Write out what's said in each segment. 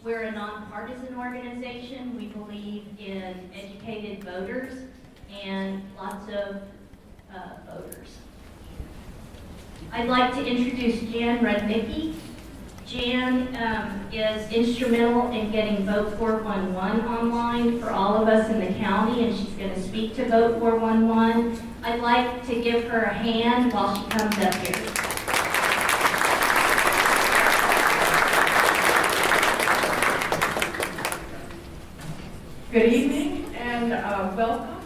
We're a nonpartisan organization. We believe in educated voters and lots of voters. I'd like to introduce Jan Rudnicki. Jan is instrumental in getting Vote 411 online for all of us in the county, and she's going to speak to Vote 411. I'd like to give her a hand while she comes up here. Good evening and welcome.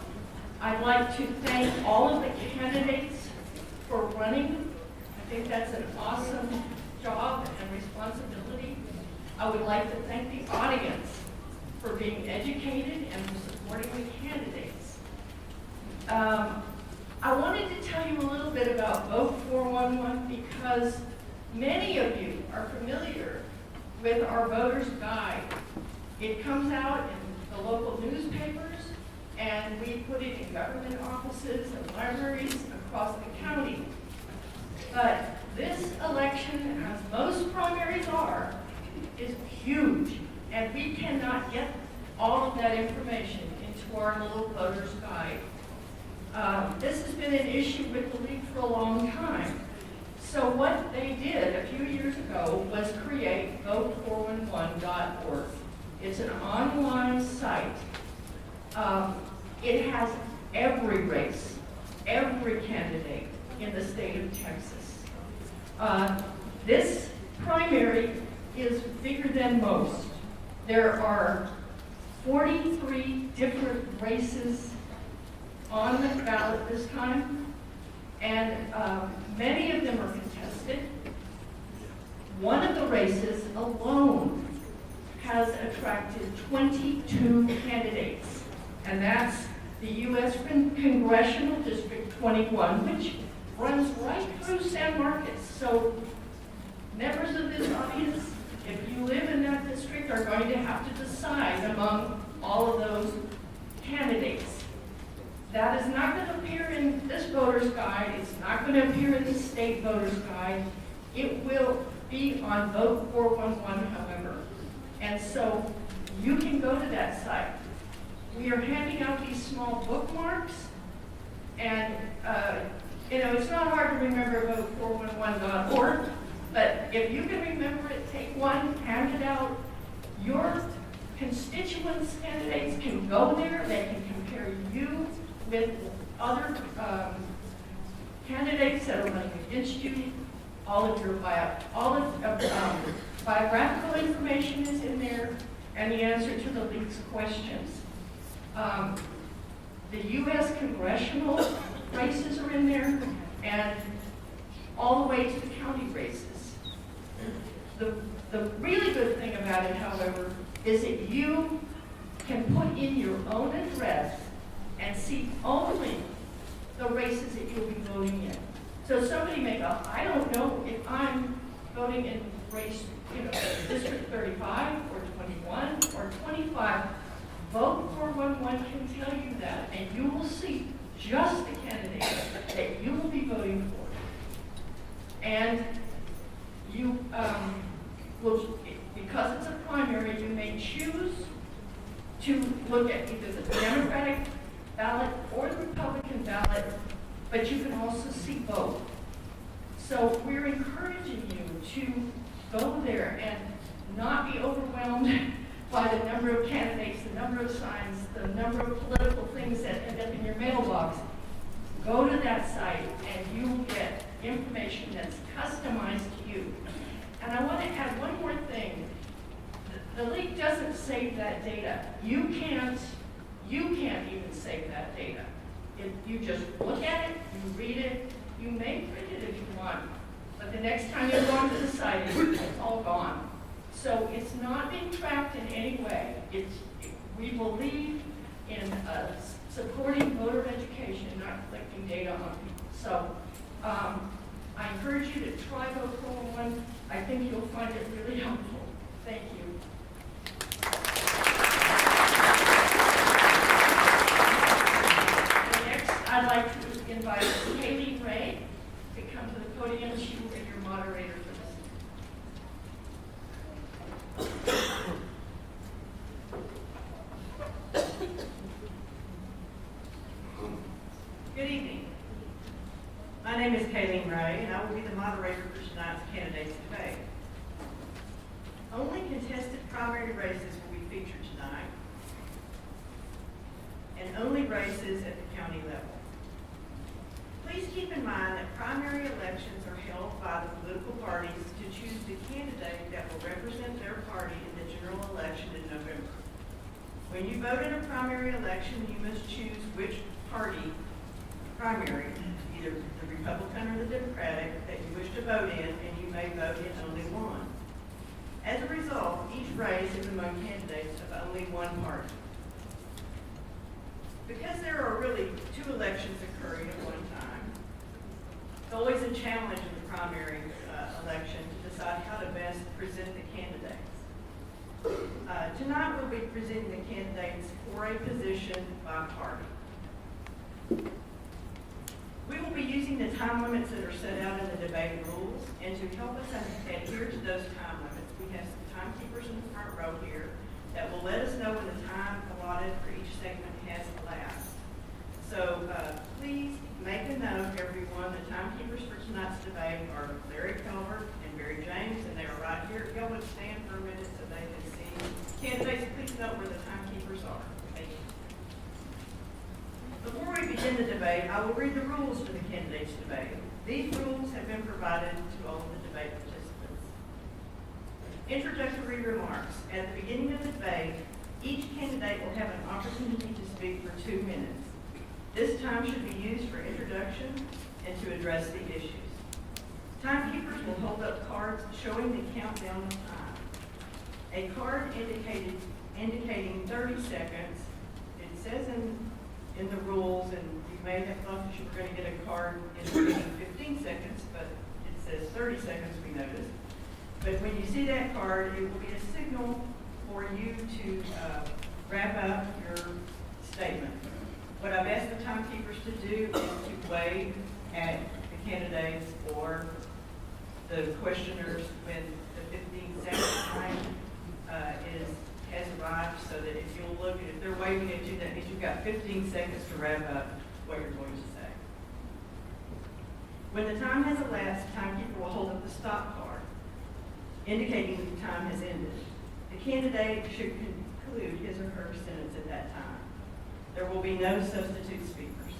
I'd like to thank all of the candidates for running. I think that's an awesome job and responsibility. I would like to thank the audience for being educated and for supporting the candidates. I wanted to tell you a little bit about Vote 411 because many of you are familiar with our voter's guide. It comes out in the local newspapers, and we put it in government offices and libraries across the county. But this election, as most primaries are, is huge, and we cannot get all of that information into our little voter's guide. This has been an issue with the league for a long time. So what they did a few years ago was create vote411.org. It's an online site. It has every race, every candidate in the state of Texas. This primary is bigger than most. There are 43 different races on the ballot this time, and many of them are contested. One of the races alone has attracted 22 candidates, and that's the U.S. Congressional District 21, which runs right through San Marcos. So members of this audience, if you live in that district, are going to have to decide among all of those candidates. That is not going to appear in this voter's guide. It's not going to appear in the state voter's guide. It will be on Vote 411, however. And so you can go to that site. We are handing out these small bookmarks, and it's not hard to remember vote411.org, but if you can remember it, take one, hand it out. Your constituents, candidates can go there. They can compare you with other candidates that are running against you. All of your biographical information is in there, and the answer to the league's questions. The U.S. congressional races are in there, and all the way to the county races. The really good thing about it, however, is that you can put in your own address and see only the races that you'll be voting in. So somebody may go, I don't know if I'm voting in race, District 35 or 21 or 25. Vote 411 can tell you that, and you will see just the candidate that you will be voting for. And you will, because it's a primary, you may choose to look at either the Democratic ballot or the Republican ballot, but you can also see both. So we're encouraging you to go there and not be overwhelmed by the number of candidates, the number of signs, the number of political things that end up in your mailbox. Go to that site and you will get information that's customized to you. And I want to add one more thing. The league doesn't save that data. You can't even save that data. If you just look at it, you read it, you may print it if you want, but the next time you go onto the site, it's all gone. So it's not being tracked in any way. We believe in supporting voter education, not collecting data on people. So I encourage you to try Vote 411. I think you'll find it really helpful. Thank you. I'd like to invite Kaylee Ray to come to the podium. She will be your moderator for this. Kayleen Ray, and I will be the moderator for tonight's candidates debate. Only contested primary races will be featured tonight, and only races at the county level. Please keep in mind that primary elections are held by the political parties to choose the candidate that will represent their party in the general election in November. When you vote in a primary election, you must choose which party primary, either the Republican or the Democratic, that you wish to vote in, and you may vote in only one. As a result, each race is among candidates of only one party. Because there are really two elections occurring at one time, it's always a challenge in the primary election to decide how to best present the candidates. Tonight we'll be presenting the candidates for a position by party. We will be using the time limits that are set out in the debate rules, and to help us adhere to those time limits, we have some timekeepers in the front row here that will let us know when the time allotted for each segment has elapsed. So please make a note, everyone. The timekeepers for tonight's debate are Larry Calvert and Barry James, and they are right here. If y'all would stand for a minute so they can see. Candidates, please note where the timekeepers are. Thank you. Before we begin the debate, I will read the rules for the candidates debate. These rules have been provided to all of the debate participants. Introductory remarks. At the beginning of the debate, each candidate will have an opportunity to speak for 2 minutes. This time should be used for introduction and to address the issues. Timekeepers will hold up cards showing the countdown of time. A card indicating 30 seconds. It says in the rules, and you may have thought that you were going to get a card indicating 15 seconds, but it says 30 seconds, we noticed. But when you see that card, it will be a signal for you to wrap up your statement. What I've asked the timekeepers to do is to wave at the candidates or the questioners when the 15-second time has arrived, so that if you'll look, if they're waving at you, that means you've got 15 seconds to wrap up what you're going to say. When the time has elapsed, the timekeeper will hold up the stop card, indicating that the time has ended. The candidate should conclude his or her sentence at that time. There will be no substitute speakers.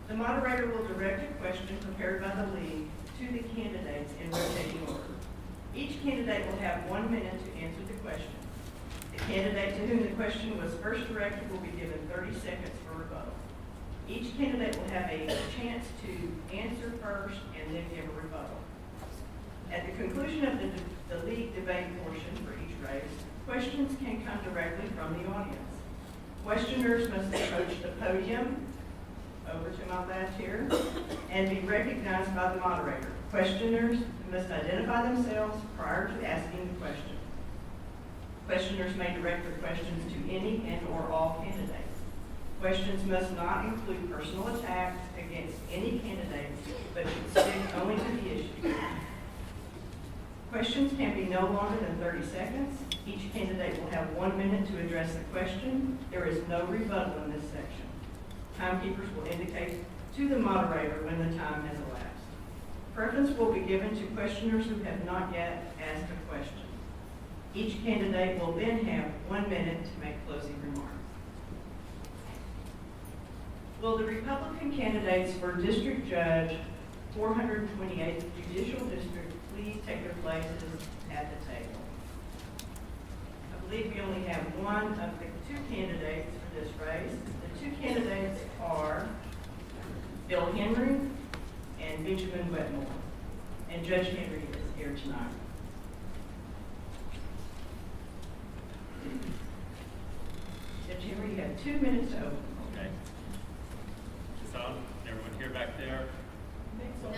The moderator will direct a question prepared by the league to the candidates in rotating order. Each candidate will have 1 minute to answer the question. The candidate to whom the question was first directed will be given 30 seconds for rebuttal. Each candidate will have a chance to answer first and then give a rebuttal. At the conclusion of the league debate portion for each race, questions can come directly from the audience. Questioners must approach the podium, over to my left here, and be recognized by the moderator. Questioners must identify themselves prior to asking the question. Questioners may direct their questions to any and or all candidates. Questions must not include personal attacks against any candidates, but should stick only to the issue. Questions can be no longer than 30 seconds. Each candidate will have 1 minute to address the question. There is no rebuttal in this section. Timekeepers will indicate to the moderator when the time has elapsed. Preference will be given to questioners who have not yet asked a question. Each candidate will then have 1 minute to make closing remarks. Will the Republican candidates for District Judge, 428th Judicial District, please take their places at the table? I believe we only have one of the two candidates for this race. The two candidates are Bill Henry and Benjamin Wetmore. And Judge Henry is here tonight. Judge Henry, you have 2 minutes to open. Okay. Is this on? Everyone here back there? No.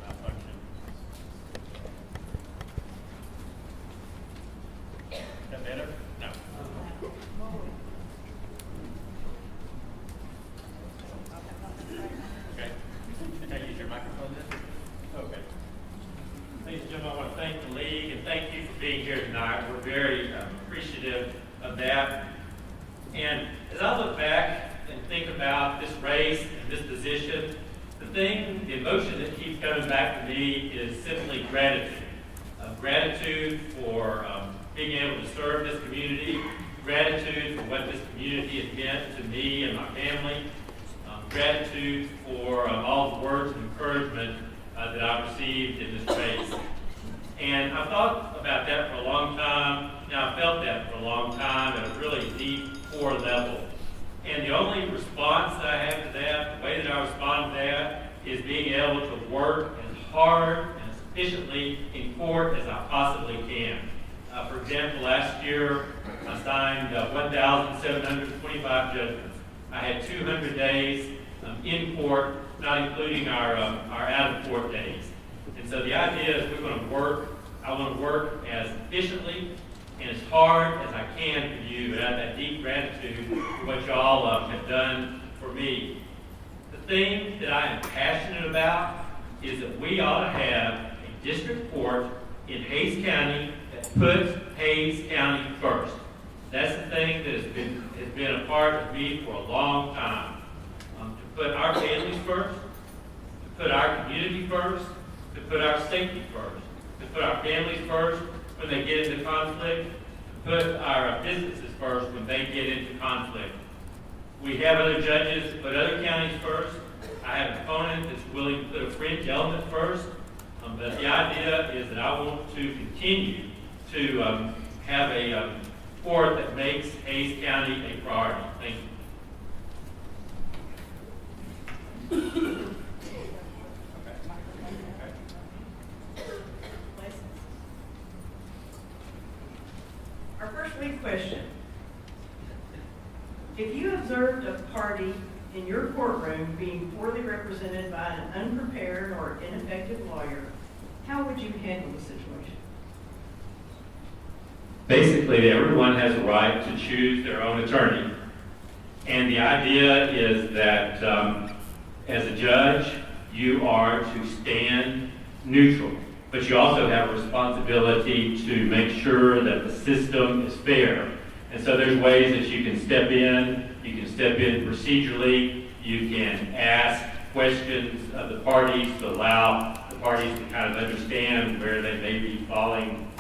Malfunction. Is that better? No. Okay. Can I use your microphone then? Okay. Ladies and gentlemen, I want to thank the league and thank you for being here tonight. We're about this race and this position, the emotion that keeps coming back to me is simply gratitude. Gratitude for being able to serve this community, gratitude for what this community has meant to me and my family, gratitude for all the words of encouragement that I've received in this race. And I've thought about that for a long time. Now, I felt that for a long time at a really deep, core level. And the only response that I have to that, the way that I respond to that, is being able to work as hard and as efficiently in court as I possibly can. For example, last year, I signed 1,725 judgments. I had 200 days in court, not including our out-of-court days. And so the idea is I want to work as efficiently and as hard as I can for you, but out of that deep gratitude for what y'all have done for me. The thing that I am passionate about is that we ought to have a district court in Hays County that puts Hays County first. That's the thing that has been a part of me for a long time. To put our families first, to put our community first, to put our safety first, to put our families first when they get into conflict, to put our businesses first when they get into conflict. We have other judges that put other counties first. I have an opponent that's willing to put a fringe element first. But the idea is that I want to continue to have a court that makes Hays County a priority. Thank you. Our first lead question. If you observed a party in your courtroom being poorly represented by an unprepared or ineffective lawyer, how would you handle the situation? Basically, everyone has a right to choose their own attorney. And the idea is that as a judge, you are to stand neutral. But you also have a responsibility to make sure that the system is fair. And so there's ways that you can step in. You can step in procedurally. You can ask questions of the parties to allow the parties to kind of understand where they may be falling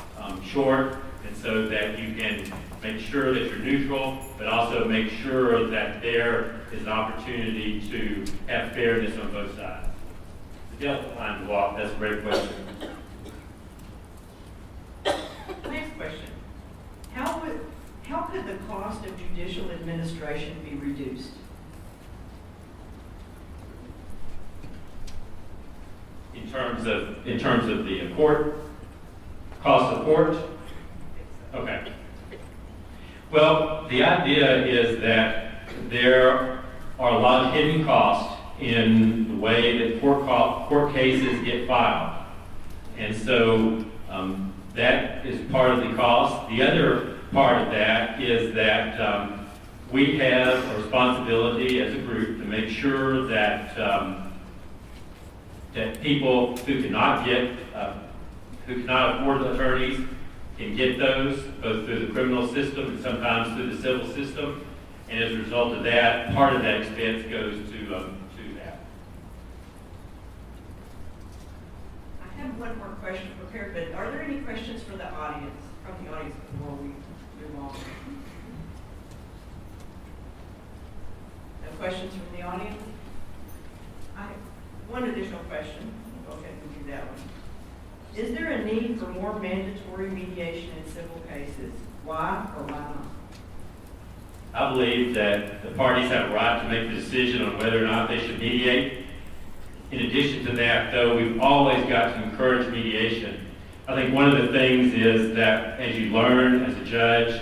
short. And so that you can make sure that you're neutral, but also make sure that there is an opportunity to have fairness on both sides. The delicate line to walk, that's a great question. Next question. How could the cost of judicial administration be reduced? In terms of the court, cost of court? Okay. Well, the idea is that there are a lot of hidden costs in the way that court cases get filed. And so that is part of the cost. The other part of that is that we have a responsibility as a group to make sure that that people who cannot afford attorneys can get those, both through the criminal system and sometimes through the civil system. And as a result of that, part of that expense goes to that. I have one more question prepared, but are there any questions from the audience before we move on? No questions from the audience? I have one additional question. Go ahead and do that one. Is there a need for more mandatory mediation in civil cases? Why or why not? I believe that the parties have a right to make the decision on whether or not they should mediate. In addition to that, though, we've always got to encourage mediation. I think one of the things is that as you learn as a judge,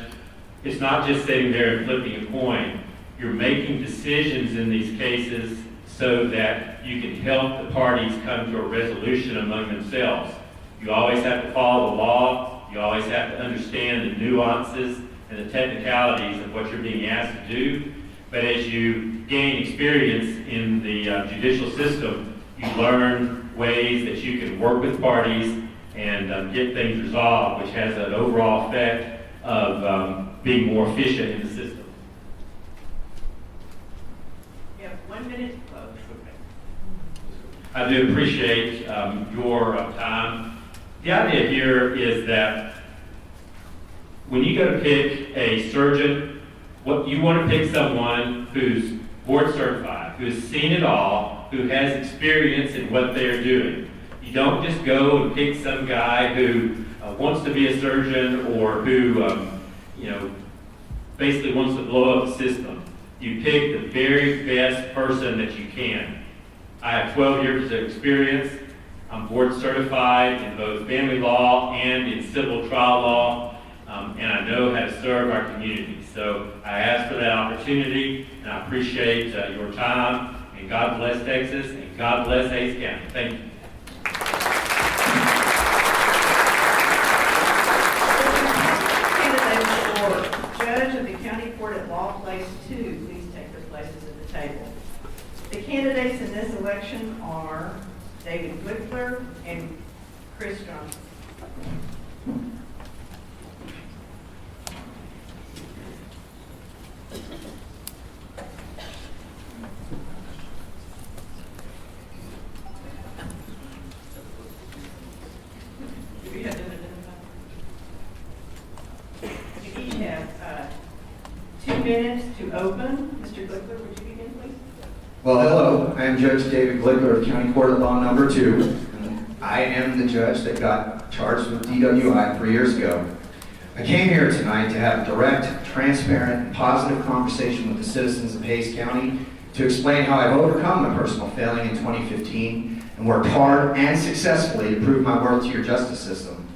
it's not just sitting there and flipping a coin. You're making decisions in these cases so that you can help the parties come to a resolution among themselves. You always have to follow the law. You always have to understand the nuances and the technicalities of what you're being asked to do. But as you gain experience in the judicial system, you learn ways that you can work with parties and get things resolved, which has an overall effect of being more efficient in the system. minutes closed. I do appreciate your time. The idea here is that when you go to pick a surgeon, what you want to pick someone who's board certified, who's seen it all, who has experience in what they're doing. You don't just go and pick some guy who wants to be a surgeon or who, basically wants to blow up the system. You pick the very best person that you can. I have 12 years of experience. I'm board certified in both family law and in civil trial law, and I know how to serve our community. So I ask for that opportunity, and I appreciate your time, and God bless Texas, and God bless Hays County. Thank you. Candidates for Judge of the County Court at Law Place 2, please take their places at the table. The candidates in this election are David Glickler and Chris Johnson. Do we have them identified? You each have 2 minutes to open. Mr. Glickler, would you begin, please? Well, hello, I am Judge David Glickler of County Court at Law Number 2. And I am the judge that got charged with DWI 3 years ago. I came here tonight to have a direct, transparent, and positive conversation with the citizens of Hays County to explain how I've overcome my personal failing in 2015 and worked hard and successfully to prove my worth to your justice system.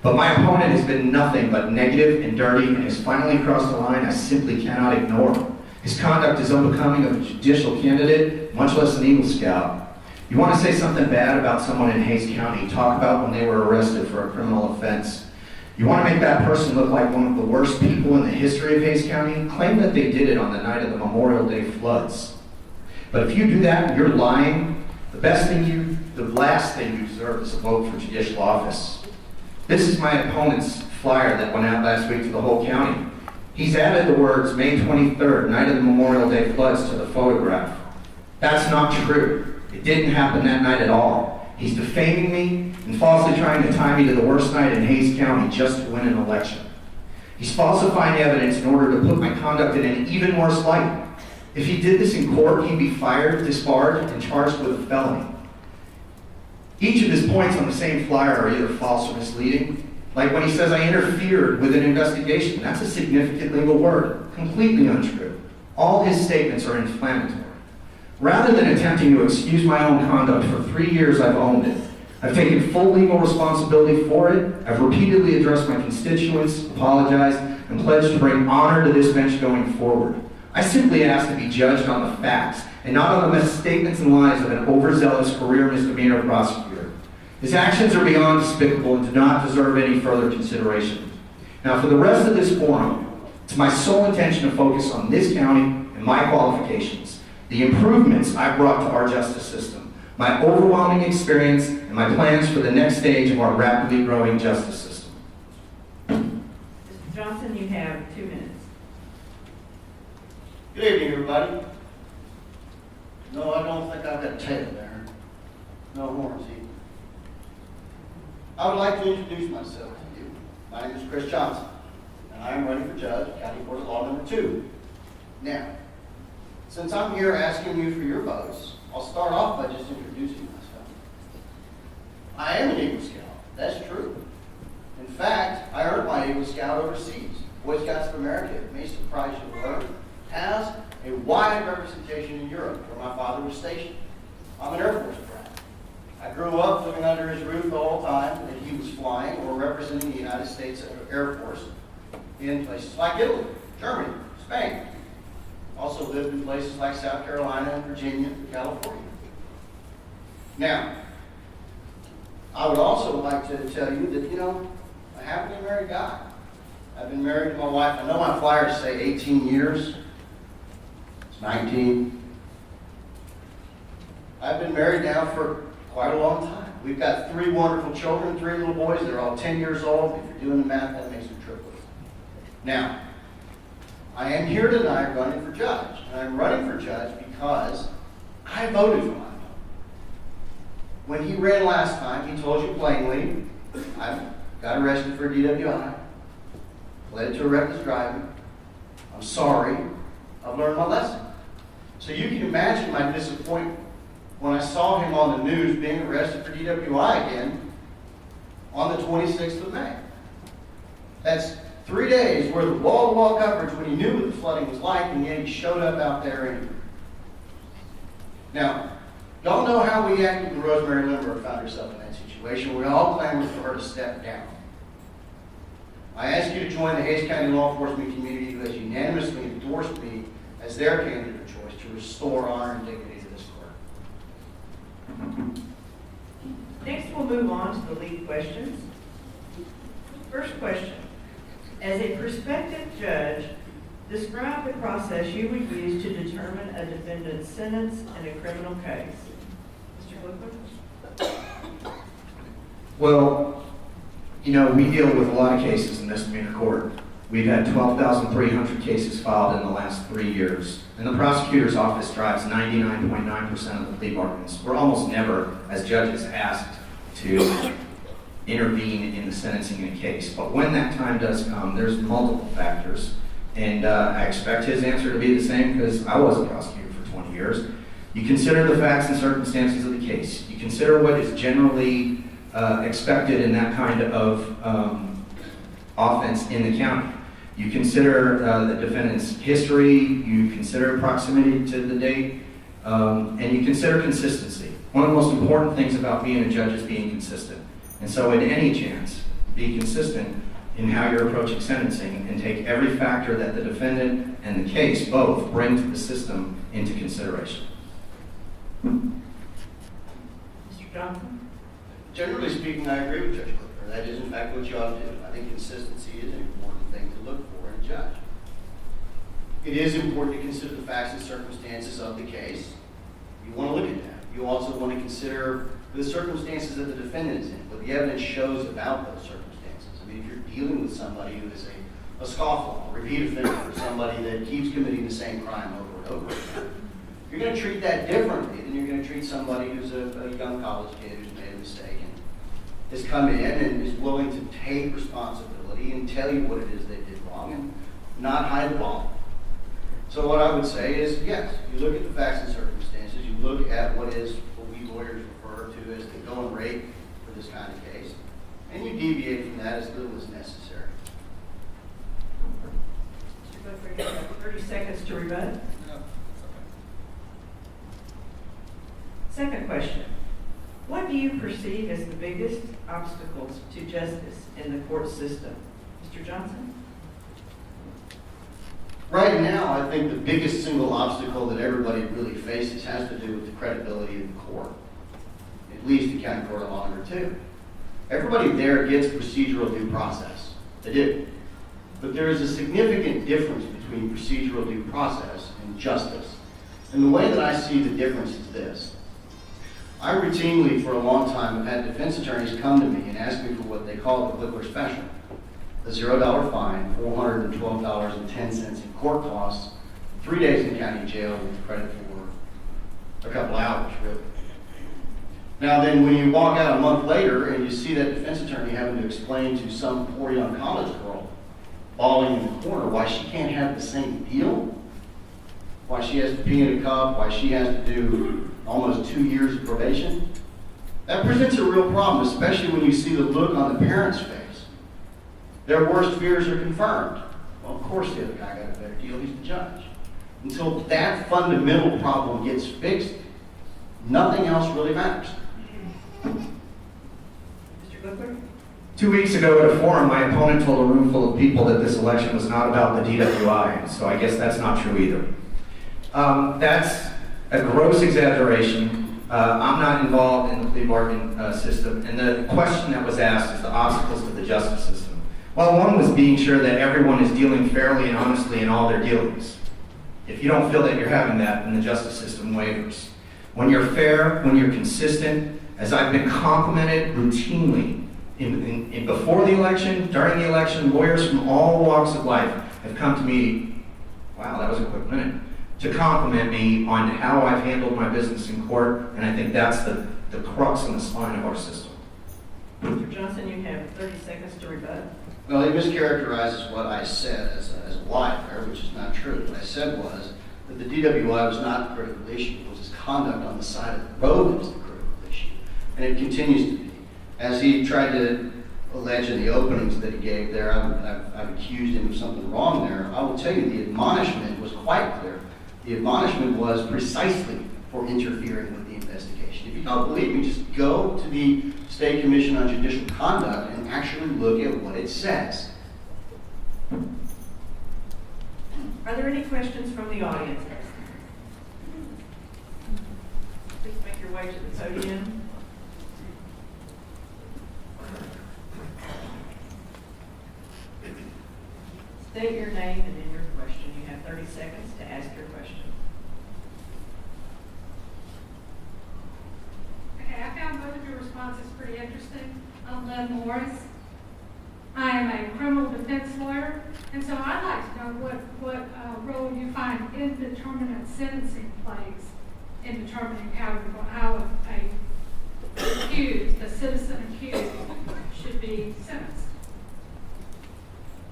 But my opponent has been nothing but negative and dirty and has finally crossed a line I simply cannot ignore. His conduct is unbecoming of a judicial candidate, much less an Eagle Scout. You want to say something bad about someone in Hays County, talk about when they were arrested for a criminal offense. You want to make that person look like one of the worst people in the history of Hays County, claim that they did it on the night of the Memorial Day floods. But if you do that, you're lying. The last thing you deserve is a vote for judicial office. This is my opponent's flyer that went out last week to the whole county. He's added the words May 23rd, night of the Memorial Day floods, to the photograph. That's not true. It didn't happen that night at all. He's defaming me and falsely trying to tie me to the worst night in Hays County just to win an election. He's falsifying evidence in order to put my conduct in an even worse light. If he did this in court, he'd be fired, disbarred, and charged with a felony. Each of his points on the same flyer are either false or misleading. Like when he says I interfered with an investigation. That's a significant legal word. Completely untrue. All his statements are inflammatory. Rather than attempting to excuse my own conduct, for 3 years I've owned it. I've taken full legal responsibility for it. I've repeatedly addressed my constituents, apologized, and pledged to bring honor to this bench going forward. I simply ask to be judged on the facts and not on the misstatements and lies of an overzealous career misdemeanor prosecutor. His actions are beyond despicable and do not deserve any further consideration. Now, for the rest of this forum, it's my sole intention to focus on this county and my qualifications, the improvements I've brought to our justice system, my overwhelming experience, and my plans for the next stage of our rapidly growing justice system. Mr. Johnson, you have 2 minutes. Good evening, everybody. No, I don't think I've got a tail there. No horns either. I would like to introduce myself to you. My name is Chris Johnson, and I am running for judge, County Court of Law Number 2. Now, since I'm here asking you for your votes, I'll start off by just introducing myself. I am an Eagle Scout. That's true. In fact, I earned my Eagle Scout overseas. Boy Scouts of America, it may surprise you to learn, has a wide representation in Europe, where my father was stationed. I'm an Air Force brat. I grew up living under his roof the whole time that he was flying or representing the United States Air Force in places like Italy, Germany, Spain. Also lived in places like South Carolina and Virginia and California. Now, I would also like to tell you that, I'm a happily married guy. I've been married to my wife. I know my flyers say 18 years. It's 19. I've been married now for quite a long time. We've got 3 wonderful children, 3 little boys. They're all 10 years old. If you're doing the math, that makes them triplets. Now, I am here tonight running for judge. And I'm running for judge because I voted for my opponent. When he ran last time, he told you plainly, I got arrested for DWI, led to reckless driving. I'm sorry. I've learned my lesson. So you can imagine my disappointment when I saw him on the news being arrested for DWI again on the 26th of May. That's 3 days worth of wall-to-wall coverage when he knew what the flooding was like, and yet he showed up out there anyway. Now, y'all know how we acted when Rosemary Lindbergh found herself in that situation. We all clamored for her to step down. I ask you to join the Hays County law enforcement community who has unanimously endorsed me as their candidate of choice to restore honor and dignity to this court. Next, we'll move on to the lead questions. First question. As a prospective judge, describe the process you would use to determine a defendant's sentence in a criminal case. Mr. Glickman? Well, you know, we deal with a lot of cases in misdemeanor court. We've had 12,300 cases filed in the last 3 years. And the prosecutor's office drives 99.9% of the plea bargains. We're almost never, as judges, asked to intervene in the sentencing in a case. But when that time does come, there's multiple factors. And I expect his answer to be the same because I was a prosecutor for 20 years. You consider the facts and circumstances of the case. You consider what is generally expected in that kind of offense in the county. You consider the defendant's history, you consider proximity to the date, and you consider consistency. One of the most important things about being a judge is being consistent. And so in any chance, be consistent in how you're approaching sentencing and take every factor that the defendant and the case both bring to the system into consideration. Mr. Johnson? Generally speaking, I agree with Judge Clipper. That is, in fact, what you ought to do. I think consistency is an important thing to look for in a judge. It is important to consider the facts and circumstances of the case. You want to look at that. You also want to consider the circumstances that the defendant is in, what the evidence shows about those circumstances. I mean, if you're dealing with somebody who is a scofflaw, a repeat offender, or somebody that keeps committing the same crime over and over again, you're going to treat that differently than you're going to treat somebody who's a young college kid who's made a mistake and has come in and is willing to take responsibility and tell you what it is they did wrong and not hide the ball. So what I would say is, yes, you look at the facts and circumstances, you look at what we lawyers refer to as the going rate for this kind of case, and you deviate from that as little as necessary. Mr. Clifford, you have 30 seconds to rebut. Second question. What do you perceive as the biggest obstacles to justice in the court system? Mr. Johnson? Right now, I think the biggest single obstacle that everybody really faces has to do with the credibility of the court, at least the County Court of Law No. 2. Everybody there gets procedural due process. They do. But there is a significant difference between procedural due process and justice. And the way that I see the difference is this. I routinely, for a long time, have had defense attorneys come to me and ask me for what they call the Clipper Special. A $0 fine, $412.10 in court costs, 3 days in county jail with credit for a couple hours, really. Now then, when you walk out a month later and you see that defense attorney having to explain to some poor young college girl bawling in the corner why she can't have the same deal, why she has to pee in a cup, why she has to do almost 2 years of probation, that presents a real problem, especially when you see the look on the parent's face. Their worst fears are confirmed. Well, of course the other guy got a better deal, he's the judge. Until that fundamental problem gets fixed, nothing else really matters. Mr. Clifford? 2 weeks ago at a forum, my opponent told a room full of people that this election was not about the DWI, so I guess that's not true either. That's a gross exaggeration. I'm not involved in the plea bargain system, and the question that was asked is the obstacles to the justice system. Well, one was being sure that everyone is dealing fairly and honestly in all their dealings. If you don't feel that you're having that, then the justice system wavers. When you're fair, when you're consistent, as I've been complimented routinely in before the election, during the election, lawyers from all walks of life have come to me, wow, that was a quick minute. to compliment me on how I've handled my business in court, and I think that's the crux and the spine of our system. Mr. Johnson, you have 30 seconds to rebut. Well, he mischaracterizes what I said as a lie there, which is not true. What I said was that the DWI was not the critical issue. It was his conduct on the side of the road that was the critical issue. And it continues to be. As he tried to allege in the openings that he gave there, I've accused him of something wrong there. I will tell you the admonishment was quite clear. The admonishment was precisely for interfering with the investigation. If you don't believe me, just go to the State Commission on Judicial Conduct and actually look at what it says. Are there any questions from the audience? Please make your way to the podium. State your name and then your question. You have 30 seconds to ask your question. Okay, I found both of your responses pretty interesting. I'm Len Morris. I am a criminal defense lawyer, and so I'd like to know what role you find indeterminate sentencing plays in determining how a citizen accused should be sentenced.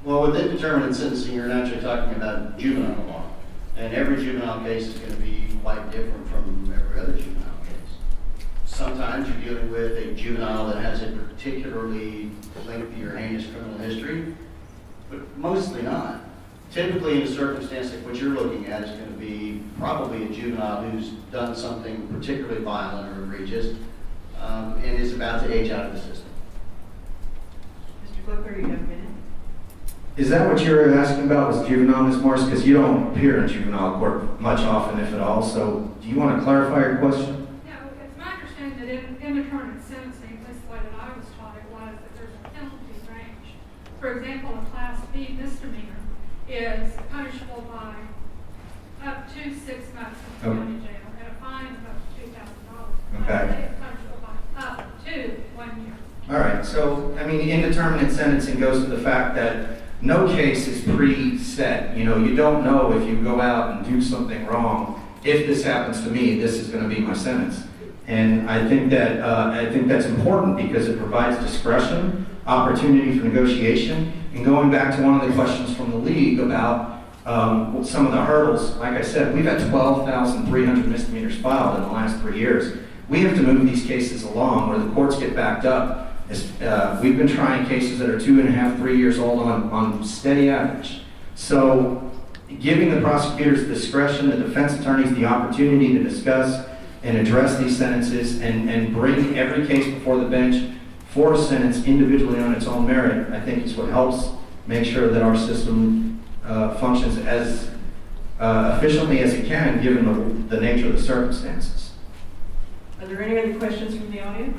Well, with indeterminate sentencing, you're actually talking about juvenile law. And every juvenile case is going to be quite different from every other juvenile case. Sometimes you're dealing with a juvenile that has a particularly lengthy or heinous criminal history, but mostly not. Typically, in a circumstance like what you're looking at is going to be probably a juvenile who's done something particularly violent or egregious and is about to age out of the system. Mr. Glicker, you have a minute. Is that what you were asking about, was juvenile, Ms. Morris? Because you don't appear in juvenile court much often, if at all, so do you want to clarify your question? Yeah, it's my understanding that in indeterminate sentencing, at least the way that I was taught it, was that there's a penalty range. For example, a Class B misdemeanor is punishable by up to 6 months in county jail and a fine of up to $2,000. Okay. It's punishable by up to 1 year. All right, so, I mean, indeterminate sentencing goes to the fact that no case is preset. You know, you don't know if you go out and do something wrong. If this happens to me, this is going to be my sentence. And I think that's important because it provides discretion, opportunity for negotiation, and going back to one of the questions from the league about some of the hurdles. Like I said, we've had 12,300 misdemeanors filed in the last 3 years. We have to move these cases along where the courts get backed up. We've been trying cases that are 2.5, 3 years old on steady average. So giving the prosecutors the discretion, the defense attorneys the opportunity to discuss and address these sentences and bring every case before the bench for a sentence individually on its own merit, I think is what helps make sure that our system functions as efficiently as it can given the nature of the circumstances. Are there any other questions from the audience?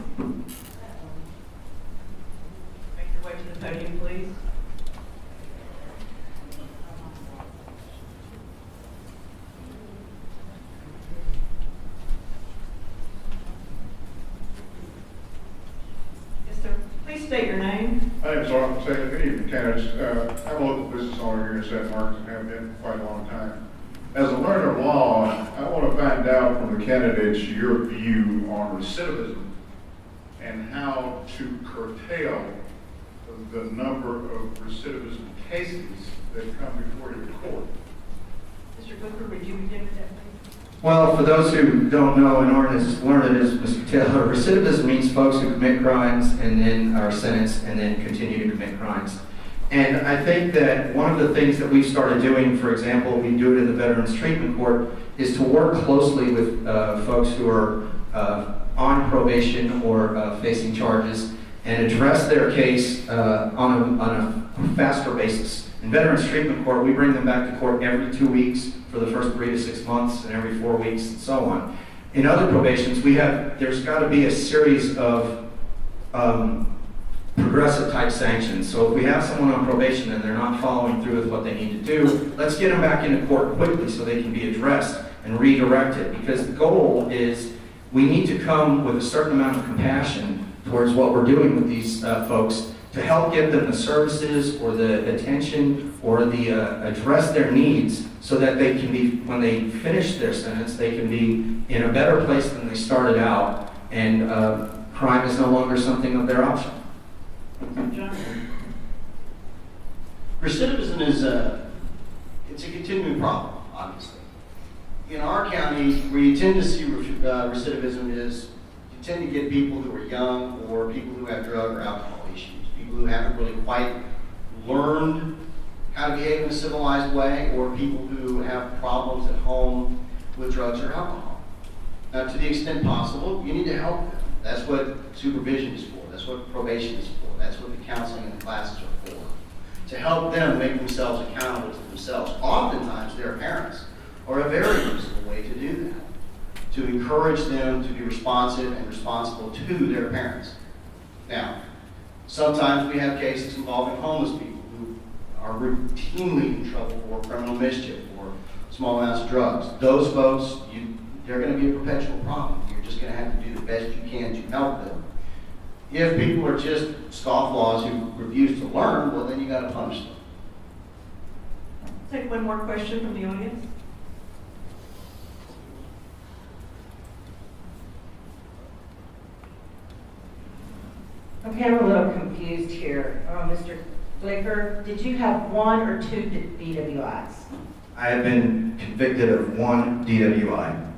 Make your way to the podium, please. Yes, sir. Please state your name. My name is Arthur Taylor. Good evening, candidates. I'm a local business owner here in St. Marcus and have been for quite a long time. As a learner of law, I want to find out from the candidates your view on recidivism and how to curtail the number of recidivism cases that come before your court. Mr. Booker, would you begin with that, please? Well, for those who don't know and aren't as learned as Mr. Taylor, recidivism means folks who commit crimes and then are sentenced and then continue to commit crimes. And I think that one of the things that we've started doing, for example, we do it in the Veterans Treatment Court, is to work closely with folks who are on probation or facing charges and address their case on a faster basis. In Veterans Treatment Court, we bring them back to court every 2 weeks for the first 3 to 6 months and every 4 weeks and so on. In other probations, there's got to be a series of progressive type sanctions. So if we have someone on probation and they're not following through with what they need to do, let's get them back into court quickly so they can be addressed and redirected. Because the goal is we need to come with a certain amount of compassion towards what we're doing with these folks to help give them the services or the attention or the address their needs so that they can be, when they finish their sentence, they can be in a better place than they started out, and crime is no longer something of their option. John? Recidivism is it's a continuing problem, obviously. In our county, where you tend to see recidivism is you tend to get people who are young or people who have drug or alcohol issues, people who haven't really quite learned how to behave in a civilized way, or people who have problems at home with drugs or alcohol. Now, to the extent possible, you need to help them. That's what supervision is for. That's what probation is for. That's what the counseling and the classes are for. To help them make themselves accountable to themselves. Oftentimes, their parents are a very useful way to do that. To encourage them to be responsive and responsible to their parents. Now, sometimes we have cases involving homeless people who are routinely in trouble for criminal mischief or small amounts of drugs. Those folks, they're going to be a perpetual problem. You're just going to have to do the best you can to help them. If people are just scofflaws who refuse to learn, well, then you got to punish them. Take one more question from the audience. Okay, I'm a little confused here. Mr. Glicker, did you have 1 or 2 DWIs? I have been convicted of 1 DWI.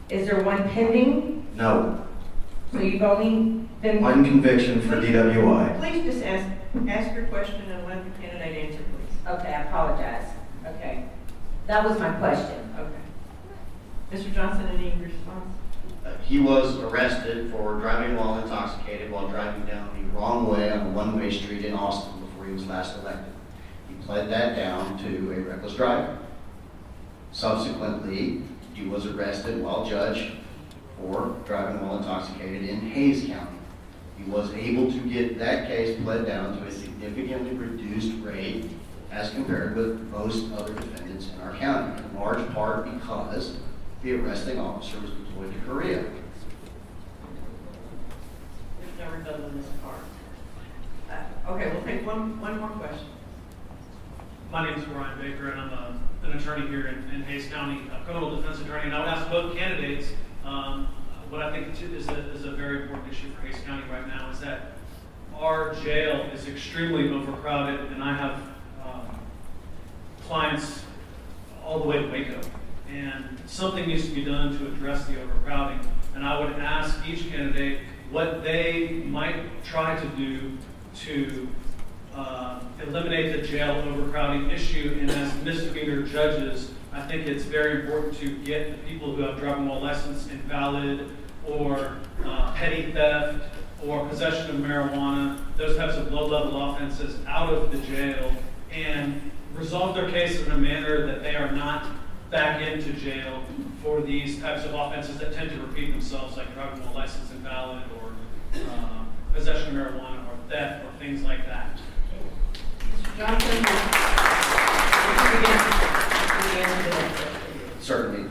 Is there 1 pending? No, So you've only been... 1 conviction for DWI. Please just ask your question and let the candidate answer, please. Okay, I apologize. Okay. That was my question. Okay. Mr. Johnson, any response? He was arrested for driving while intoxicated while driving down the wrong way on a one-way street in Austin before he was last elected. He pled that down to a reckless driver. Subsequently, he was arrested while judged for driving while intoxicated in Hayes County. He was able to get that case pled down to a significantly reduced rate as compared with most other defendants in our county, in large part because the arresting officer was deployed to Korea. There's no rebuttal in this part. Okay, we'll take one more question. My name is Brian Baker, and I'm an attorney here in Hayes County, a criminal defense attorney. And I would ask both candidates, what I think is a very important issue for Hayes County right now is that our jail is extremely overcrowded, and I have clients all the way to Waco. And something needs to be done to address the overcrowding. And I would ask each candidate what they might try to do to eliminate the jail overcrowding issue. And as misdemeanor judges, I think it's very important to get the people who have driving while license invalid or petty theft or possession of marijuana, those types of low-level offenses out of the jail and resolve their cases in a manner that they are not back into jail for these types of offenses that tend to repeat themselves, like driving while license invalid or possession of marijuana or theft or things like that. Mr. Johnson, would you begin the answer to that question? Certainly.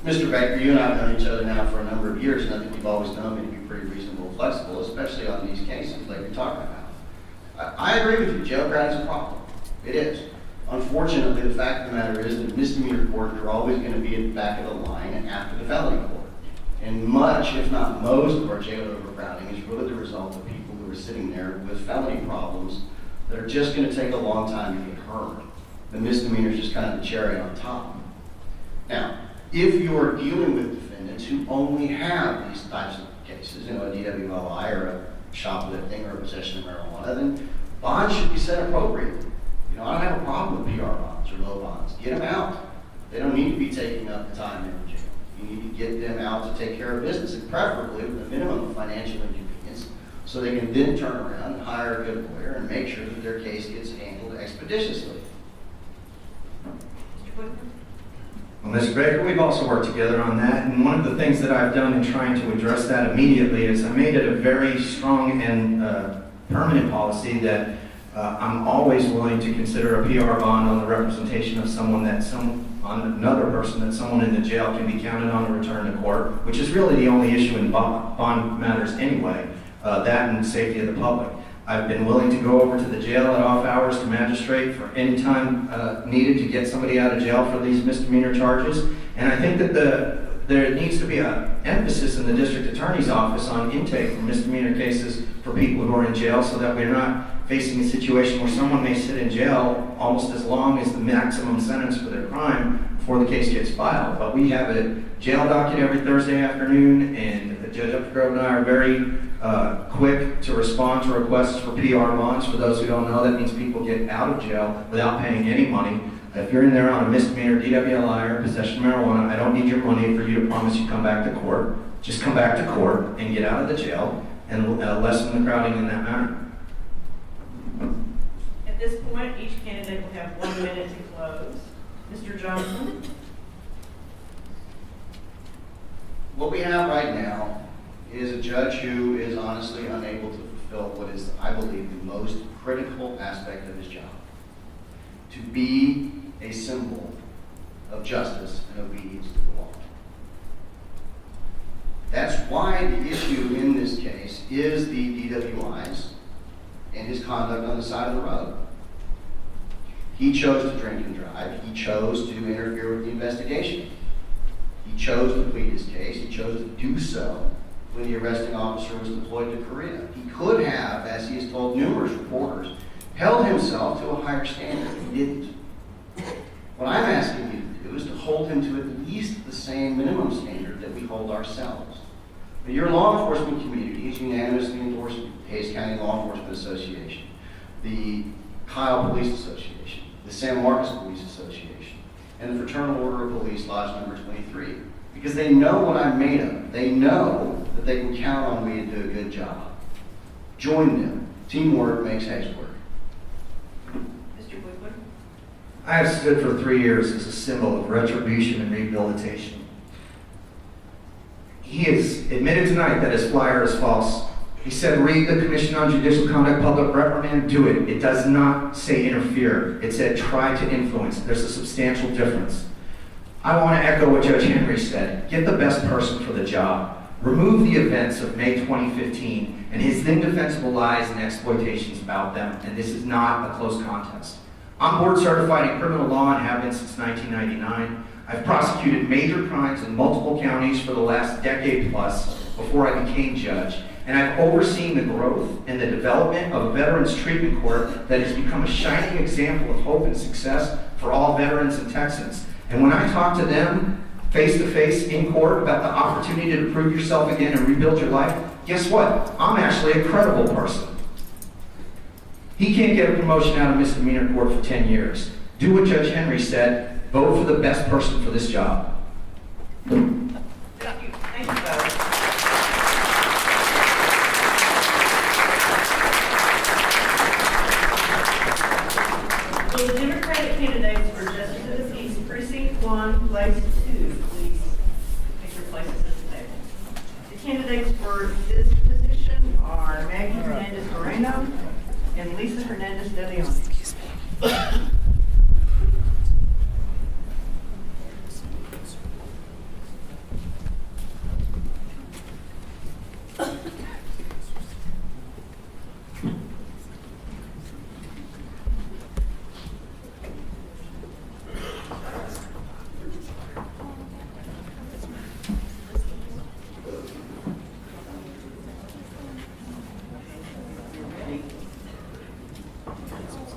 Mr. Baker, you and I have known each other now for a number of years, and I think you've always known me to be pretty reasonable and flexible, especially on these cases like you're talking about. I agree with you, jail crowd is a problem. It is. Unfortunately, the fact of the matter is that misdemeanor court are always going to be at the back of the line after the felony court. And much, if not most, of our jail overcrowding is really the result of people who are sitting there with felony problems that are just going to take a long time to get heard. The misdemeanor is just kind of the cherry on top. Now, if you are dealing with defendants who only have these types of cases, a DWI or a shoplifting or a possession of marijuana, then bonds should be set appropriately. I don't have a problem with PR bonds or low bonds. Get them out. They don't need to be taking up the time in jail. You need to get them out to take care of business, and preferably with a minimum of financial inconvenience, so they can then turn around and hire a good lawyer and make sure that their case gets handled expeditiously. Mr. Whitman? Well, Mr. Baker, we've also worked together on that, and one of the things that I've done in trying to address that immediately is I made it a very strong and permanent policy that I'm always willing to consider a PR bond on the representation of someone on another person that someone in the jail can be counted on to return to court, which is really the only issue in bond matters anyway, that and safety of the public. I've been willing to go over to the jail at off hours to magistrate for any time needed to get somebody out of jail for these misdemeanor charges. And I think that there needs to be an emphasis in the district attorney's office on intake for misdemeanor cases for people who are in jail, so that we're not facing a situation where someone may sit in jail almost as long as the maximum sentence for their crime before the case gets filed. But we have a jail docket every Thursday afternoon, and Judge Upgrove and I are very quick to respond to requests for PR bonds. For those who don't know, that means people get out of jail without paying any money. If you're in there on a misdemeanor DWI or possession of marijuana, I don't need your money for you to promise you come back to court. Just come back to court and get out of the jail and lessen the crowding in that manner. At this point, each candidate will have 1 minute to close. Mr. Johnson? What we have right now is a judge who is honestly unable to fulfill what is, I believe, the most critical aspect of his job. To be a symbol of justice and obedience to the law. That's why the issue in this case is the DWIs and his conduct on the side of the road. He chose to drink and drive. He chose to interfere with the investigation. He chose to plead his case. He chose to do so when the arresting officer was deployed to Korea. He could have, as he has told numerous reporters, held himself to a higher standard. He didn't. What I'm asking you to do is to hold him to at least the same minimum standard that we hold ourselves. But your law enforcement community has unanimously endorsed the Hays County Law Enforcement Association, the Kyle Police Association, the San Marcos Police Association, and the Fraternal Order of Police Lodge number 23. Because they know what I'm made of. They know that they can count on me to do a good job. Join them. Teamwork makes Hays work. Mr. Woodward? I have stood for 3 years as a symbol of retribution and rehabilitation. He has admitted tonight that his flyer is false. He said, read the Commission on Judicial Conduct public reprimand, do it. It does not say interfere. It said try to influence. There's a substantial difference. I want to echo what Judge Henry said. Get the best person for the job. Remove the events of May 2015 and his indefensible lies and exploitations about them, and this is not a close contest. I'm board certified in criminal law and have been since 1999. I've prosecuted major crimes in multiple counties for the last decade plus before I became judge. And I've overseen the growth and the development of a veterans treatment court that has become a shining example of hope and success for all veterans and Texans. And when I talk to them face to face in court about the opportunity to prove yourself again and rebuild your life, guess what? I'm actually a credible person. He can't get a promotion out of misdemeanor court for 10 years. Do what Judge Henry said. Vote for the best person for this job. Thank you. Thank you both. Will the Democratic candidates for Justice of the Peace, Precinct 1, Place 2, please take your places at the table. The candidates for this position are Maggie Hernandez Moreno and Lisa Hernandez de Leon.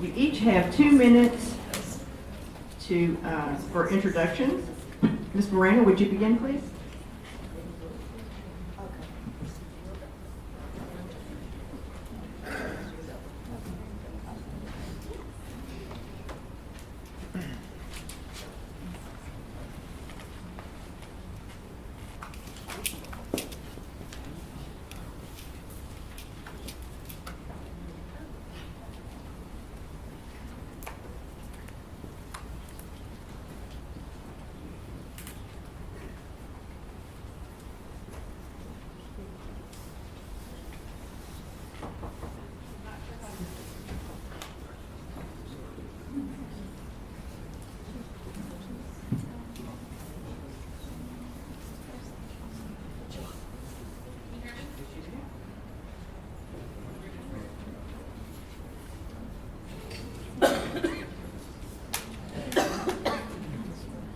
You each have 2 minutes for introductions. Ms. Moreno, would you begin, please?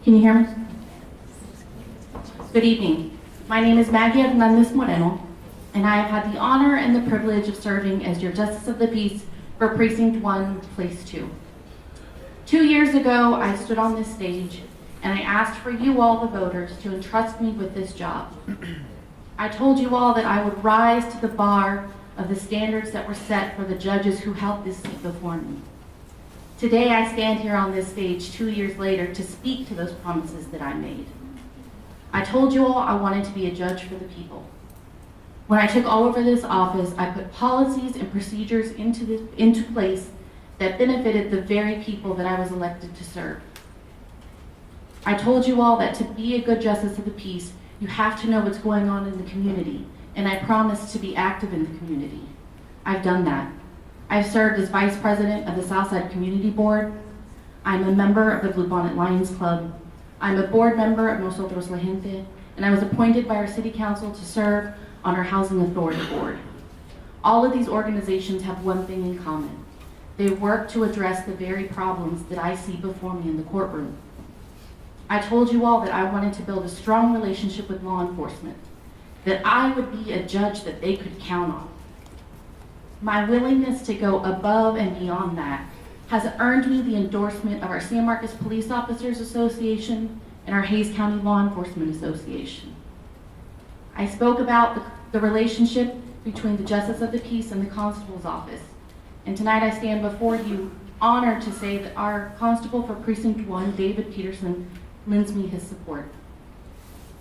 Can you hear me? Good evening. My name is Maggie Hernandez Moreno, and I have had the honor and the privilege of serving as your Justice of the Peace for Precinct 1, Place 2. 2 years ago, I stood on this stage and I asked for you all, the voters, to entrust me with this job. I told you all that I would rise to the bar of the standards that were set for the judges who held this seat before me. Today, I stand here on this stage 2 years later to speak to those promises that I made. I told you all I wanted to be a judge for the people. When I took over this office, I put policies and procedures into place that benefited the very people that I was elected to serve. I told you all that to be a good justice of the peace, you have to know what's going on in the community, and I promised to be active in the community. I've done that. I've served as Vice President of the Southside Community Board. I'm a member of the Bluebonnet Lions Club. I'm a board member of Nosotros La Gente, and I was appointed by our City Council to serve on our Housing Authority Board. All of these organizations have one thing in common. They work to address the very problems that I see before me in the courtroom. I told you all that I wanted to build a strong relationship with law enforcement, that I would be a judge that they could count on. My willingness to go above and beyond that has earned me the endorsement of our San Marcos Police Officers Association and our Hays County Law Enforcement Association. I spoke about the relationship between the Justice of the Peace and the Constable's Office. And tonight I stand before you honored to say that our Constable for Precinct 1, David Peterson, lends me his support.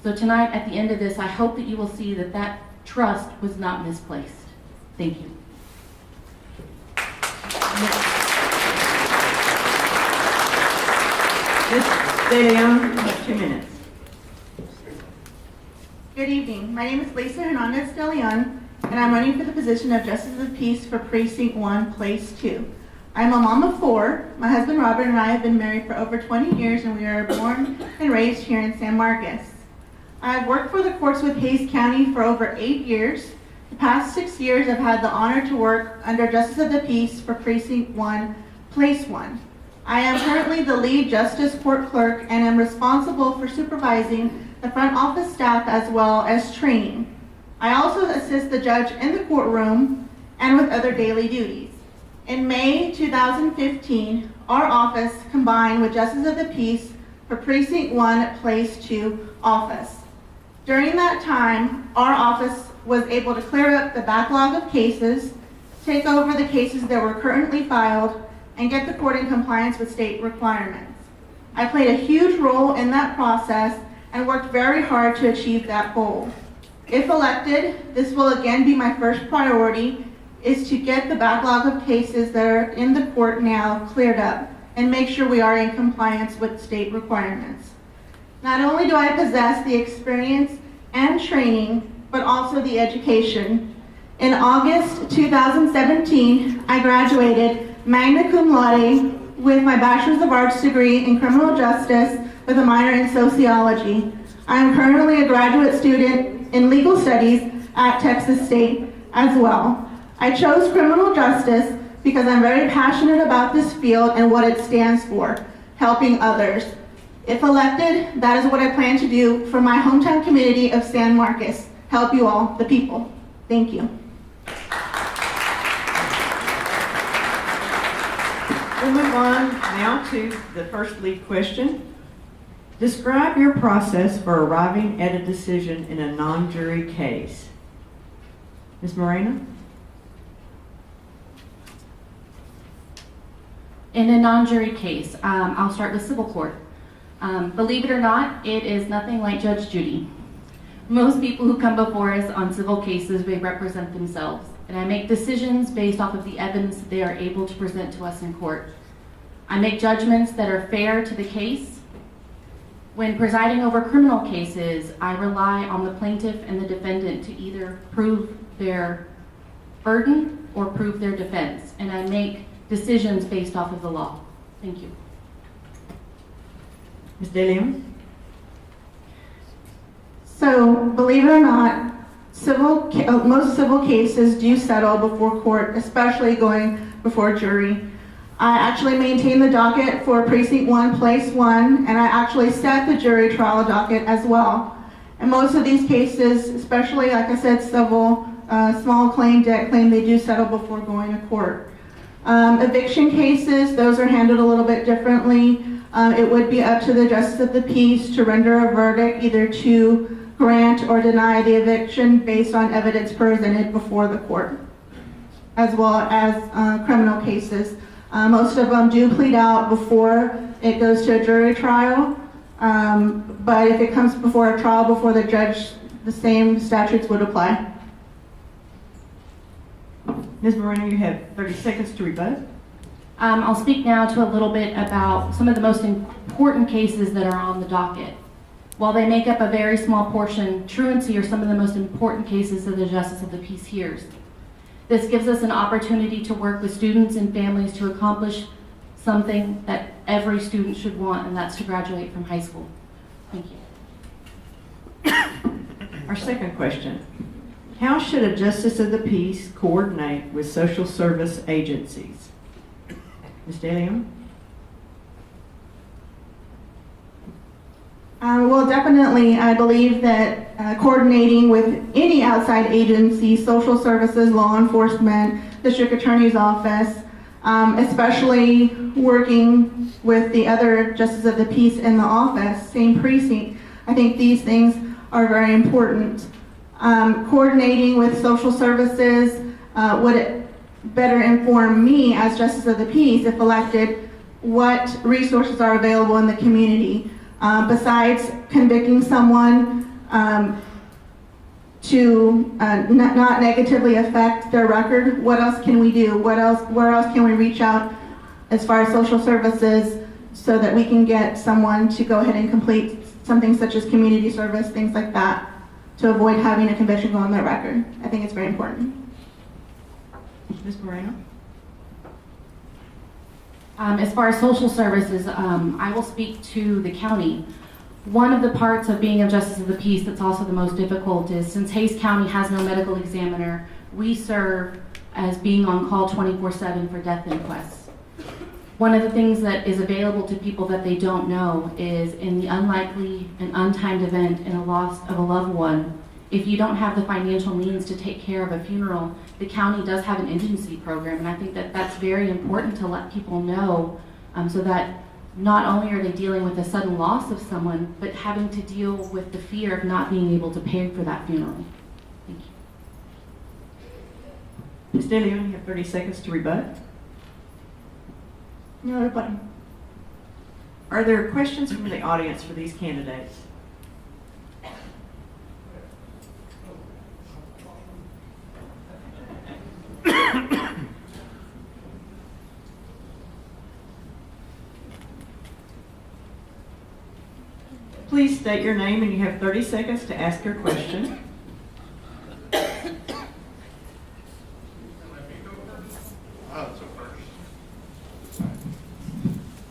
So tonight, at the end of this, I hope that you will see that that trust was not misplaced. Thank you. Ms. De Leon, you have 2 minutes. Good evening. My name is Lisa Hernandez de Leon, and I'm running for the position of Justice of the Peace for Precinct 1, Place 2. I'm a mom of 4. My husband Robert and I have been married for over 20 years, and we are born and raised here in San Marcos. I've worked for the courts with Hays County for over 8 years. The past 6 years, I've had the honor to work under Justice of the Peace for Precinct 1, Place 1. I am currently the lead Justice Court Clerk and am responsible for supervising the front office staff as well as training. I also assist the judge in the courtroom and with other daily duties. In May 2015, our office combined with Justice of the Peace for Precinct 1, Place 2 office. During that time, our office was able to clear up the backlog of cases, take over the cases that were currently filed, and get the court in compliance with state requirements. I played a huge role in that process and worked very hard to achieve that goal. If elected, this will again be my first priority, is to get the backlog of cases that are in the court now cleared up and make sure we are in compliance with state requirements. Not only do I possess the experience and training, but also the education. In August 2017, I graduated magna cum laude with my Bachelor's of Arts degree in criminal justice with a minor in sociology. I am currently a graduate student in legal studies at Texas State as well. I chose criminal justice because I'm very passionate about this field and what it stands for, helping others. If elected, that is what I plan to do for my hometown community of San Marcos. Help you all, the people. Thank you. We'll move on now to the first lead question. Describe your process for arriving at a decision in a non-jury case. Ms. Moreno? In a non-jury case, I'll start with civil court. Believe it or not, it is nothing like Judge Judy. Most people who come before us on civil cases, they represent themselves, and I make decisions based off of the evidence that they are able to present to us in court. I make judgments that are fair to the case. When presiding over criminal cases, I rely on the plaintiff and the defendant to either prove their burden or prove their defense, and I make decisions based off of the law. Thank you. Ms. De Leon? So, believe it or not, most civil cases do settle before court, especially going before jury. I actually maintain the docket for Precinct 1, Place 1, and I actually set the jury trial docket as well. And most of these cases, especially, like I said, civil, small claim, debt claim, they do settle before going to court. Eviction cases, those are handled a little bit differently. It would be up to the Justice of the Peace to render a verdict, either to grant or deny the eviction based on evidence presented before the court, as well as criminal cases. Most of them do plead out before it goes to a jury trial, but if it comes before a trial before the judge, the same statutes would apply. Ms. Moreno, you have 30 seconds to rebut. I'll speak now to a little bit about some of the most important cases that are on the docket. While they make up a very small portion, truancy are some of the most important cases that the Justice of the Peace hears. This gives us an opportunity to work with students and families to accomplish something that every student should want, and that's to graduate from high school. Thank you. Our second question. How should a Justice of the Peace coordinate with social service agencies? Ms. DeLeon? Well, definitely, I believe that coordinating with any outside agency, social services, law enforcement, district attorney's office, especially working with the other Justice of the Peace in the office, same precinct, I think these things are very important. Coordinating with social services would better inform me as Justice of the Peace, if elected, what resources are available in the community. Besides convicting someone to not negatively affect their record, what else can we do? Where else can we reach out as far as social services so that we can get someone to go ahead and complete something such as community service, things like that, to avoid having a conviction go on their record? I think it's very important. Ms. Moreno? As far as social services, I will speak to the county. One of the parts of being a Justice of the Peace that's also the most difficult is, since Hays County has no medical examiner, we serve as being on call 24/7 for death inquests. One of the things that is available to people that they don't know is, in the unlikely and untimed event in a loss of a loved one, if you don't have the financial means to take care of a funeral, the county does have an indigency program, and I think that that's very important to let people know, so that not only are they dealing with the sudden loss of someone, but having to deal with the fear of not being able to pay for that funeral. Thank you. Ms. DeLeon, you have 30 seconds to rebut. No button. Are there questions from the audience for these candidates? Please state your name, and you have 30 seconds to ask your question.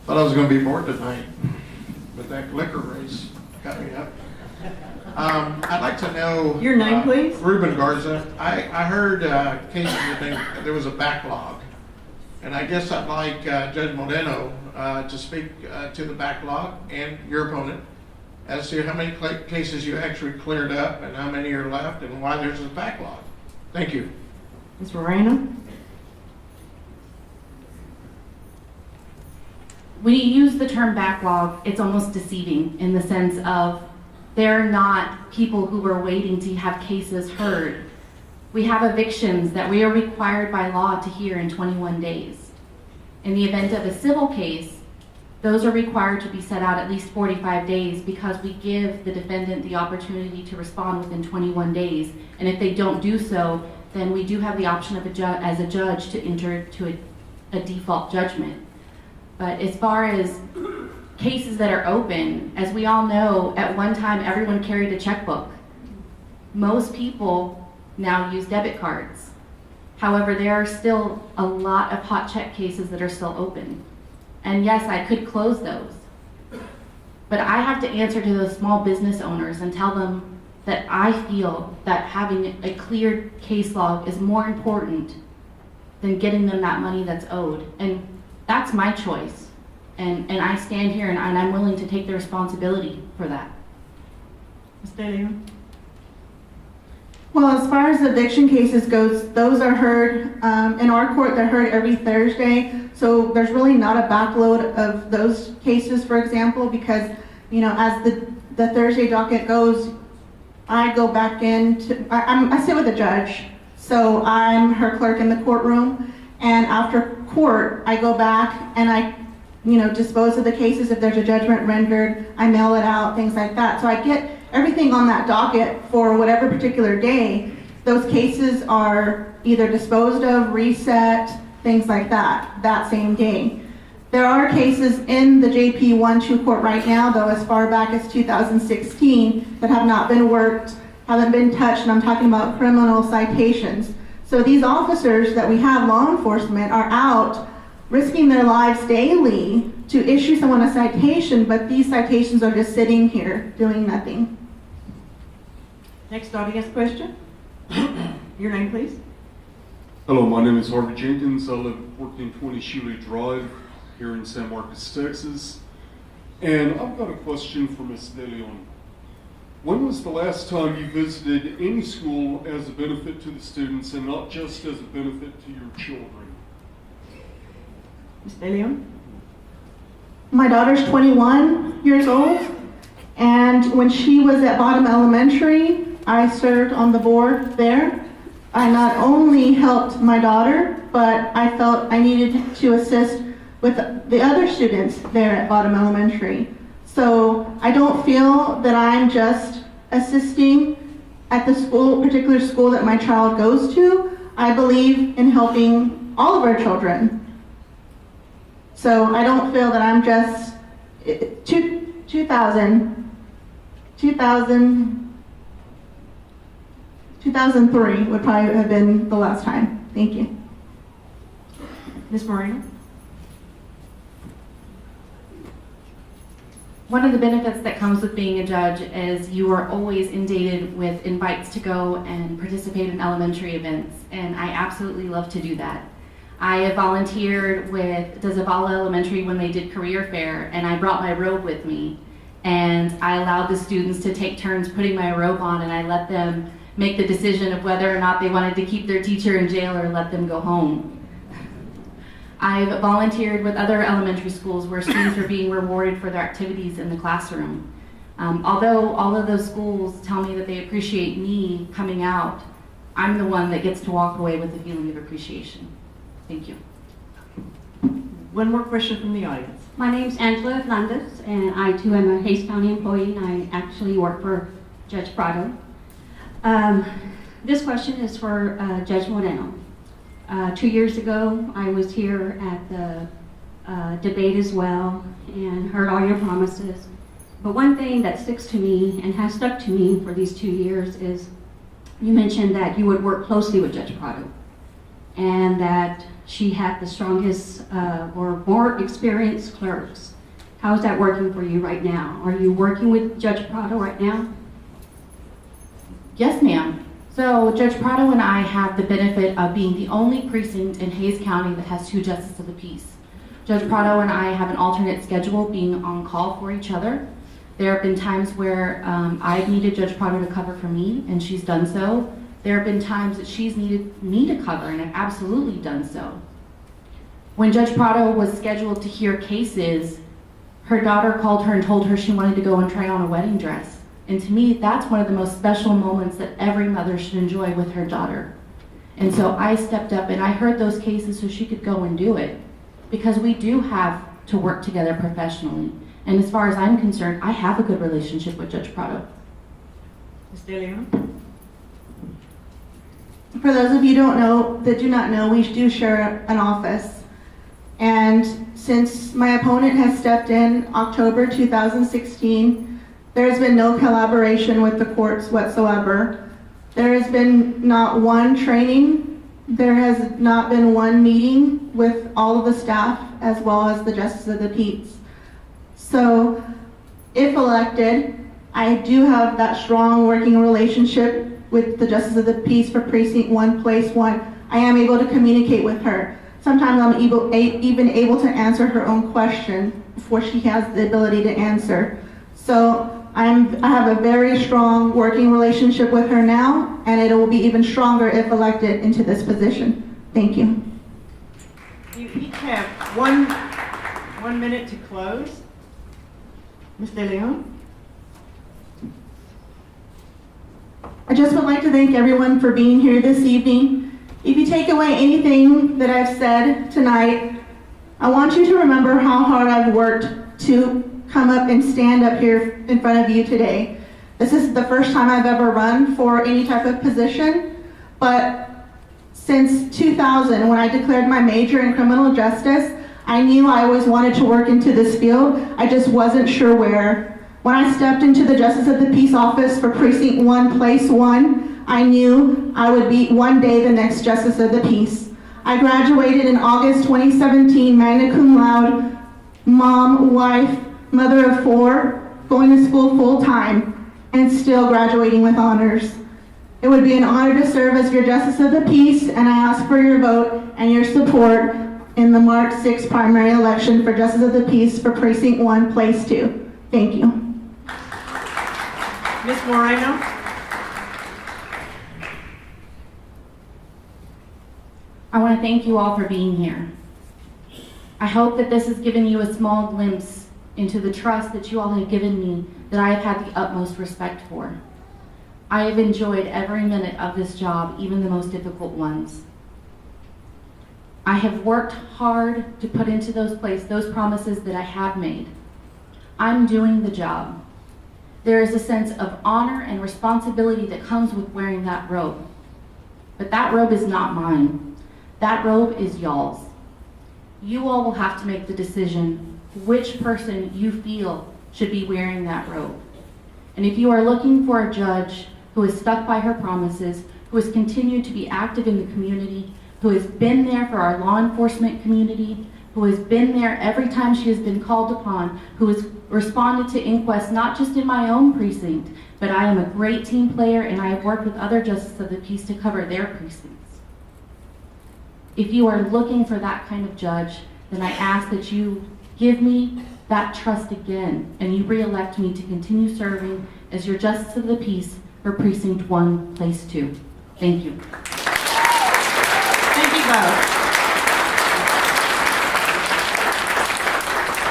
Thought I was going to be bored tonight, but that liquor race got me up. I'd like to know... Your name, please? Ruben Garza. I heard cases that there was a backlog, and I guess I'd like Judge Moreno to speak to the backlog and your opponent as to how many cases you actually cleared up and how many are left and why there's a backlog. Thank you. Ms. Moreno? When you use the term backlog, it's almost deceiving in the sense of they're not people who are waiting to have cases heard. We have evictions that we are required by law to hear in 21 days. In the event of a civil case, those are required to be set out at least 45 days because we give the defendant the opportunity to respond within 21 days. And if they don't do so, then we do have the option of as a judge to enter to a default judgment. But as far as cases that are open, as we all know, at one time everyone carried a checkbook. Most people now use debit cards. However, there are still a lot of hot check cases that are still open. And yes, I could close those. But I have to answer to those small business owners and tell them that I feel that having a clear case log is more important than getting them that money that's owed. And That's my choice. And I stand here and I'm willing to take the responsibility for that. Ms. De Leon? Well, as far as eviction cases goes, those are heard in our court. They're heard every Thursday. So there's really not a backload of those cases, for example, because, you know, as the Thursday docket goes, I go back in to, I sit with a judge. So I'm her clerk in the courtroom. And after court, I go back and I, you know, dispose of the cases. If there's a judgment rendered, I mail it out, things like that. So I get everything on that docket for whatever particular day. Those cases are either disposed of, reset, things like that same day. There are cases in the JP 1-2 court right now, though, as far back as 2016, that have not been worked, haven't been touched, and I'm talking about criminal citations. So these officers that we have, law enforcement, are out risking their lives daily to issue someone a citation, but these citations are just sitting here doing nothing. Next audience question. Your name, please. Hello, my name is Harvey Jenkins. I live at 1420 Shuley Drive here in San Marcos, Texas. And I've got a question for Ms. De Leon. When was the last time you visited any school as a benefit to the students and not just as a benefit to your children? Ms. De Leon? My daughter's 21 years old, and when she was at Bottom Elementary, I served on the board there. I not only helped my daughter, but I felt I needed to assist with the other students there at Bottom Elementary. So I don't feel that I'm just assisting at the school, particular school that my child goes to. I believe in helping all of our children. So I don't feel that I'm just 2003 would probably have been the last time. Thank you. Ms. Moreno? One of the benefits that comes with being a judge is you are always inundated with invites to go and participate in elementary events, and I absolutely love to do that. I have volunteered with Zavala Elementary when they did career fair, and I brought my robe with me, and I allowed the students to take turns putting my robe on, and I let them make the decision of whether or not they wanted to keep their teacher in jail or let them go home. I've volunteered with other elementary schools where students are being rewarded for their activities in the classroom. Although all of those schools tell me that they appreciate me coming out, I'm the one that gets to walk away with a feeling of appreciation. Thank you. One more question from the audience. My name's Angela Hernandez, and I too am a Hays County employee, and I actually work for Judge Prado. This question is for Judge Moreno. 2 years ago, I was here at the debate as well and heard all your promises. But one thing that sticks to me and has stuck to me for these 2 years is you mentioned that you would work closely with Judge Prado and that she had the strongest or more experienced clerks. How is that working for you right now? Are you working with Judge Prado right now? Yes, ma'am. So Judge Prado and I have the benefit of being the only precinct in Hays County that has 2 justices of the peace. Judge Prado and I have an alternate schedule, being on call for each other. There have been times where I've needed Judge Prado to cover for me, and she's done so. There have been times that she's needed me to cover, and I've absolutely done so. When Judge Prado was scheduled to hear cases, her daughter called her and told her she wanted to go and try on a wedding dress. And to me, that's one of the most special moments that every mother should enjoy with her daughter. And so I stepped up and I heard those cases so she could go and do it. Because we do have to work together professionally. And as far as I'm concerned, I have a good relationship with Judge Prado. Ms. De Leon? For those of you that do not know, we do share an office. And since my opponent has stepped in October 2016, there has been no collaboration with the courts whatsoever. There has been not one training. There has not been one meeting with all of the staff as well as the Justice of the Peace. So if elected, I do have that strong working relationship with the Justice of the Peace for Precinct 1, Place 1. I am able to communicate with her. sometimes I'm even able to answer her own question before she has the ability to answer. So I have a very strong working relationship with her now, and it will be even stronger if elected into this position. Thank you. You each have one minute to close. Ms. De Leon? I just would like to thank everyone for being here this evening. If you take away anything that I've said tonight, I want you to remember how hard I've worked to come up and stand up here in front of you today. This is the first time I've ever run for any type of position, but since 2000, when I declared my major in criminal justice, I knew I always wanted to work into this field. I just wasn't sure where. When I stepped into the Justice of the Peace office for Precinct 1, Place 1, I knew I would be one day the next Justice of the Peace. I graduated in August 2017, magna cum laude, mom, wife, mother of 4, going to school full-time, and still graduating with honors. It would be an honor to serve as your Justice of the Peace, and I ask for your vote and your support in the March 6th primary election for Justice of the Peace for Precinct 1, Place 2. Thank you. Ms. Moreno? I want to thank you all for being here. I hope that this has given you a small glimpse into the trust that you all have given me that I have had the utmost respect for. I have enjoyed every minute of this job, even the most difficult ones. I have worked hard to put into those promises that I have made. I'm doing the job. There is a sense of honor and responsibility that comes with wearing that robe. But that robe is not mine. That robe is y'all's. You all will have to make the decision which person you feel should be wearing that robe. And if you are looking for a judge who has stuck by her promises, who has continued to be active in the community, who has been there for our law enforcement community, who has been there every time she has been called upon, who has responded to inquests, not just in my own precinct, but I am a great team player and I have worked with other justices of the peace to cover their precincts. If you are looking for that kind of judge, then I ask that you give me that trust again and you re-elect me to continue serving as your Justice of the Peace for Precinct 1, Place 2. Thank you. Thank you both.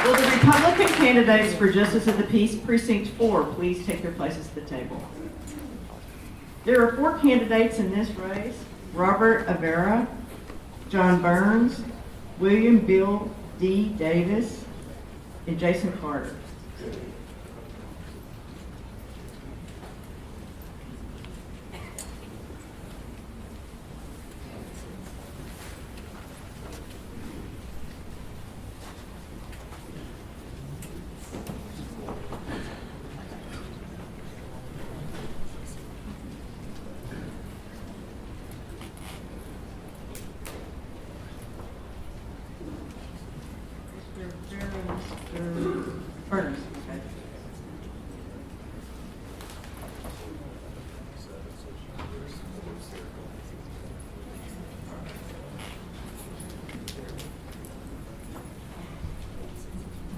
Will the Republican candidates for Justice of the Peace Precinct 4 please take their places at the table? There are 4 candidates in this race: Robert Avera, John Burns, William Bill D. Davis, and Jason Carter. Burns. Okay.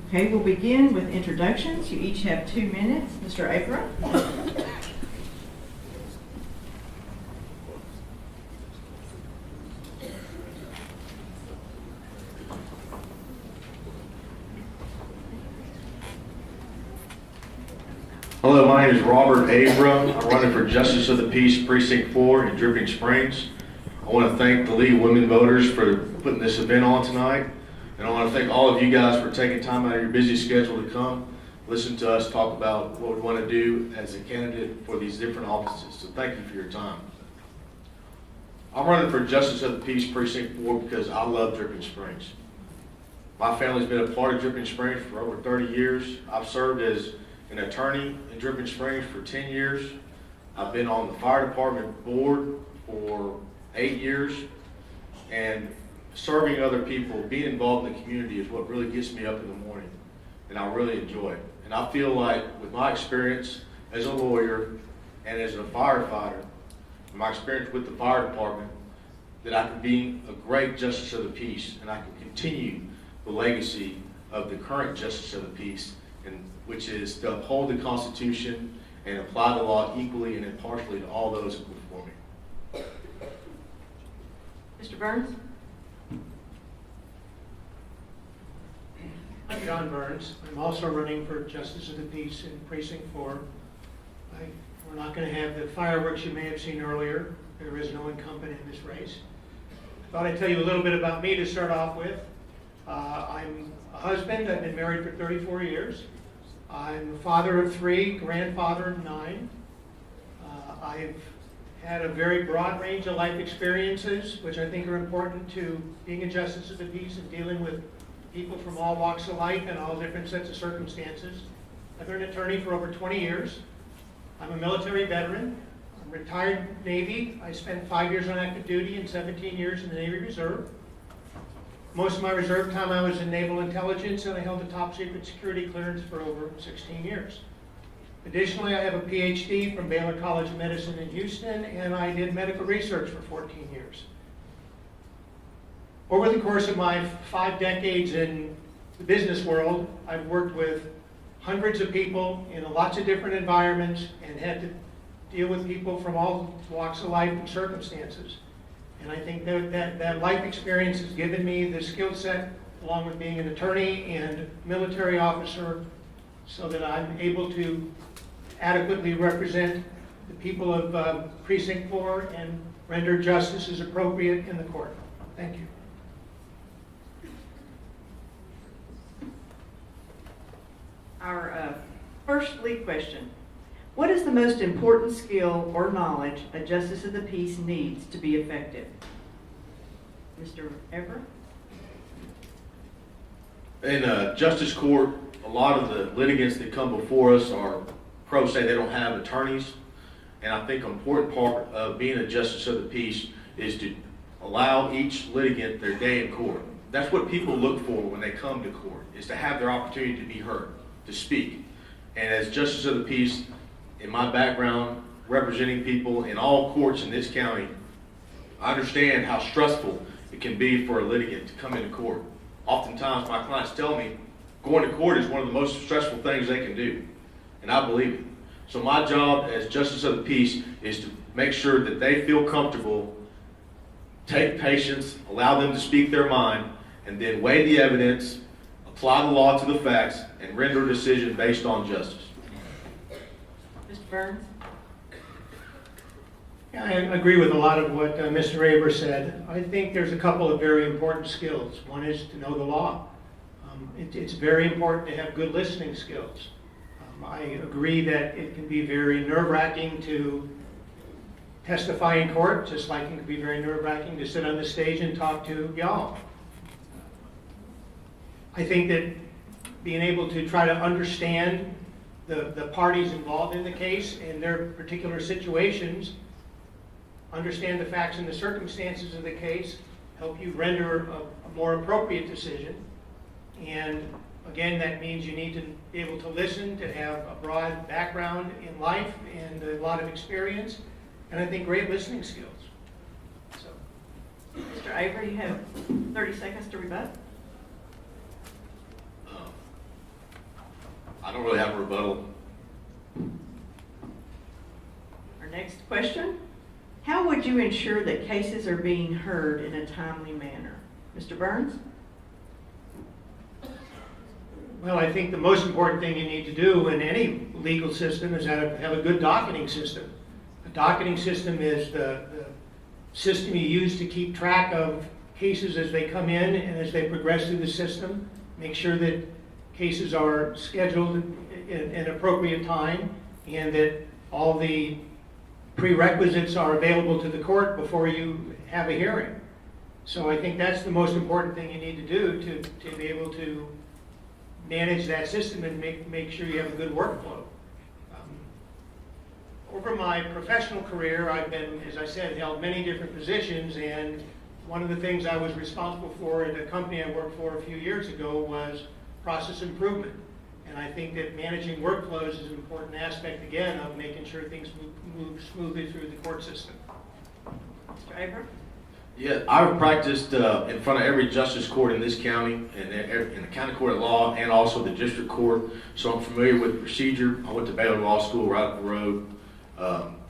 Okay, we'll begin with introductions. You each have 2 minutes. Mr. Avera. Hello, my name is Robert Avera. I'm running for Justice of the Peace Precinct 4 in Dripping Springs. I want to thank the League of Women Voters for putting this event on tonight. And I want to thank all of you guys for taking time out of your busy schedule to come listen to us talk about what we want to do as a candidate for these different offices. So thank you for your time. I'm running for Justice of the Peace Precinct 4 because I love Dripping Springs. My family's been a part of Dripping Springs for over 30 years. I've served as an attorney in Dripping Springs for 10 years. I've been on the fire department board for 8 years, and serving other people, being involved in the community is what really gets me up in the morning, and I really enjoy it. And I feel like with my experience as a lawyer and as a firefighter, my experience with the fire department, that I can be a great justice of the peace and I can continue the legacy of the current justice of the peace, and which is to uphold the Constitution and apply the law equally and impartially to all those who come before me. Mr. Burns? I'm John Burns. I'm also running for Justice of the Peace in Precinct 4. We're not going to have the fireworks you may have seen earlier. There is no incumbent in this race. I thought I'd tell you a little bit about me to start off with. I'm a husband. I've been married for 34 years. I'm a father of 3, grandfather of 9. I've had a very broad range of life experiences, which I think are important to being a Justice of the Peace and dealing with people from all walks of life and all different sets of circumstances. I've been an attorney for over 20 years. I'm a military veteran. I'm retired Navy. I spent 5 years on active duty and 17 years in the Navy Reserve. Most of my reserve time I was in naval intelligence, and I held a top secret security clearance for over 16 years. Additionally, I have a PhD from Baylor College of Medicine in Houston, and I did medical research for 14 years. Over the course of my 5 decades in the business world, I've worked with hundreds of people in lots of different environments and had to deal with people from all walks of life and circumstances. And I think that life experience has given me the skill set, along with being an attorney and military officer, so that I'm able to adequately represent the people of Precinct 4 and render justice as appropriate in the court. Thank you. Our first lead question. What is the most important skill or knowledge a Justice of the Peace needs to be effective? Mr. Everett? In justice court, a lot of the litigants that come before us are pro se. They don't have attorneys. And I think an important part of being a Justice of the Peace is to allow each litigant their day in court. That's what people look for when they come to court, is to have their opportunity to be heard, to speak. And as Justice of the Peace, in my background, representing people in all courts in this county, I understand how stressful it can be for a litigant to come into court. Oftentimes, my clients tell me going to court is one of the most stressful things they can do, and I believe it. So my job as Justice of the Peace is to make sure that they feel comfortable, take patience, allow them to speak their mind, and then weigh the evidence, apply the law to the facts, and render a decision based on justice. Mr. Burns? Yeah, I agree with a lot of what Mr. Aber said. I think there's a couple of very important skills. One is to know the law. It's very important to have good listening skills. I agree that it can be very nerve-wracking to testify in court, just like it can be very nerve-wracking to sit on the stage and talk to y'all. I think that being able to try to understand the parties involved in the case and their particular situations, understand the facts and the circumstances of the case, help you render a more appropriate decision. And again, that means you need to be able to listen, to have a broad background in life and a lot of experience, and I think great listening skills. So, Mr. Avery, you have 30 seconds to rebut. I don't really have a rebuttal. Our next question. How would you ensure that cases are being heard in a timely manner? Mr. Burns? well, I think the most important thing you need to do in any legal system is have a good docketing system. A docketing system is the system you use to keep track of cases as they come in and as they progress through the system. Make sure that cases are scheduled in an appropriate time and that all the prerequisites are available to the court before you have a hearing. So I think that's the most important thing you need to do to be able to manage that system and make sure you have a good workflow. Over my professional career, I've been, as I said, held many different positions, and one of the things I was responsible for at a company I worked for a few years ago was process improvement. And I think that managing workflows is an important aspect, again, of making sure things move smoothly through the court system. Mr. Abram? Yeah, I've practiced in front of every justice court in this county, and in the county court of law, and also the district court. So I'm familiar with the procedure. I went to Baylor Law School right up the road,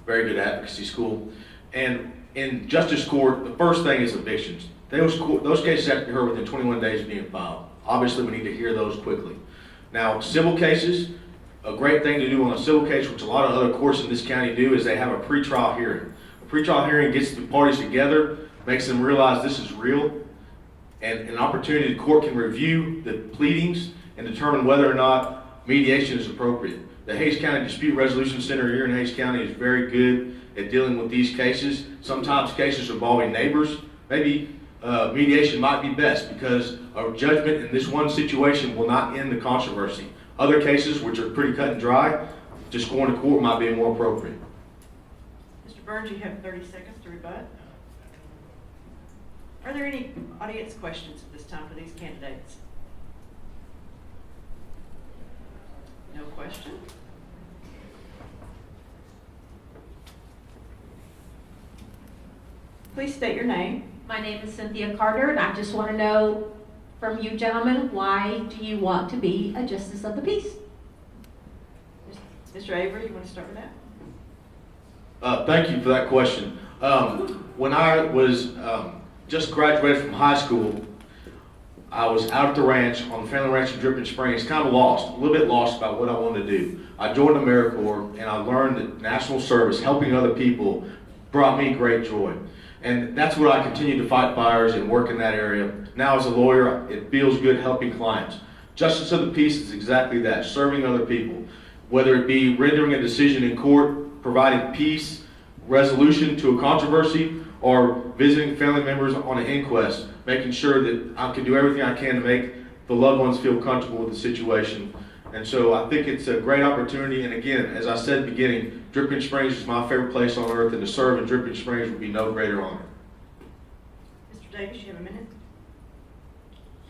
very good advocacy school. And in justice court, the first thing is evictions. Those cases have to be heard within 21 days of being filed. Obviously, we need to hear those quickly. Now, civil cases, a great thing to do on a civil case, which a lot of other courts in this county do, is they have a pretrial hearing. A pretrial hearing gets the parties together, makes them realize this is real, and an opportunity the court can review the pleadings and determine whether or not mediation is appropriate. The Hays County Dispute Resolution Center here in Hays County is very good at dealing with these cases. Sometimes cases involving neighbors, maybe mediation might be best because a judgment in this one situation will not end the controversy. Other cases, which are pretty cut and dry, just going to court might be more appropriate. Mr. Burns, you have 30 seconds to rebut. Are there any audience questions at this time for these candidates? No question? Please state your name. My name is Cynthia Carter, and I just want to know from you gentlemen, why do you want to be a Justice of the Peace? Mr. Avery, you want to start with that? Thank you for that question. When I was just graduated from high school, I was out at the ranch, on the family ranch in Dripping Springs, kind of lost, a little bit lost about what I wanted to do. I joined the AmeriCorps, and I learned that national service, helping other people, brought me great joy. And that's what I continue to fight fires and work in that area. Now as a lawyer, it feels good helping clients. Justice of the Peace is exactly that, serving other people. Whether it be rendering a decision in court, providing peace, resolution to a controversy, or visiting family members on an inquest, making sure that I can do everything I can to make the loved ones feel comfortable with the situation. And so I think it's a great opportunity. And again, as I said at the beginning, Dripping Springs is my favorite place on earth, and to serve in Dripping Springs would be no greater honor. Mr. Davis, you have a minute?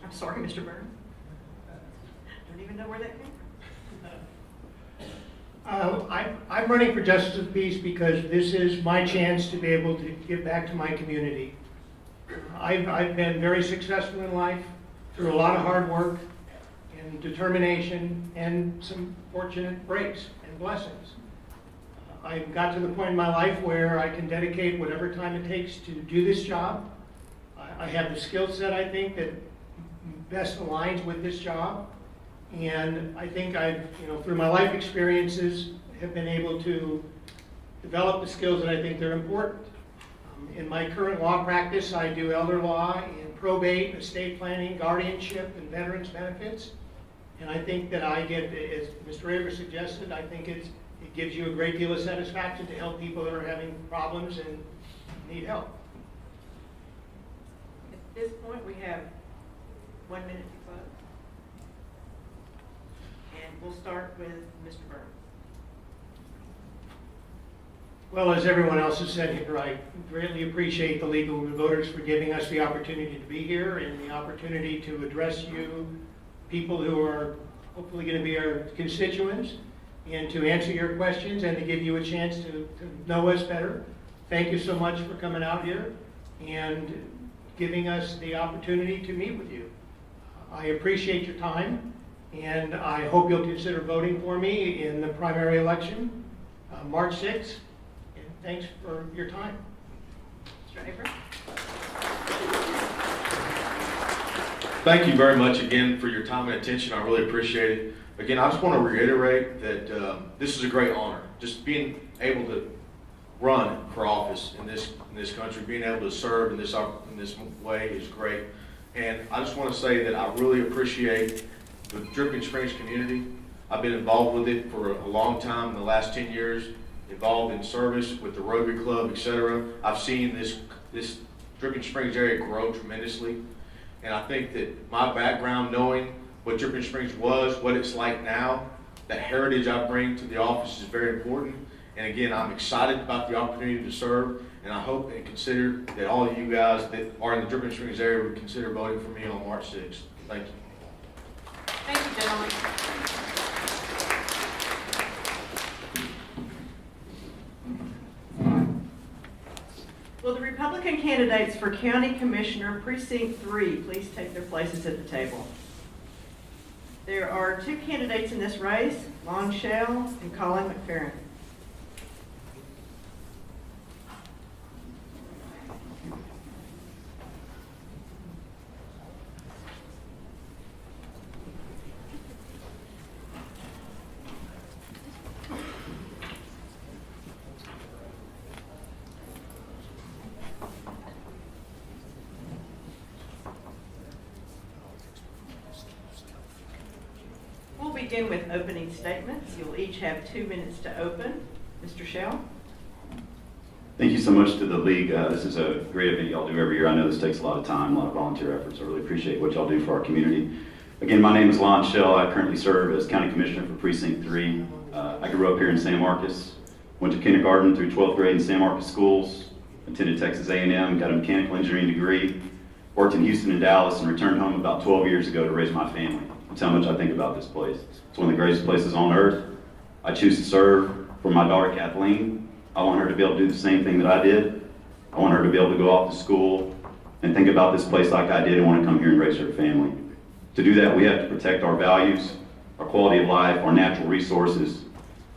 I'm sorry, Mr. Burns. Don't even know where that came from. I'm running for Justice of the Peace because this is my chance to be able to give back to my community. I've been very successful in life through a lot of hard work and determination and some fortunate breaks and blessings. I've got to the point in my life where I can dedicate whatever time it takes to do this job. I have the skill set, I think, that best aligns with this job. And I think I've, through my life experiences, have been able to develop the skills that I think they're important. In my current law practice, I do elder law and probate, estate planning, guardianship, and veterans benefits. And I think that I get, as Mr. Avery suggested, I think it gives you a great deal of satisfaction to help people that are having problems and need help. At this point, we have 1 minute to close. And we'll start with Mr. Burns. Well, as everyone else has said here, I greatly appreciate the League of Women Voters for giving us the opportunity to be here and the opportunity to address you, people who are hopefully going to be our constituents, and to answer your questions and to give you a chance to know us better. Thank you so much for coming out here and giving us the opportunity to meet with you. I appreciate your time, and I hope you'll consider voting for me in the primary election, March 6th. And thanks for your time. Mr. Avery? Thank you very much again for your time and attention. I really appreciate it. Again, I just want to reiterate that this is a great honor. Just being able to run for office in this country, being able to serve in this way is great. And I just want to say that I really appreciate the Dripping Springs community. I've been involved with it for a long time, in the last 10 years, involved in service with the Rotary Club, etc. I've seen this Dripping Springs area grow tremendously. And I think that my background, knowing what Dripping Springs was, what it's like now, that heritage I bring to the office is very important. And again, I'm excited about the opportunity to serve, and I hope and consider that all of you guys that are in the Dripping Springs area would consider voting for me on March 6th. Thank you. Thank you, gentlemen. Will the Republican candidates for County Commissioner Precinct 3 please take their places at the table? There are 2 candidates in this race, Lon Shell and Colin McFerrin. We'll begin with opening statements. You'll each have 2 minutes to open. Mr. Shell? Thank you so much to the league. This is a great event y'all do every year. I know this takes a lot of time, a lot of volunteer efforts. I really appreciate what y'all do for our community. Again, my name is Lon Shell. I currently serve as County Commissioner for Precinct 3. I grew up here in San Marcos, went to kindergarten through 12th grade in San Marcos schools, attended Texas A&M, got a mechanical engineering degree, worked in Houston and Dallas, and returned home about 12 years ago to raise my family. That's how much I think about this place. It's one of the greatest places on earth. I choose to serve for my daughter Kathleen. I want her to be able to do the same thing that I did. I want her to be able to go off to school and think about this place like I did and want to come here and raise her family. To do that, we have to protect our values, our quality of life, our natural resources.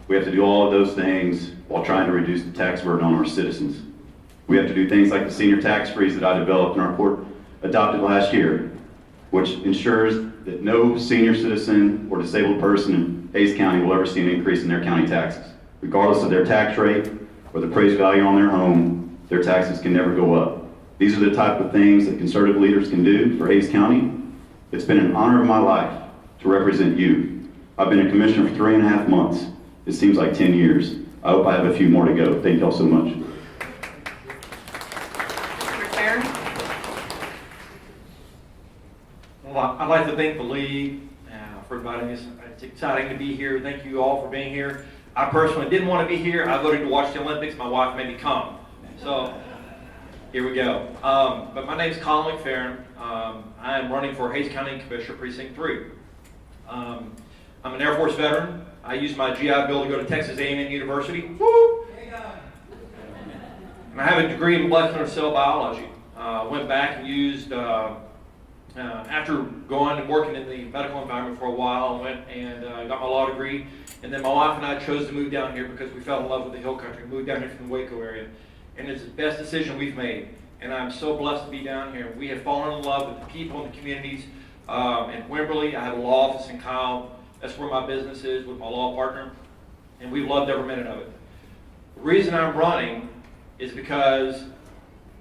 We have to do all of those things while trying to reduce the tax burden on our citizens. We have to do things like the senior tax freeze that I developed and our court adopted last year, which ensures that no senior citizen or disabled person in Hays County will ever see an increase in their county taxes. Regardless of their tax rate or the appraised value on their home, their taxes can never go up. These are the type of things that conservative leaders can do for Hays County. It's been an honor of my life to represent you. I've been a commissioner for 3.5 months. It seems like 10 years. I hope I have a few more to go. Thank y'all so much. Well, I'd like to thank the league for inviting us. It's exciting to be here. Thank you all for being here. I personally didn't want to be here. I voted to watch the Olympics. My wife made me come. So here we go. But my name is Colin McFerrin. I am running for Hays County Commissioner Precinct 3. I'm an Air Force veteran. I used my GI Bill to go to Texas A&M University. Woo! And I have a degree in molecular cell biology. Went back and used after going and working in the medical environment for a while, I went and got my law degree. And then my wife and I chose to move down here because we fell in love with the hill country. Moved down here from the Waco area. And it's the best decision we've made. And I'm so blessed to be down here. We have fallen in love with the people and the communities. In Wimberley, I have a law office in Kyle. That's where my business is with my law partner. And we've loved every minute of it. The reason I'm running is because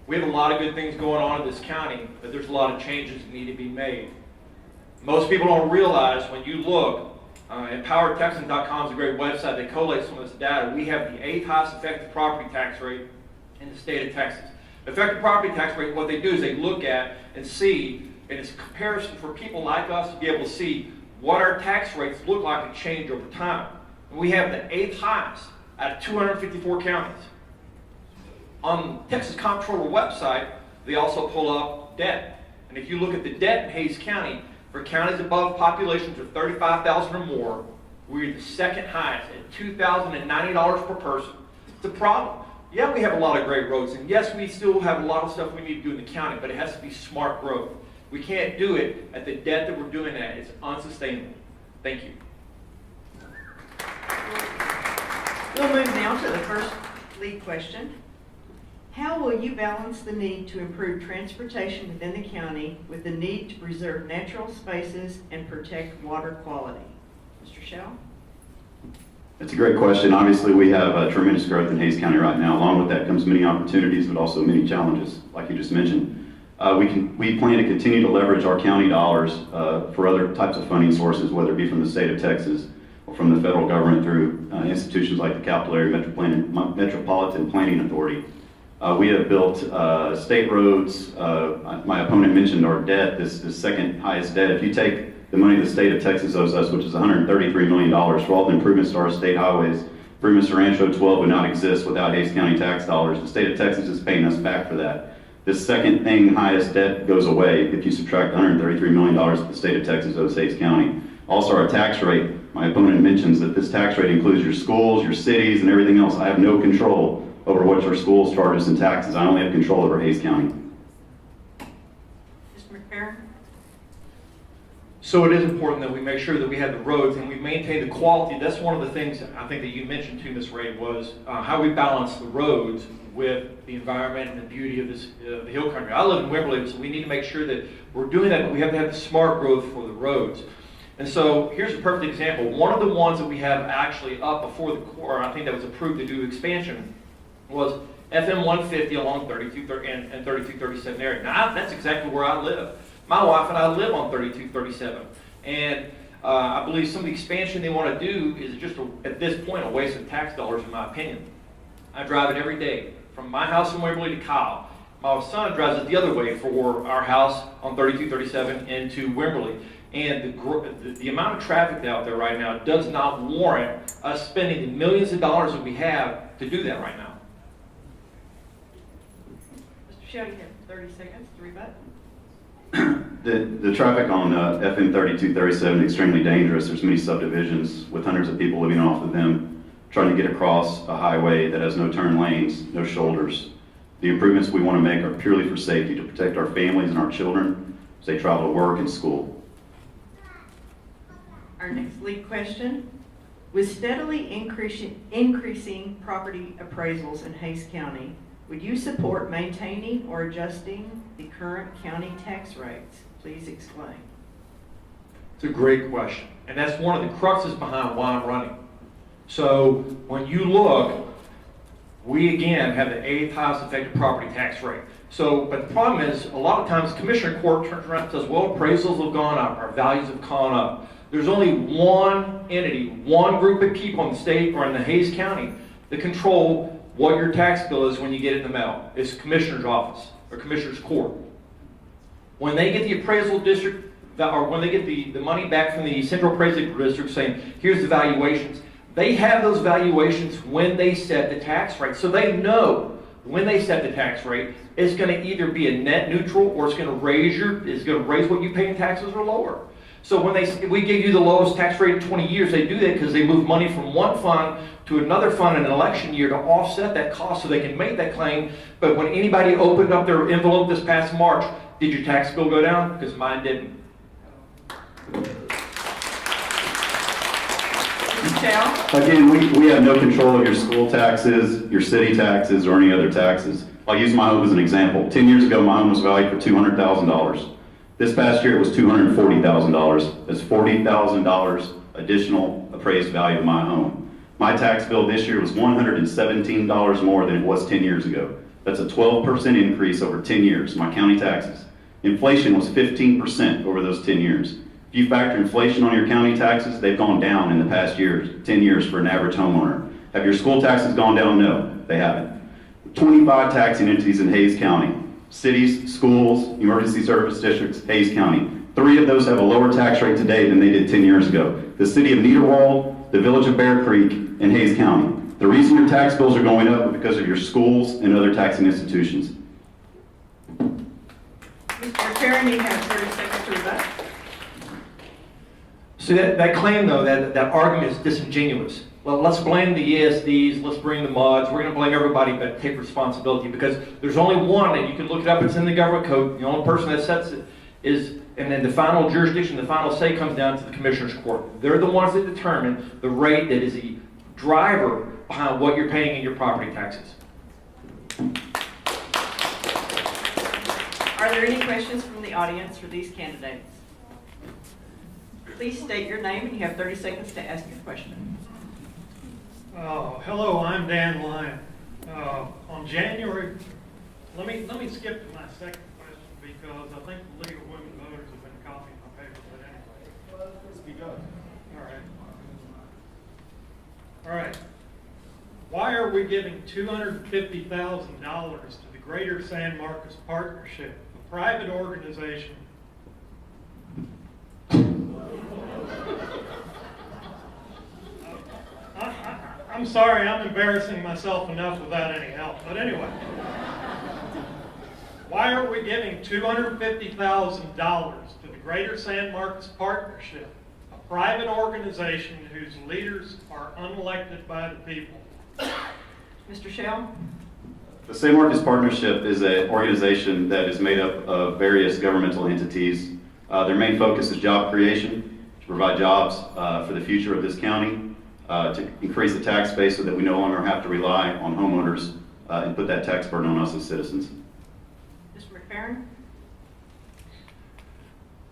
we have a lot of good things going on in this county, but there's a lot of changes that need to be made. Most people don't realize when you look, EmpoweredTexans.com is a great website that collates some of this data. We have the 8th highest effective property tax rate in the state of Texas. Effective property tax rate, what they do is they look at and see, and it's a comparison for people like us to be able to see what our tax rates look like and change over time. And we have the 8th highest out of 254 counties. On Texas Comptroller website, they also pull up debt. And if you look at the debt in Hays County, for counties above populations of 35,000 or more, we're the 2nd highest at $2,090 per person. It's a problem. Yeah, we have a lot of great roads, and yes, we still have a lot of stuff we need to do in the county, but it has to be smart growth. We can't do it at the debt that we're doing at. It's unsustainable. Thank you. We'll move now to the first lead question. How will you balance the need to improve transportation within the county with the need to preserve natural spaces and protect water quality? Mr. Shell? That's a great question. Obviously, we have tremendous growth in Hays County right now. Along with that comes many opportunities, but also many challenges, like you just mentioned. We plan to continue to leverage our county dollars for other types of funding sources, whether it be from the state of Texas or from the federal government through institutions like the Capital Area Metropolitan Planning Authority. We have built state roads. My opponent mentioned our debt, this 2nd highest debt. If you take the money the state of Texas owes us, which is $133 million for all the improvements to our state highways, improvements to Rancho 12 would not exist without Hays County tax dollars. The state of Texas is paying us back for that. This 2nd thing highest debt goes away if you subtract $133 million that the state of Texas owes Hays County. Also, our tax rate, my opponent mentions that this tax rate includes your schools, your cities, and everything else. I have no control over what your schools charge us in taxes. I only have control over Hayes County. Mr. McFerrin? So it is important that we make sure that we have the roads and we maintain the quality. That's one of the things I think that you mentioned too, Ms. Ray, was how we balance the roads with the environment and the beauty of this the hill country. I live in Wimberley, so we need to make sure that we're doing that, but we have to have the smart growth for the roads. And so here's a perfect example. One of the ones that we have actually up before the core, I think that was approved to do expansion, was FM 150 along 32 and 3237 area. Now that's exactly where I live. My wife and I live on 3237, and I believe some of the expansion they want to do is just, at this point, a waste of tax dollars, in my opinion. I drive it every day, from my house in Wimberley to Kyle. My son drives it the other way for our house on 3237 into Wimberley. And the amount of traffic out there right now does not warrant us spending the millions of dollars that we have to do that right now. Mr. Shea, you have 30 seconds to rebut. The traffic on FM 3237 is extremely dangerous. There's many subdivisions with hundreds of people living off of them, trying to get across a highway that has no turn lanes, no shoulders. The improvements we want to make are purely for safety, to protect our families and our children as they travel to work and school. Our next lead question. With steadily increasing property appraisals in Hayes County, would you support maintaining or adjusting the current county tax rates? Please explain. It's a great question. And that's one of the cruxes behind why I'm running. So when you look, we again have the 8th highest effective property tax rate. So, but the problem is, a lot of times Commissioner Court turns around and says, well, appraisals have gone up, our values have gone up. There's only one entity, one group of people in the state or in the Hayes County that control what your tax bill is when you get it in the mail. It's the Commissioner's office or Commissioner's Court. When they get the appraisal district, or when they get the money back from the central appraisal district saying, here's the valuations, they have those valuations when they set the tax rate. So they know when they set the tax rate, it's going to either be a net neutral or it's going to raise what you pay in taxes or lower. So when we give you the lowest tax rate in 20 years, they do that because they move money from one fund to another fund in an election year to offset that cost so they can make that claim. But when anybody opened up their envelope this past March, did your tax bill go down? Because mine didn't. Again, we have no control of your school taxes, your city taxes, or any other taxes. I'll use my home as an example. 10 years ago, my home was valued for $200,000. This past year, it was $240,000. That's $40,000 additional appraised value of my home. My tax bill this year was $117 more than it was 10 years ago. That's a 12% increase over 10 years, my county taxes. Inflation was 15% over those 10 years. If you factor inflation on your county taxes, they've gone down in the past 10 years for an average homeowner. Have your school taxes gone down? No, they haven't. 25 taxing entities in Hayes County. Cities, schools, emergency service districts, Hayes County. 3 of those have a lower tax rate today than they did 10 years ago. The city of Niederwald, the village of Bear Creek, and Hayes County. The reason your tax bills are going up is because of your schools and other taxing institutions. Mr. Chairman, you have 30 seconds to rebut. See, that claim, though, that argument is disingenuous. Well, let's blame the ESDs, let's bring the MUDs, we're going to blame everybody but take responsibility, because there's only one, and you can look it up, it's in the government code, the only person that sets it is, and then the final jurisdiction, the final say comes down to the Commissioner's Court. They're the ones that determine the rate that is the driver behind what you're paying in your property taxes. Are there any questions from the audience for these candidates? Please state your name and you have 30 seconds to ask your question. Hello, I'm Dan Lyon. On January, let me skip to my second question because I think the League of Women Voters have been copying my paper, but anyway. Speak up. All right. Why are we giving $250,000 to the Greater San Marcos Partnership, a private organization? I'm sorry, I'm embarrassing myself enough without any help. But anyway, why are we giving $250,000 to the Greater San Marcos Partnership, a private organization whose leaders are unelected by the people? Mr. Shell? The San Marcos Partnership is an organization that is made up of various governmental entities. Their main focus is job creation, to provide jobs for the future of this county, to increase the tax base so that we no longer have to rely on homeowners and put that tax burden on us as citizens. Mr. McFerrin?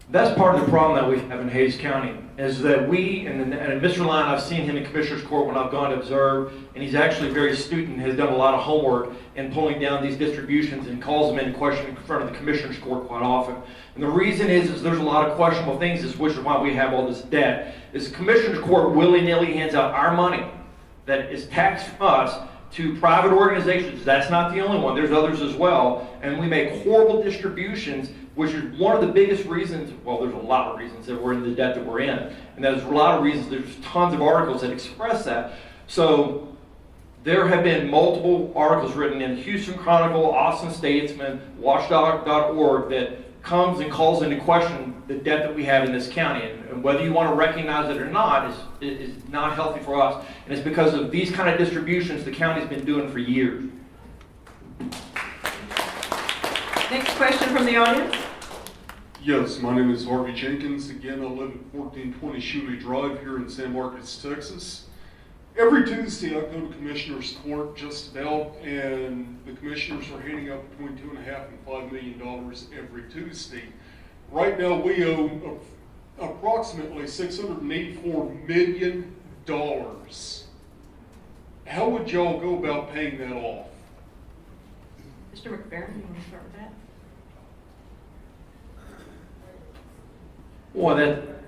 That's part of the problem that we have in Hays County, is that we, and Mr. Lyon, I've seen him in Commissioner's Court when I've gone to observe, and he's actually very astute and has done a lot of homework in pulling down these distributions and calls them into question in front of the Commissioner's Court quite often. And the reason is there's a lot of questionable things, which is why we have all this debt, is the Commissioner's Court willy-nilly hands out our money that is taxed from us to private organizations. That's not the only one. There's others as well. And we make horrible distributions, which is one of the biggest reasons, well, there's a lot of reasons that we're in the debt that we're in. And there's a lot of reasons, there's tons of articles that express that. So there have been multiple articles written in Houston Chronicle, Austin Statesman, Watchdog.org that comes and calls into question the debt that we have in this county. And whether you want to recognize it or not is not healthy for us. And it's because of these kind of distributions the county's been doing for years. Next question from the audience. Yes, my name is Harvey Jenkins. Again, I live at 1420 Shuley Drive here in San Marcos, Texas. Every Tuesday I go to Commissioner's Court just about, and the commissioners are handing out between $2.5 and $5 million every Tuesday. Right now we owe approximately $684 million. How would y'all go about paying that off? Mr. McFerrin, you want to start with that? Well,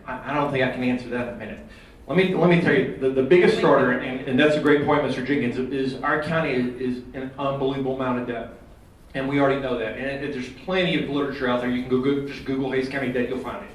I don't think I can answer that in a minute. Let me tell you, the biggest starter, and that's a great point, Mr. Jenkins, is our county is an unbelievable amount of debt. And we already know that. And there's plenty of literature out there. You can just Google Hays County debt, you'll find it.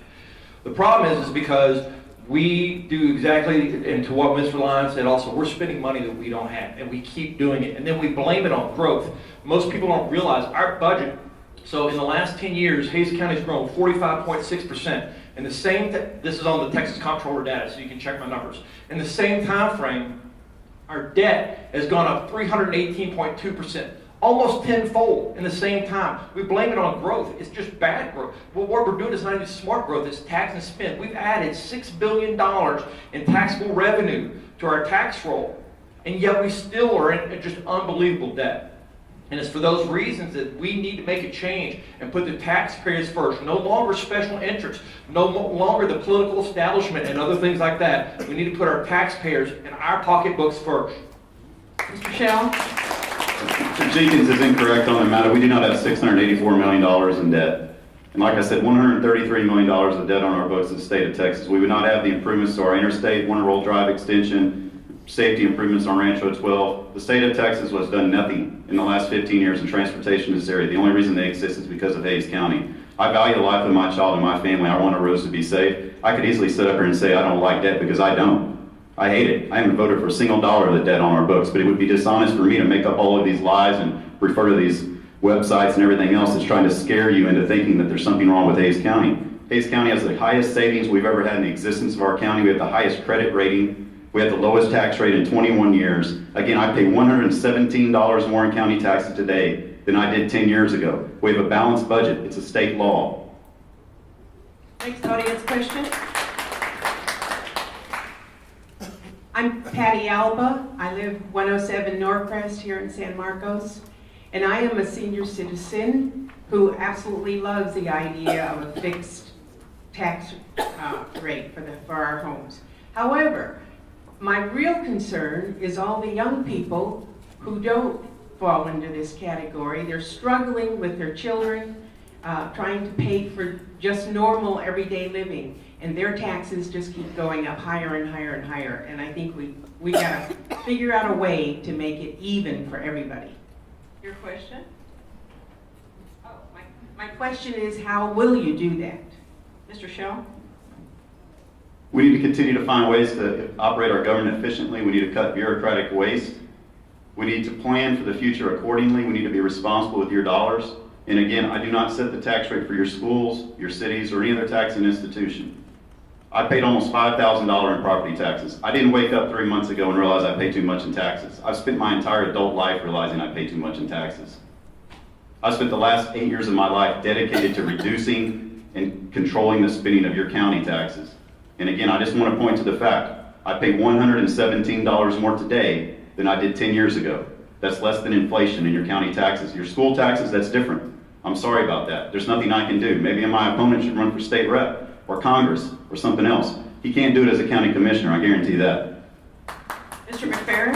The problem is because we do exactly, and to what Mr. Lyon said also, we're spending money that we don't have, and we keep doing it. And then we blame it on growth. Most people don't realize our budget. So in the last 10 years, Hays County's grown 45.6%. In the same, this is on the Texas Comptroller data, so you can check my numbers. In the same time frame, our debt has gone up 318.2%, almost tenfold in the same time. We blame it on growth. It's just bad growth. Well, what we're doing is not even smart growth. It's tax and spend. We've added $6 billion in taxable revenue to our tax roll, and yet we still are in just unbelievable debt. And it's for those reasons that we need to make a change and put the taxpayers first. No longer special interests, no longer the political establishment and other things like that. We need to put our taxpayers and our pocketbooks first. Mr. Shell? Mr. Jenkins is incorrect on the matter. We do not have $684 million in debt. And like I said, $133 million of debt on our books in the state of Texas. We would not have the improvements to our interstate, Winter Roll Drive extension, safety improvements on Rancho 12. The state of Texas has done nothing in the last 15 years in transportation in this area. The only reason they exist is because of Hays County. I value the life of my child and my family. I want our roads to be safe. I could easily sit up here and say I don't like debt because I don't. I hate it. I haven't voted for a single dollar of the debt on our books, but it would be dishonest for me to make up all of these lies and refer to these websites and everything else that's trying to scare you into thinking that there's something wrong with Hays County. Hays County has the highest savings we've ever had in the existence of our county. We have the highest credit rating. We have the lowest tax rate in 21 years. Again, I pay $117 more in county taxes today than I did 10 years ago. We have a balanced budget. It's a state law. Next audience question. I'm Patty Alba. I live 107 Norcrest here in San Marcos. And I am a senior citizen who absolutely loves the idea of a fixed tax rate for our homes. However, my real concern is all the young people who don't fall into this category. They're struggling with their children, trying to pay for just normal everyday living, and their taxes just keep going up higher and higher and higher. And I think we gotta figure out a way to make it even for everybody. Your question? Oh, my question is, how will you do that? Mr. Shell? We need to continue to find ways to operate our government efficiently. We need to cut bureaucratic waste. We need to plan for the future accordingly. We need to be responsible with your dollars. And again, I do not set the tax rate for your schools, your cities, or any other taxing institution. I paid almost $5,000 in property taxes. I didn't wake up 3 months ago and realize I paid too much in taxes. I've spent my entire adult life realizing I pay too much in taxes. I spent the last 8 years of my life dedicated to reducing and controlling the spending of your county taxes. And again, I just want to point to the fact, I pay $117 more today than I did 10 years ago. That's less than inflation in your county taxes. Your school taxes, that's different. I'm sorry about that. There's nothing I can do. Maybe my opponent should run for state rep or Congress or something else. He can't do it as a county commissioner, I guarantee that. Mr. McFerrin?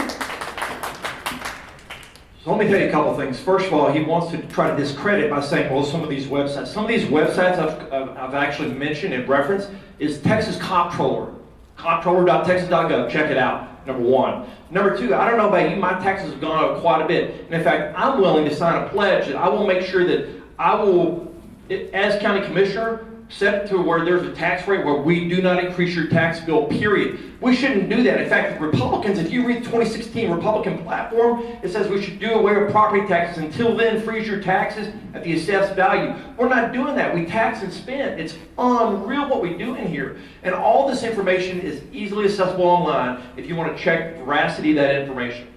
So let me tell you a couple things. First of all, he wants to try to discredit by saying, well, some of these websites I've actually mentioned and referenced is Texas Comptroller. Comptroller.texas.gov. Check it out, number one. Number two, I don't know about you, my taxes have gone up quite a bit. And in fact, I'm willing to sign a pledge that I will make sure that I will, as county commissioner, set it to where there's a tax rate where we do not increase your tax bill, period. We shouldn't do that. In fact, the Republicans, if you read the 2016 Republican platform, it says we should do away with property taxes. Until then, freeze your taxes at the assessed value. We're not doing that. We tax and spend. It's unreal what we do in here. And all this information is easily accessible online if you want to check the veracity of that information.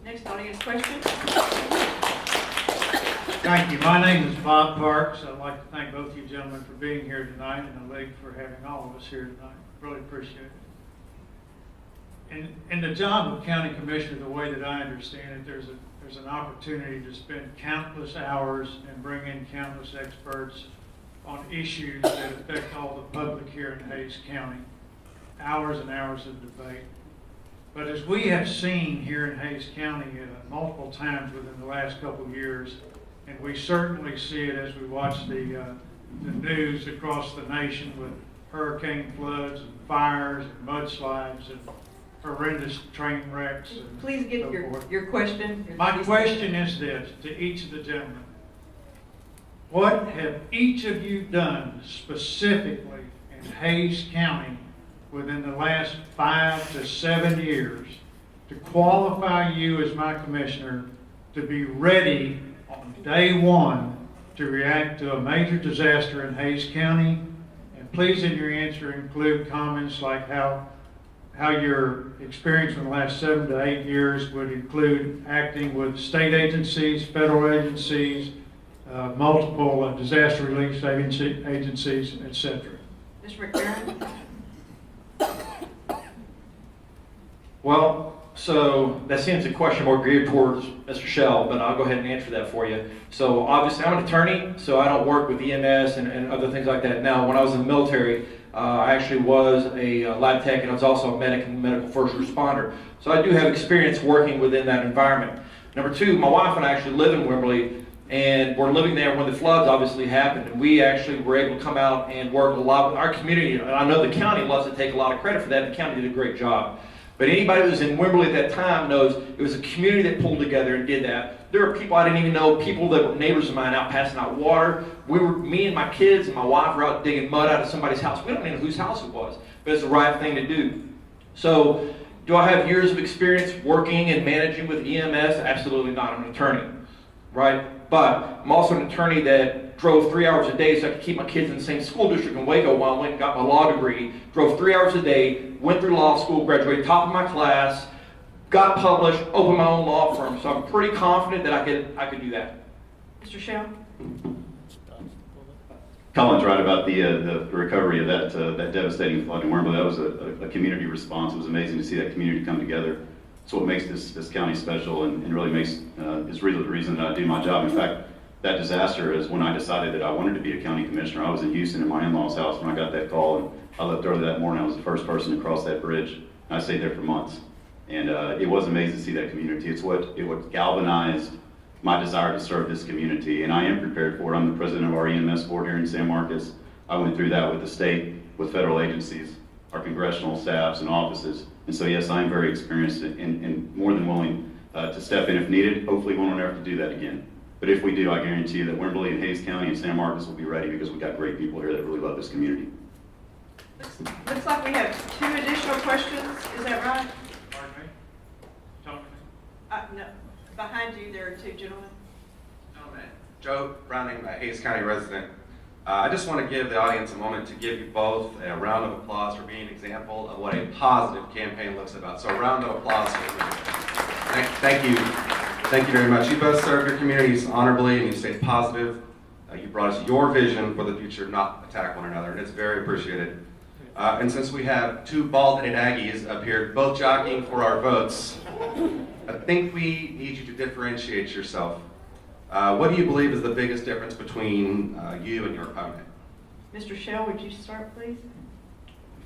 Next audience question. Thank you. My name is Bob Parks. I'd like to thank both you gentlemen for being here tonight and the league for having all of us here tonight. Really appreciate it. In the job of county commissioner, the way that I understand it, there's an opportunity to spend countless hours and bring in countless experts on issues that affect all the public here in Hays County. Hours and hours of debate. But as we have seen here in Hays County multiple times within the last couple of years, and we certainly see it as we watch the news across the nation with hurricane floods and fires and mudslides and horrendous train wrecks. And Please get your question. My question is this to each of the gentlemen. What have each of you done specifically in Hays County within the last 5 to 7 years to qualify you as my commissioner to be ready on day one to react to a major disaster in Hays County? And please in your answer include comments like how your experience in the last 7 to 8 years would include acting with state agencies, federal agencies, multiple disaster relief agencies, etc. Mr. McFerrin? Well, so that seems a question more geared towards Mr. Shell, but I'll go ahead and answer that for you. So obviously I'm an attorney, so I don't work with EMS and other things like that. Now, when I was in the military, I actually was a lab tech and I was also a medic and medical first responder. So I do have experience working within that environment. Number two, my wife and I actually live in Wimberley, and we're living there when the floods obviously happened. And we actually were able to come out and work a lot with our community. I know the county loves to take a lot of credit for that. The county did a great job. But anybody who was in Wimberley at that time knows it was a community that pulled together and did that. There were people I didn't even know, people that were neighbors of mine out passing out water. Me and my kids and my wife were out digging mud out of somebody's house. We don't even know whose house it was, but it's the right thing to do. So, do I have years of experience working and managing with EMS? Absolutely not. I'm an attorney, right? But I'm also an attorney that drove 3 hours a day so I could keep my kids in the same school district in Waco while I went and got my law degree. Drove 3 hours a day, went through law school, graduated top of my class, got published, opened my own law firm. So I'm pretty confident that I could do that. Mr. Shell? Colin's right about the recovery of that devastating flood in Wimberley. That was a community response. It was amazing to see that community come together. It's what makes this county special and really makes is really the reason that I do my job. In fact, that disaster is when I decided that I wanted to be a county commissioner. I was in Houston at my in-laws' house when I got that call, and I left early that morning. I was the first person to cross that bridge, and I stayed there for months. And it was amazing to see that community. It what galvanized my desire to serve this community, and I am prepared for it. I'm the president of our EMS board here in San Marcos. I went through that with the state, with federal agencies, our congressional staffs and offices. And so yes, I'm very experienced and more than willing to step in if needed. Hopefully we won't ever have to do that again. But if we do, I guarantee you that Wimberley and Hays County and San Marcos will be ready because we've got great people here that really love this community. Looks like we have 2 additional questions. Is that right? Pardon me? Talk to me. No. Behind you, there are 2 gentlemen. Joe Browning, a Hays County resident. I just want to give the audience a moment to give you both a round of applause for being an example of what a positive campaign looks about. So a round of applause for you. Thank you. Thank you very much. You both served your communities honorably and you stayed positive. You brought us your vision for the future, not attack one another, and it's very appreciated. And since we have two bald-headed Aggies up here, both jockeying for our votes, I think we need you to differentiate yourself. What do you believe is the biggest difference between you and your opponent? Mr. Shell, would you start, please?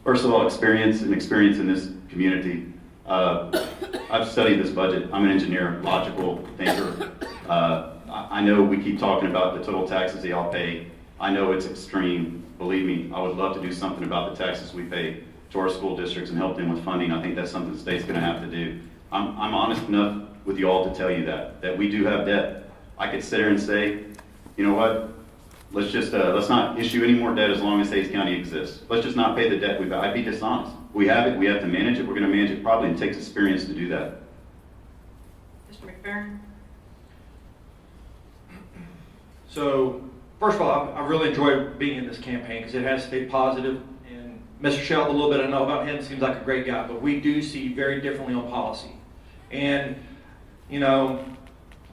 First of all, experience in this community. I've studied this budget. I'm an engineer, logical thinker. I know we keep talking about the total taxes they all pay. I know it's extreme. Believe me, I would love to do something about the taxes we pay to our school districts and help them with funding. I think that's something the state's gonna have to do. I'm honest enough with you all to tell you that we do have debt. I could sit here and say, you know what, let's not issue any more debt as long as Hays County exists. Let's just not pay the debt we've got. I'd be dishonest. We have it, we have to manage it, we're gonna manage it probably, and it takes experience to do that. Mr. McFerrin? So, first of all, I really enjoy being in this campaign because it has stayed positive. And Mr. Shell, a little bit I know about him, seems like a great guy, but we do see very differently on policy. And, you know,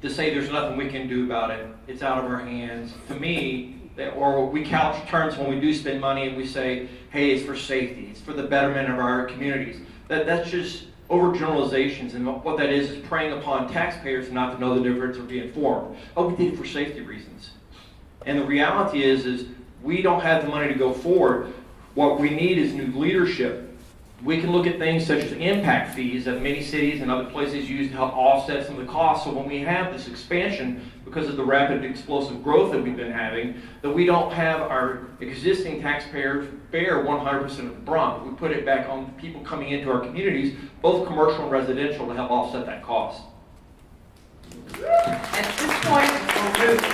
to say there's nothing we can do about it, it's out of our hands. To me, or we couch terms when we do spend money and we say, hey, it's for safety, it's for the betterment of our communities. That's just overgeneralizations, and what that is preying upon taxpayers not to know the difference or be informed. Oh, we did it for safety reasons. And the reality is we don't have the money to go forward. What we need is new leadership. We can look at things such as impact fees that many cities and other places use to help offset some of the costs. So when we have this expansion, because of the rapid explosive growth that we've been having, that we don't have our existing taxpayers bear 100% of the brunt. We put it back on people coming into our communities, both commercial and residential, to help offset that cost. At this point,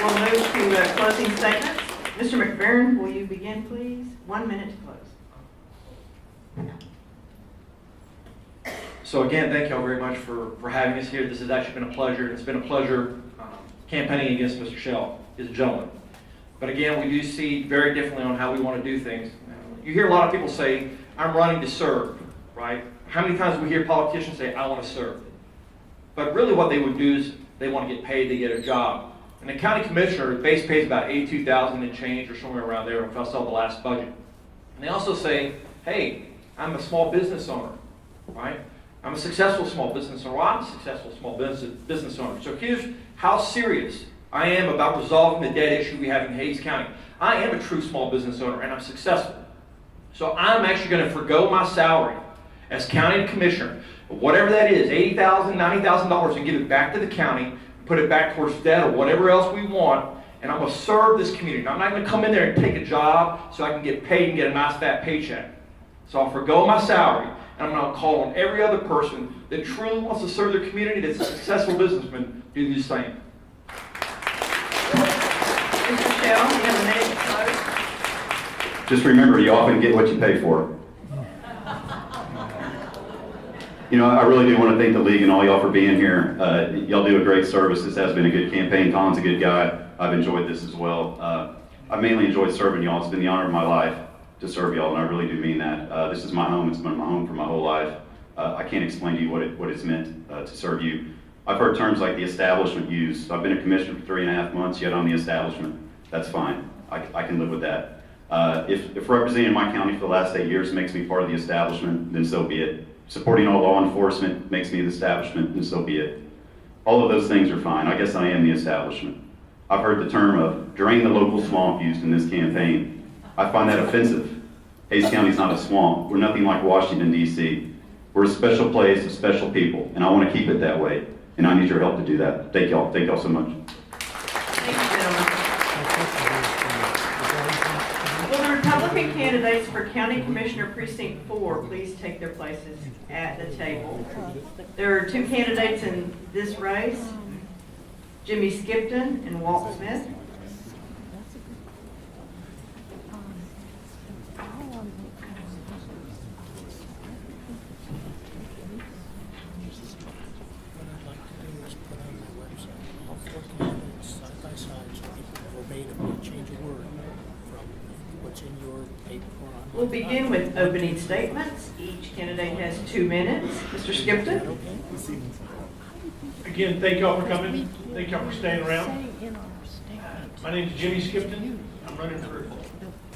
we'll move to closing statements. Mr. McFerrin, will you begin, please? 1 minute to close. So again, thank you all very much for having us here. This has actually been a pleasure. It's been a pleasure campaigning against Mr. Shell. He's a gentleman. But again, we do see very differently on how we want to do things. You hear a lot of people say, I'm running to serve, right? How many times do we hear politicians say, I want to serve? But really what they would do is they want to get paid to get a job. And the county commissioner, base pay is about $82,000 and change or somewhere around there if I saw the last budget. And they also say, hey, I'm a small business owner, right? I'm a successful small business owner. Well, I'm a successful small business owner. So here's how serious I am about resolving the debt issue we have in Hays County. I am a true small business owner and I'm successful. So I'm actually going to forgo my salary as county commissioner, whatever that is, $80,000, $90,000, and give it back to the county, put it back towards debt or whatever else we want, and I'm going to serve this community. I'm not going to come in there and take a job so I can get paid and get a nice fat paycheck. So I'll forgo my salary, and I'm going to call on every other person that truly wants to serve their community, that's a successful businessman, do the same. Mr. Shell, you have a minute to close. Just remember, you often get what you pay for. You know, I really do want to thank the league and all y'all for being here. Y'all do a great service. This has been a good campaign. Tom's a good guy. I've enjoyed this as well. I've mainly enjoyed serving y'all. It's been the honor of my life to serve y'all, and I really do mean that. This is my home. It's been my home for my whole life. I can't explain to you what it's meant to serve you. I've heard terms like the establishment used. I've been a commissioner for 3.5 months, yet I'm the establishment. That's fine. I can live with that. If representing my county for the last 8 years makes me part of the establishment, then so be it. Supporting all law enforcement makes me the establishment, and so be it. All of those things are fine. I guess I am the establishment. I've heard the term of drain the local swamp used in this campaign. I find that offensive. Hays County's not a swamp. We're nothing like Washington, D.C. We're a special place of special people, and I want to keep it that way. And I need your help to do that. Thank y'all. Thank y'all so much. Thank you, gentlemen. Will the Republican candidates for County Commissioner Precinct 4 please take their places at the table? There are 2 candidates in this race, Jimmy Skipton and Walt Smith. Change a word from We'll begin with opening statements. Each candidate has 2 minutes. Mr. Skipton? Again, thank y'all for coming. Thank y'all for staying around. My name is Jimmy Skipton. I'm running for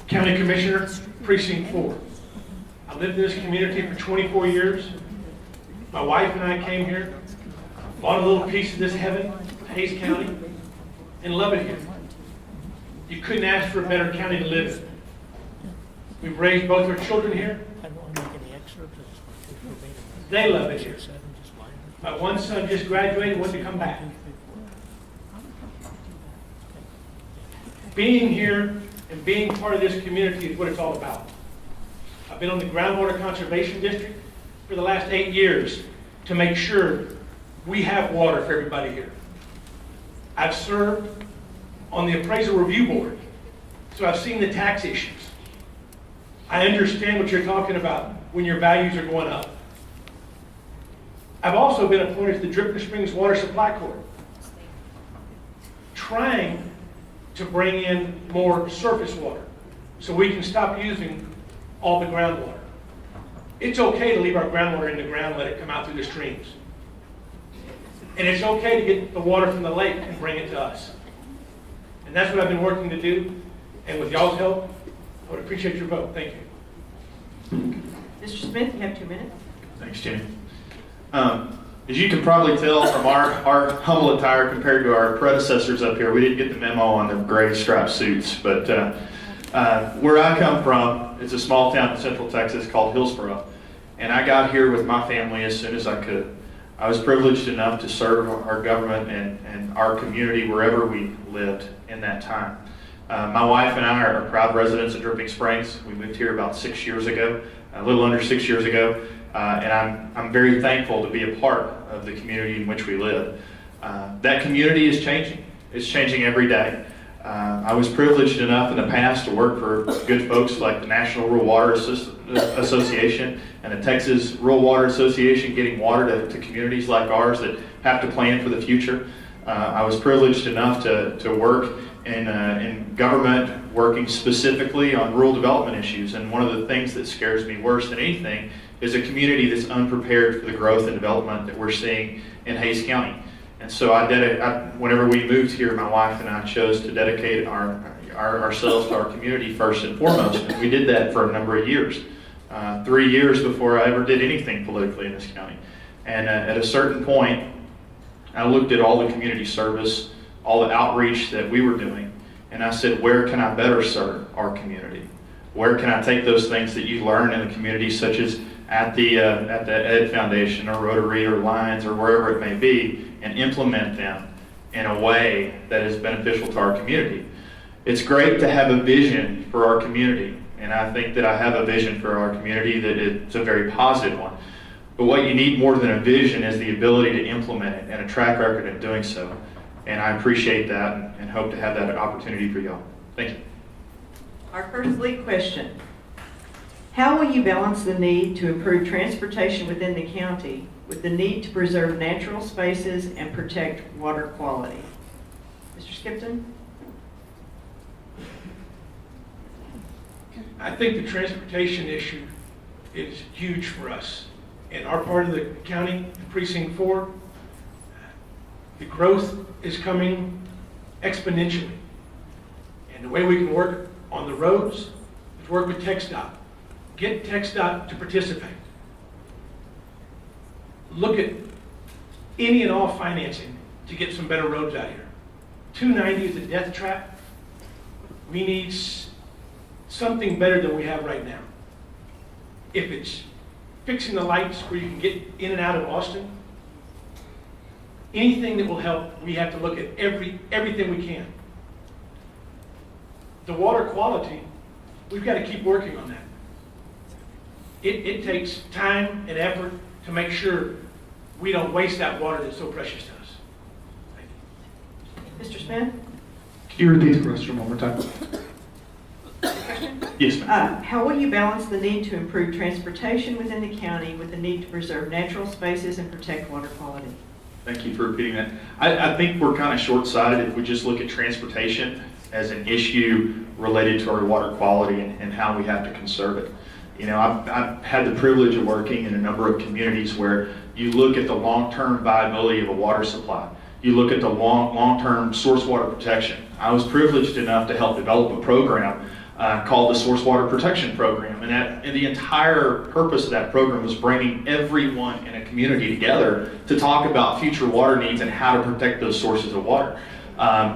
County Commissioner, Precinct 4. I lived in this community for 24 years. My wife and I came here, bought a little piece of this heaven, Hays County, and love it here. You couldn't ask for a better county to live in. We've raised both our children here. They love it here. My one son just graduated, wanted to come back. Being here and being part of this community is what it's all about. I've been on the Groundwater Conservation District for the last 8 years to make sure we have water for everybody here. I've served on the Appraisal Review Board, so I've seen the tax issues. I understand what you're talking about when your values are going up. I've also been appointed to the Dripping Springs Water Supply Court, trying to bring in more surface water so we can stop using all the groundwater. It's okay to leave our groundwater in the ground and let it come out through the streams. And it's okay to get the water from the lake and bring it to us. And that's what I've been working to do. And with y'all's help, I would appreciate your vote. Thank you. Mr. Smith, you have 2 minutes. Thanks, Jimmy. As you can probably tell from our humble attire compared to our predecessors up here, we didn't get the memo on the gray striped suits. But where I come from, it's a small town in central Texas called Hillsboro. And I got here with my family as soon as I could. I was privileged enough to serve our government and our community wherever we lived in that time. My wife and I are proud residents of Dripping Springs. We moved here about 6 years ago, a little under 6 years ago, and I'm very thankful to be a part of the community in which we live. That community is changing. It's changing every day. I was privileged enough in the past to work for good folks like the National Rural Water Association and the Texas Rural Water Association, getting water to communities like ours that have to plan for the future. I was privileged enough to work in government, working specifically on rural development issues. And one of the things that scares me worse than anything is a community that's unprepared for the growth and development that we're seeing in Hays County. And so whenever we moved here, my wife and I chose to dedicate ourselves to our community first and foremost. And we did that for a number of years, 3 years before I ever did anything politically in this county. And at a certain point, I looked at all the community service, all the outreach that we were doing, and I said, where can I better serve our community? Where can I take those things that you learn in the community, such as at the Ed Foundation or Rotary or Lions or wherever it may be, and implement them in a way that is beneficial to our community? It's great to have a vision for our community, and I think that I have a vision for our community that it's a very positive one. But what you need more than a vision is the ability to implement it and a track record in doing so. And I appreciate that and hope to have that opportunity for y'all. Thank you. Our first lead question. How will you balance the need to improve transportation within the county with the need to preserve natural spaces and protect water quality? Mr. Skipton? I think the transportation issue is huge for us. In our part of the county, Precinct 4, the growth is coming exponentially. And the way we can work on the roads is work with TxDOT. Get TxDOT to participate. Look at any and all financing to get some better roads out here. 290 is a death trap. We need something better than we have right now. If it's fixing the lights where you can get in and out of Austin, anything that will help, we have to look at everything we can. The water quality, we've got to keep working on that. It takes time and effort to make sure we don't waste that water that's so precious to us. Mr. Smith? Can you repeat the question one more time? Yes, ma'am. How will you balance the need to improve transportation within the county with the need to preserve natural spaces and protect water quality? Thank you for repeating that. I think we're kind of short-sighted if we just look at transportation as an issue related to our water quality and how we have to conserve it. You know, I've had the privilege of working in a number of communities where you look at the long-term viability of a water supply. You look at the long-term source water protection. I was privileged enough to help develop a program called the Source Water Protection Program. And the entire purpose of that program was bringing everyone in a community together to talk about future water needs and how to protect those sources of water.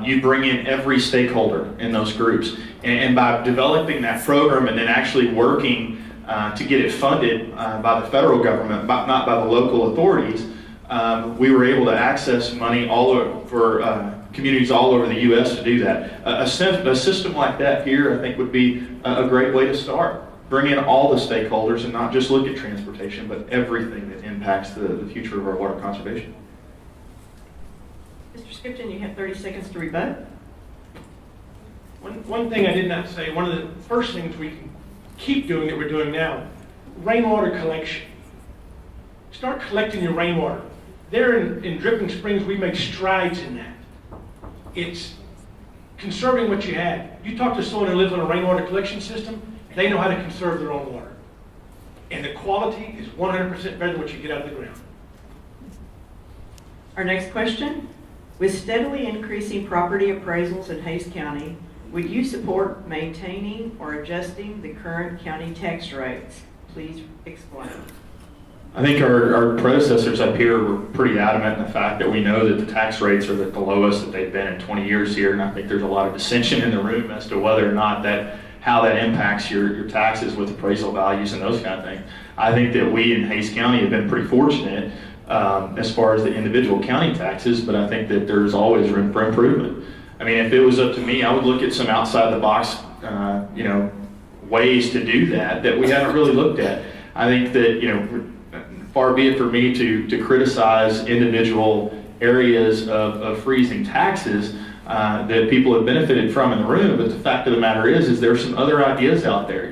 You bring in every stakeholder in those groups. And by developing that program and then actually working to get it funded by the federal government, not by the local authorities, we were able to access money all over for communities all over the U.S. to do that. A system like that here, I think, would be a great way to start. Bring in all the stakeholders and not just look at transportation, but everything that impacts the future of our water conservation. Mr. Skipton, you have 30 seconds to rebut. One thing I did not say, one of the first things we can keep doing that we're doing now, rainwater collection. Start collecting your rainwater. There in Dripping Springs, we make strides in that. It's conserving what you have. You talk to someone who lives on a rainwater collection system, they know how to conserve their own water. And the quality is 100% better than what you get out of the ground. Our next question. With steadily increasing property appraisals in Hays County, would you support maintaining or adjusting the current county tax rates? Please explain. I think our predecessors up here were pretty adamant in the fact that we know that the tax rates are the lowest that they've been in 20 years here, and I think there's a lot of dissension in the room as to whether or not how that impacts your taxes with appraisal values and those kind of things. I think that we in Hays County have been pretty fortunate as far as the individual county taxes, but I think that there's always room for improvement. I mean, if it was up to me, I would look at some outside the box, ways to do that we haven't really looked at. I think that, far be it for me to criticize individual areas of freezing taxes that people have benefited from in the room, but the fact of the matter is there's some other ideas out there.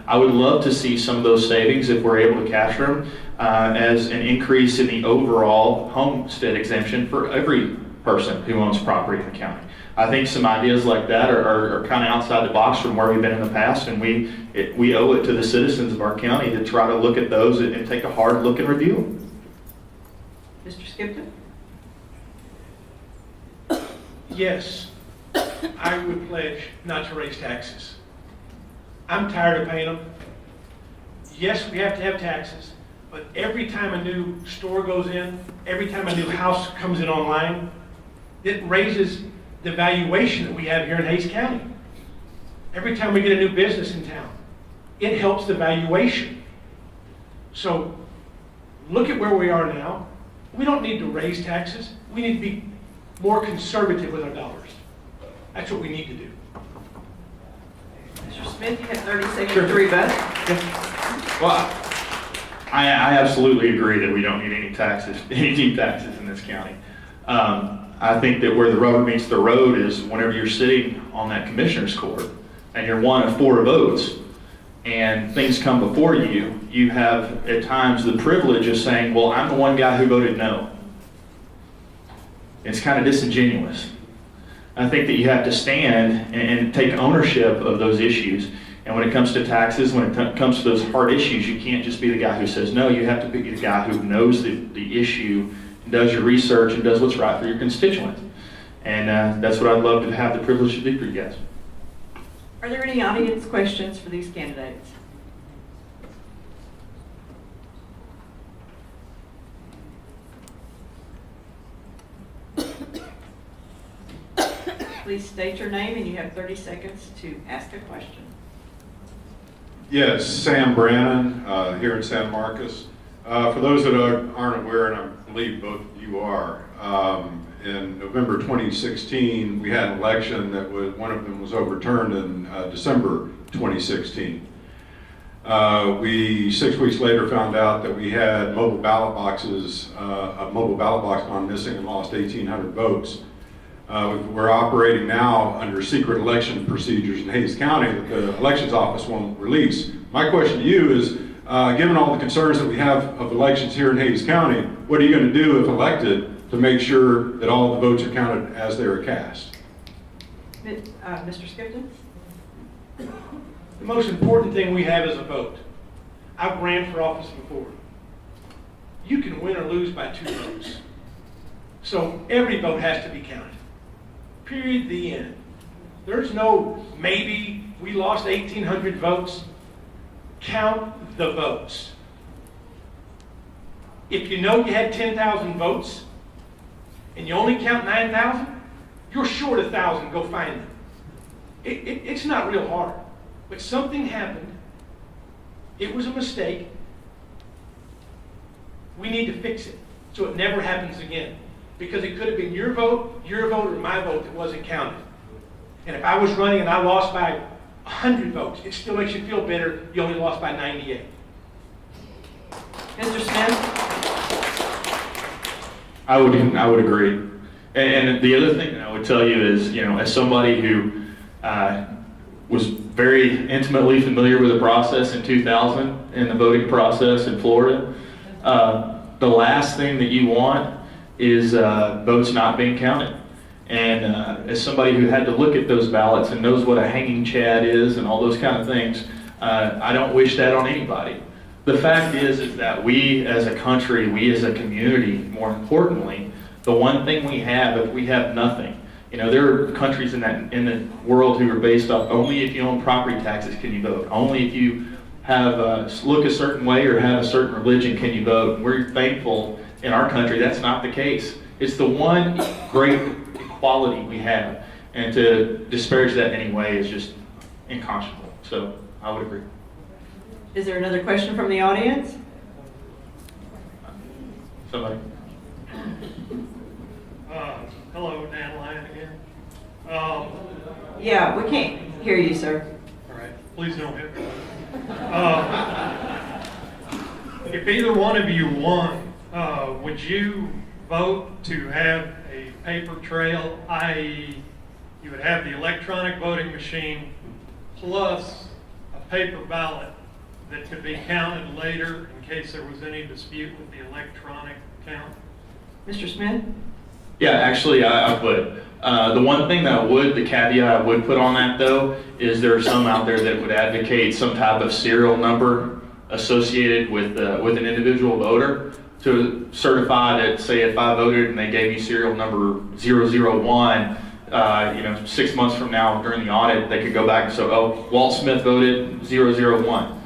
I would love to see some of those savings, if we're able to capture them, as an increase in the overall homestead exemption for every person who owns property in the county. I think some ideas like that are kind of outside the box from where we've been in the past, and we owe it to the citizens of our county to try to look at those and take a hard look and review them. Mr. Skipton? Yes, I would pledge not to raise taxes. I'm tired of paying them. Yes, we have to have taxes, but every time a new store goes in, every time a new house comes in online, it raises the valuation that we have here in Hays County. Every time we get a new business in town, it helps the valuation. So look at where we are now. We don't need to raise taxes. We need to be more conservative with our dollars. That's what we need to do. Mr. Smith, you have 30 seconds to rebut. Well, I absolutely agree that we don't need any new taxes in this county. I think that where the rubber meets the road is whenever you're sitting on that commissioner's court and you're one of 4 votes and things come before you, you have at times the privilege of saying, well, I'm the one guy who voted no. It's kind of disingenuous. I think that you have to stand and take ownership of those issues. And when it comes to taxes, when it comes to those hard issues, you can't just be the guy who says no. You have to be the guy who knows the issue, does your research, and does what's right for your constituents. And that's what I'd love to have the privilege to do for you guys. Are there any audience questions for these candidates? Please state your name, and you have 30 seconds to ask a question. Yes, Sam Brannon, here in San Marcos. For those that aren't aware, and I believe both of you are, in November 2016, we had an election that one of them was overturned in December 2016. We 6 weeks later found out that we had mobile ballot boxes, a mobile ballot box gone missing and lost 1,800 votes. We're operating now under secret election procedures in Hays County that the elections office won't release. My question to you is, given all the concerns that we have of elections here in Hays County, what are you going to do if elected to make sure that all the votes are counted as they are cast. Mr. Skipton? The most important thing we have is a vote. I've ran for office before. You can win or lose by 2 votes. So every vote has to be counted. Period, the end. There's no maybe we lost 1,800 votes. Count the votes. If you know you had 10,000 votes and you only count 9,000, you're short 1,000, go find them. It's not real hard, but something happened. It was a mistake. We need to fix it so it never happens again. Because it could have been your vote, or my vote that wasn't counted. And if I was running and I lost by 100 votes, it still makes you feel better you only lost by 98. Mr. Smith? I would agree. And the other thing that I would tell you is, as somebody who was very intimately familiar with the process in 2000 in the voting process in Florida, the last thing that you want is votes not being counted. And as somebody who had to look at those ballots and knows what a hanging chad is and all those kind of things, I don't wish that on anybody. The fact is that we as a country, we as a community, more importantly, the one thing we have, if we have nothing, there are countries in the world who are based off only if you own property taxes can you vote. Only if you have look a certain way or have a certain religion can you vote. We're thankful in our country that's not the case. It's the one great equality we have, and to disparage that in any way is just unconscionable. So I would agree. Is there another question from the audience? Somebody. Hello, Dan Lyon again. Yeah, we can't hear you, sir. All right, please don't hit me. If either one of you won, would you vote to have a paper trail, i.e. you would have the electronic voting machine plus a paper ballot that could be counted later in case there was any dispute with the electronic count? Mr. Smith? Yeah, actually, I would. The one thing that the caveat I would put on that, though, is there are some out there that would advocate some type of serial number associated with an individual voter to certify that, say, if I voted and they gave me serial number 001, 6 months from now during the audit, they could go back and say, oh, Walt Smith voted 001.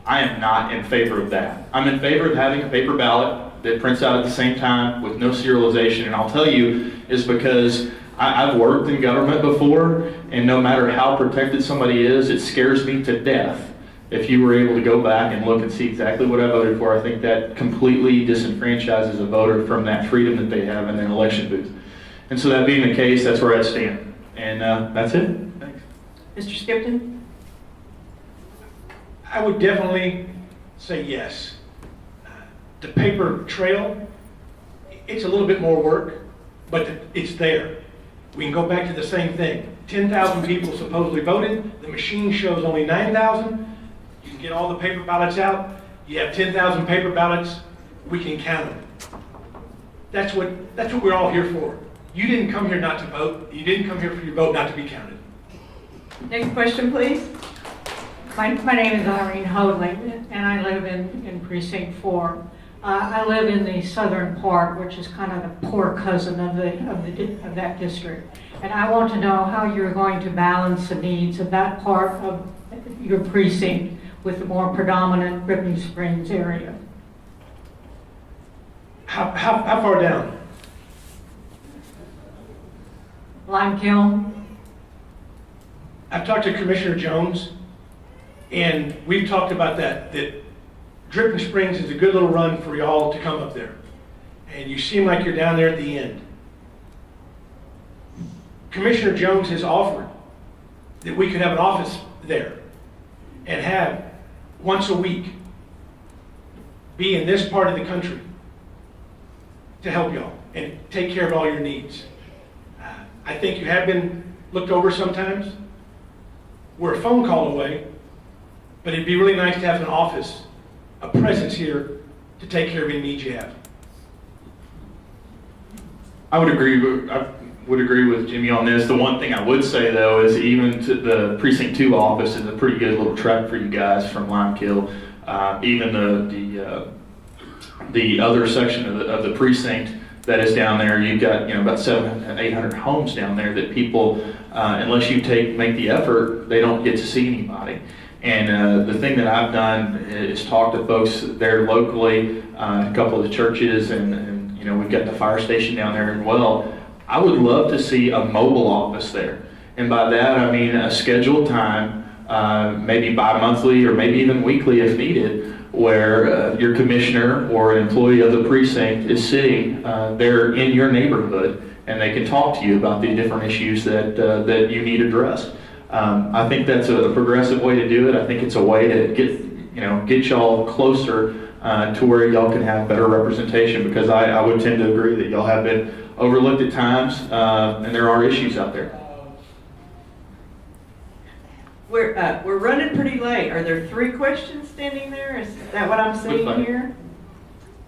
I am not in favor of that. I'm in favor of having a paper ballot that prints out at the same time with no serialization. And I'll tell you, is because I've worked in government before, and no matter how protected somebody is, it scares me to death. If you were able to go back and look and see exactly what I voted for, I think that completely disenfranchises a voter from that freedom that they have in an election booth. And so that being the case, that's where I stand. And that's it. Thanks. Mr. Skipton? I would definitely say yes. The paper trail, it's a little bit more work, but it's there. We can go back to the same thing. 10,000 people supposedly voted. The machine shows only 9,000. You can get all the paper ballots out. You have 10,000 paper ballots. We can count them. That's what we're all here for. You didn't come here not to vote. You didn't come here for your vote not to be counted. Next question, please. My name is Irene Hoadley, and I live in Precinct 4. I live in the southern part, which is kind of the poor cousin of that district. And I want to know how you're going to balance the needs of that part of your precinct with the more predominant Ripping Springs area. How far down? Limekiln. I've talked to Commissioner Jones, and we've talked about that Dripping Springs is a good little run for y'all to come up there. And you seem like you're down there at the end. Commissioner Jones has offered that we could have an office there and have once a week be in this part of the country to help y'all and take care of all your needs. I think you have been looked over sometimes. We're a phone call away, but it'd be really nice to have an office, a presence here to take care of any needs you have. I would agree with Jimmy on this. The one thing I would say though is even to the precinct 2 office is a pretty good little trek for you guys from Limekiln. Even the other section of the precinct that is down there, you've got about 700 and 800 homes down there that people, unless you make the effort, they don't get to see anybody. And the thing that I've done is talk to folks there locally, a couple of the churches, and we've got the fire station down there as well. I would love to see a mobile office there. And by that, I mean a scheduled time, maybe bi-monthly or maybe even weekly if needed, where your commissioner or an employee of the precinct is sitting there in your neighborhood and they can talk to you about the different issues that you need addressed. I think that's a progressive way to do it. I think it's a way to get y'all closer to where y'all can have better representation, because I would tend to agree that y'all have been overlooked at times, and there are issues out there. We're running pretty late. Are there 3 questions standing there? Is that what I'm seeing here?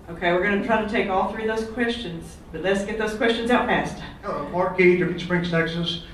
Okay, we're going to try to take all 3 of those questions, but let's get those questions out fast. Mark Key, Dripping Springs, Texas.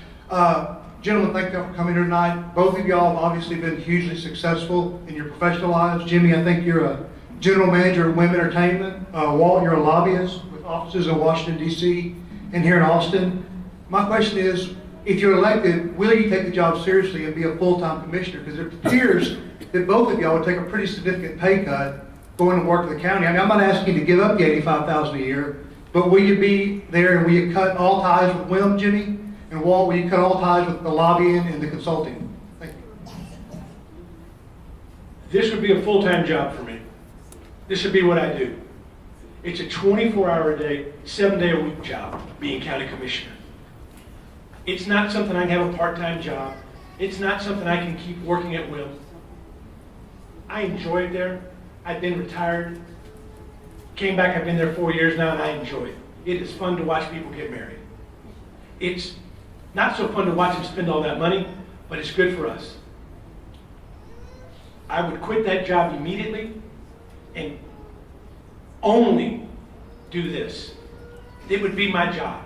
Gentlemen, thank you for coming here tonight. Both of y'all have obviously been hugely successful in your professional lives. Jimmy, I think you're a general manager of WIM Entertainment. Walt, you're a lobbyist with offices in Washington, D.C. and here in Austin. My question is, if you're elected, will you take the job seriously and be a full-time commissioner? Because it appears that both of y'all would take a pretty significant pay cut going to work for the county. I mean, I'm not asking you to give up the $85,000 a year, but will you be there and will you cut all ties with WIM, Jimmy? And Walt, will you cut all ties with the lobbying and the consulting? Thank you. This would be a full-time job for me. This would be what I do. It's a 24-hour-a-day, 7-day-a-week job, being county commissioner. It's not something I can have a part-time job. It's not something I can keep working at will. I enjoy it there. I've been retired. Came back, I've been there 4 years now, and I enjoy it. It is fun to watch people get married. It's not so fun to watch them spend all that money, but it's good for us. I would quit that job immediately and only do this. It would be my job.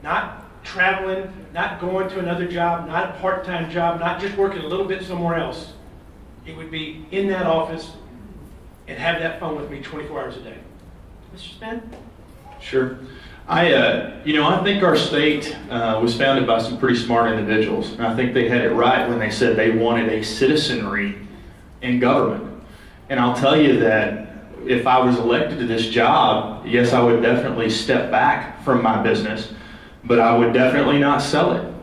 Not traveling, not going to another job, not a part-time job, not just working a little bit somewhere else. It would be in that office and have that phone with me 24 hours a day. Mr. Smith? Sure. I think our state was founded by some pretty smart individuals, and I think they had it right when they said they wanted a citizenry in government. And I'll tell you that if I was elected to this job, yes, I would definitely step back from my business, but I would definitely not sell it.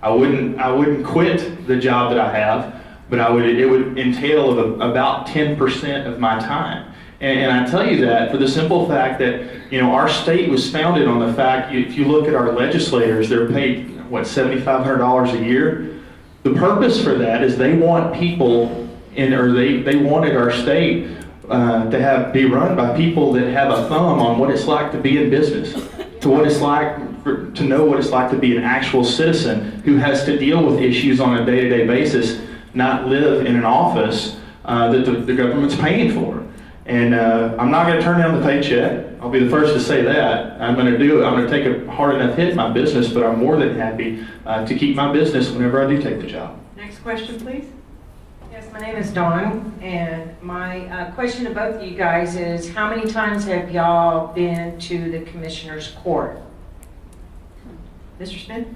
I wouldn't quit the job that I have, but it would entail about 10% of my time. And I tell you that for the simple fact that, our state was founded on the fact, if you look at our legislators, they're paid, $7,500 a year? The purpose for that is they want people, they wanted our state to be run by people that have a thumb on what it's like to be in business, to what it's like, to know what it's like to be an actual citizen who has to deal with issues on a day-to-day basis, not live in an office that the government's paying for. And I'm not going to turn down the paycheck. I'll be the first to say that. I'm going to do it. I'm going to take a hard enough hit in my business, but I'm more than happy to keep my business whenever I do take the job. Next question, please. Yes, my name is Dawn, and my question to both of you guys is, how many times have y'all been to the Commissioner's Court? Mr. Smith?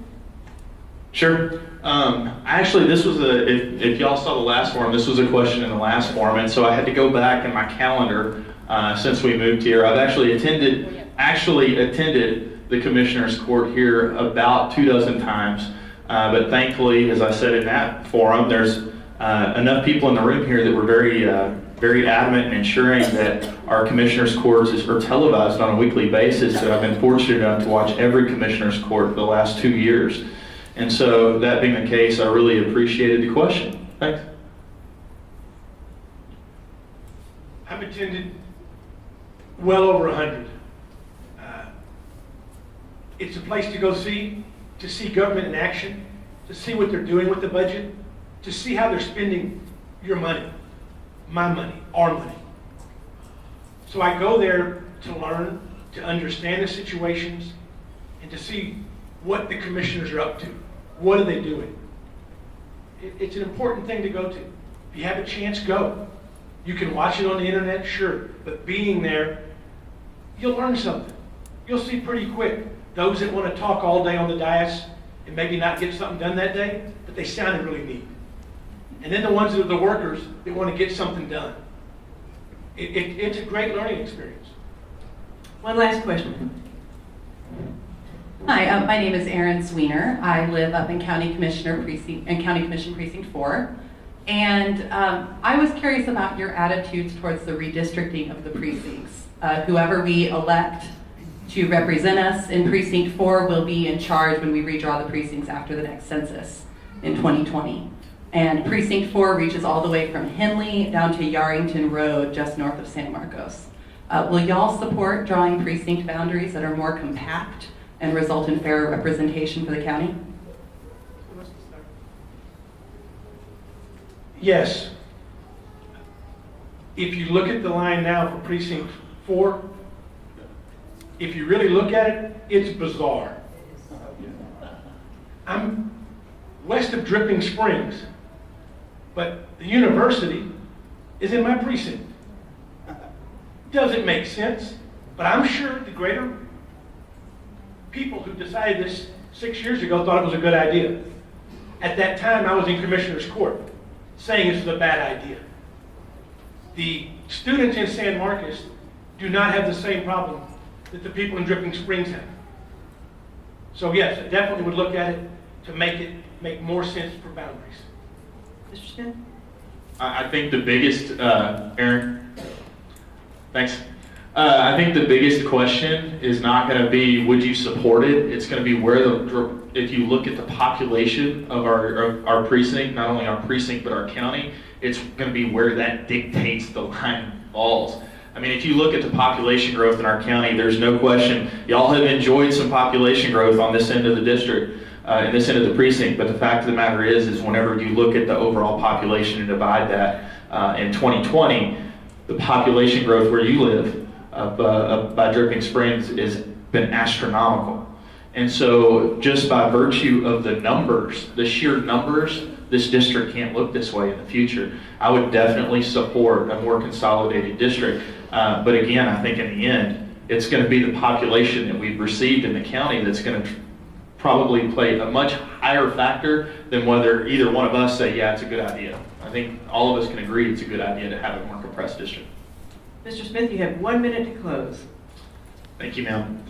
Sure. Actually, this was if y'all saw the last forum, this was a question in the last forum, and so I had to go back in my calendar since we moved here. I've actually attended the Commissioner's Court here about 24 times, but thankfully, as I said in that forum, there's enough people in the room here that were very adamant in ensuring that our Commissioner's Courts are televised on a weekly basis, and I've been fortunate enough to watch every Commissioner's Court for the last 2 years. And so, that being the case, I really appreciated the question. Thanks. I've attended well over 100. It's a place to go see government in action, to see what they're doing with the budget, to see how they're spending your money, my money, our money. So I go there to learn, to understand the situations, and to see what the commissioners are up to. What are they doing? It's an important thing to go to. If you have a chance, go. You can watch it on the internet, sure, but being there, you'll learn something. You'll see pretty quick those that want to talk all day on the dais and maybe not get something done that day, but they sounded really neat. And then the ones that are the workers that want to get something done. It's a great learning experience. One last question. Hi, my name is Erin Sweener. I live up in County Commission Precinct 4. And I was curious about your attitudes towards the redistricting of the precincts. Whoever we elect to represent us in Precinct 4 will be in charge when we redraw the precincts after the next census in 2020. And Precinct 4 reaches all the way from Henley down to Yarrington Road, just north of San Marcos. Will y'all support drawing precinct boundaries that are more compact and result in fairer representation for the county? Yes. If you look at the line now for Precinct 4, if you really look at it, it's bizarre. I'm west of Dripping Springs, but the university is in my precinct. Doesn't make sense, but I'm sure the greater people who decided this 6 years ago thought it was a good idea. At that time, I was in Commissioner's Court saying this was a bad idea. The students in San Marcos do not have the same problem that the people in Dripping Springs have. So yes, I definitely would look at it to make more sense for boundaries. Mr. Smith? I think the biggest, Aaron, thanks. I think the biggest question is not going to be, would you support it? It's going to be if you look at the population of our precinct, not only our precinct, but our county, it's going to be where that dictates the line falls. I mean, if you look at the population growth in our county, there's no question, y'all have enjoyed some population growth on this end of the district, in this end of the precinct, but the fact of the matter is whenever you look at the overall population and divide that in 2020, the population growth where you live by Dripping Springs has been astronomical. And so just by virtue of the numbers, the sheer numbers, this district can't look this way in the future. I would definitely support a more consolidated district. But again, I think in the end, it's going to be the population that we've received in the county that's going to probably play a much higher factor than whether either one of us say, yeah, it's a good idea. I think all of us can agree it's a good idea to have a more compressed district. Mr. Smith, you have 1 minute to close. Thank you, ma'am.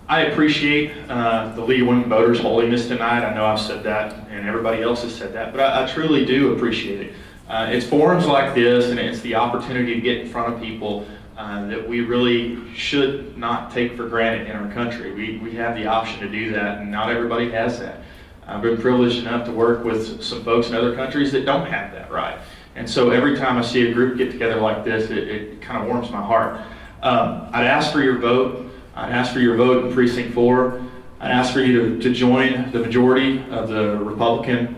I appreciate the League of Women Voters holding this tonight. I know I've said that, and everybody else has said that, but I truly do appreciate it. It's forums like this, and it's the opportunity to get in front of people that we really should not take for granted in our country. We have the option to do that, and not everybody has that. I've been privileged enough to work with some folks in other countries that don't have that right. And so every time I see a group get together like this, it kind of warms my heart. I'd ask for your vote. I'd ask for your vote in Precinct 4. I'd ask for you to join the majority of the Republican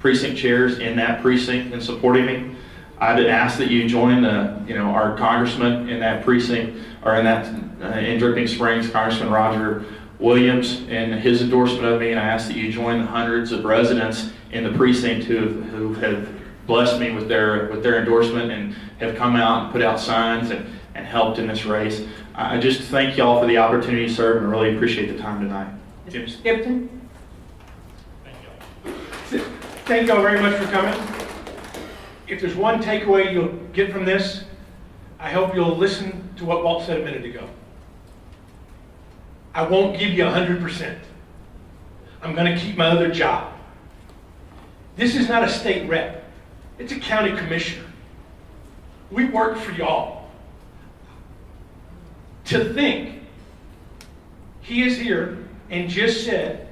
precinct chairs in that precinct in supporting me. I'd ask that you join our congressman in that precinct, or in Dripping Springs, Congressman Roger Williams, and his endorsement of me. And I ask that you join the hundreds of residents in the precinct who have blessed me with their endorsement and have come out and put out signs and helped in this race. I just thank y'all for the opportunity to serve and really appreciate the time tonight. Mr. Skipton? Thank y'all very much for coming. If there's one takeaway you'll get from this, I hope you'll listen to what Walt said a minute ago. I won't give you 100%. I'm going to keep my other job. This is not a state rep. It's a county commissioner. We work for y'all. To think he is here and just said,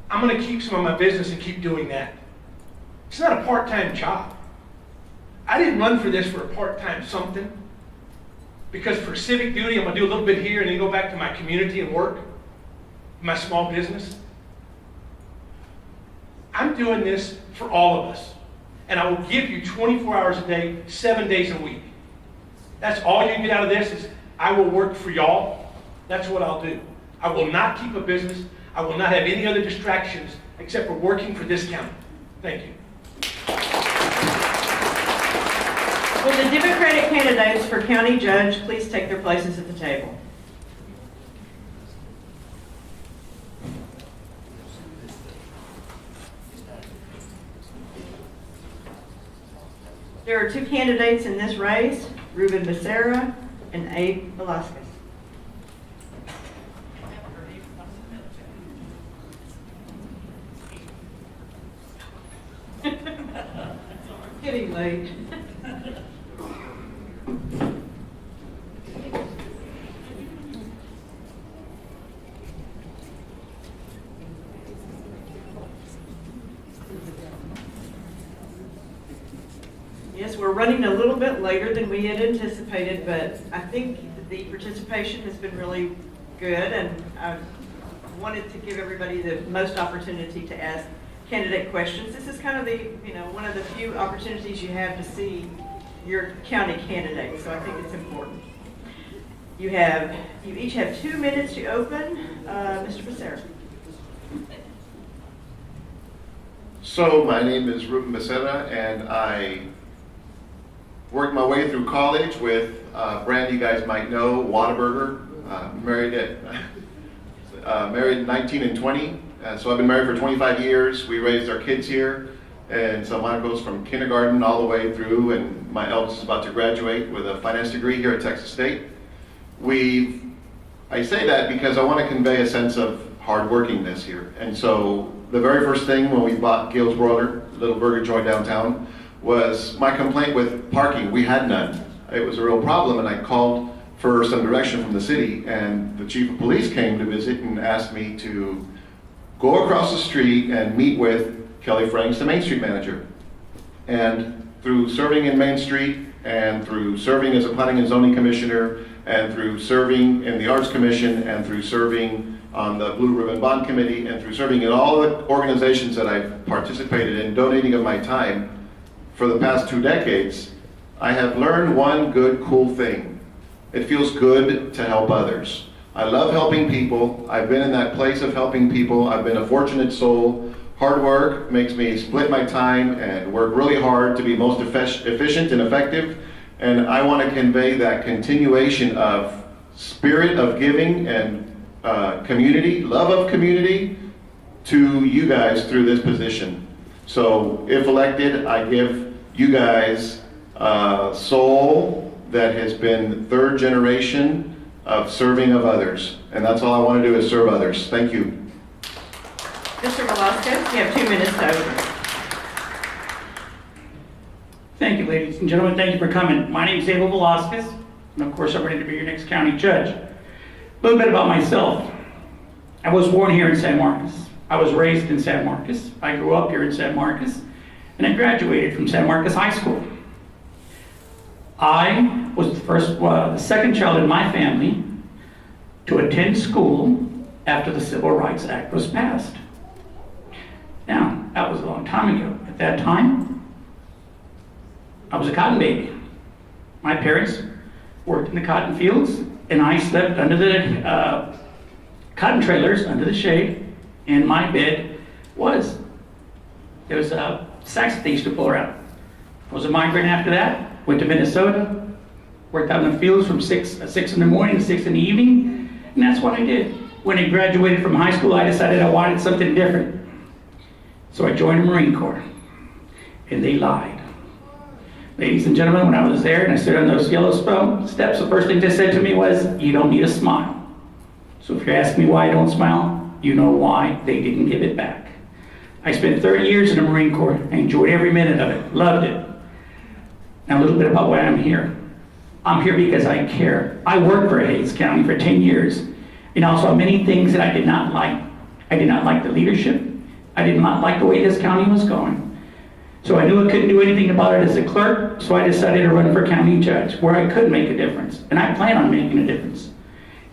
I'm going to keep some of my business and keep doing that. It's not a part-time job. I didn't run for this for a part-time something, because for civic duty, I'm going to do a little bit here and then go back to my community and work, my small business. I'm doing this for all of us. And I will give you 24 hours a day, 7 days a week. That's all you get out of this is I will work for y'all. That's what I'll do. I will not keep a business. I will not have any other distractions except for working for this county. Thank you. Will the Democratic candidates for county judge please take their places at the table? There are two candidates in this race, Ruben Becerra and Abe Velasquez. Getting late. Yes, we're running a little bit later than we had anticipated, but I think the participation has been really good, and I wanted to give everybody the most opportunity to ask candidate questions. This is kind of the, one of the few opportunities you have to see your county candidate, so I think it's important. You each have 2 minutes to open. Mr. Becerra. So my name is Ruben Becerra, and I worked my way through college with a brand you guys might know, Whataburger. Married in 19 and 20. So I've been married for 25 years. We raised our kids here, and so mine goes from kindergarten all the way through, and my eldest is about to graduate with a finance degree here at Texas State. I say that because I want to convey a sense of hardworkingness here. And so the very first thing when we bought Gil's Broiler, little burger joint downtown, was my complaint with parking. We had none. It was a real problem, and I called for some direction from the city, and the chief of police came to visit and asked me to go across the street and meet with Kelly Franks, the Main Street manager. And through serving in Main Street, and through serving as a planning and zoning commissioner, and through serving in the Arts Commission, and through serving on the Blue Ribbon Bond Committee, and through serving in all the organizations that I've participated in, donating of my time for the past 2 decades, I have learned one good, cool thing. It feels good to help others. I love helping people. I've been in that place of helping people. I've been a fortunate soul. Hard work makes me split my time and work really hard to be most efficient and effective. And I want to convey that continuation of spirit of giving and community, love of community, to you guys through this position. So if elected, I give you guys a soul that has been 3rd generation of serving of others. And that's all I want to do is serve others. Thank you. Mr. Velasquez, you have 2 minutes to open. Thank you, ladies and gentlemen. Thank you for coming. My name is Abel Velasquez, and of course, I'm ready to be your next county judge. A little bit about myself. I was born here in San Marcos. I was raised in San Marcos. I grew up here in San Marcos, and I graduated from San Marcos High School. I was the second child in my family to attend school after the Civil Rights Act was passed. Now, that was a long time ago. At that time, I was a cotton baby. My parents worked in the cotton fields, and I slept under the cotton trailers under the shade, and my bed there was sacks that they used to pull around. I was a migrant after that. Went to Minnesota, worked out in the fields from 6 in the morning to 6 in the evening, and that's what I did. When I graduated from high school, I decided I wanted something different. So I joined the Marine Corps, and they lied. Ladies and gentlemen, when I was there and I stood on those Yellowstone steps, the first thing they said to me was, "You don't need a smile." So if you're asking me why I don't smile, you know why. They didn't give it back. I spent 30 years in the Marine Corps. I enjoyed every minute of it, loved it. Now a little bit about why I'm here. I'm here because I care. I worked for Hays County for 10 years, and I saw many things that I did not like. I did not like the leadership. I did not like the way this county was going. So I knew I couldn't do anything about it as a clerk, so I decided to run for county judge, where I could make a difference, and I plan on making a difference.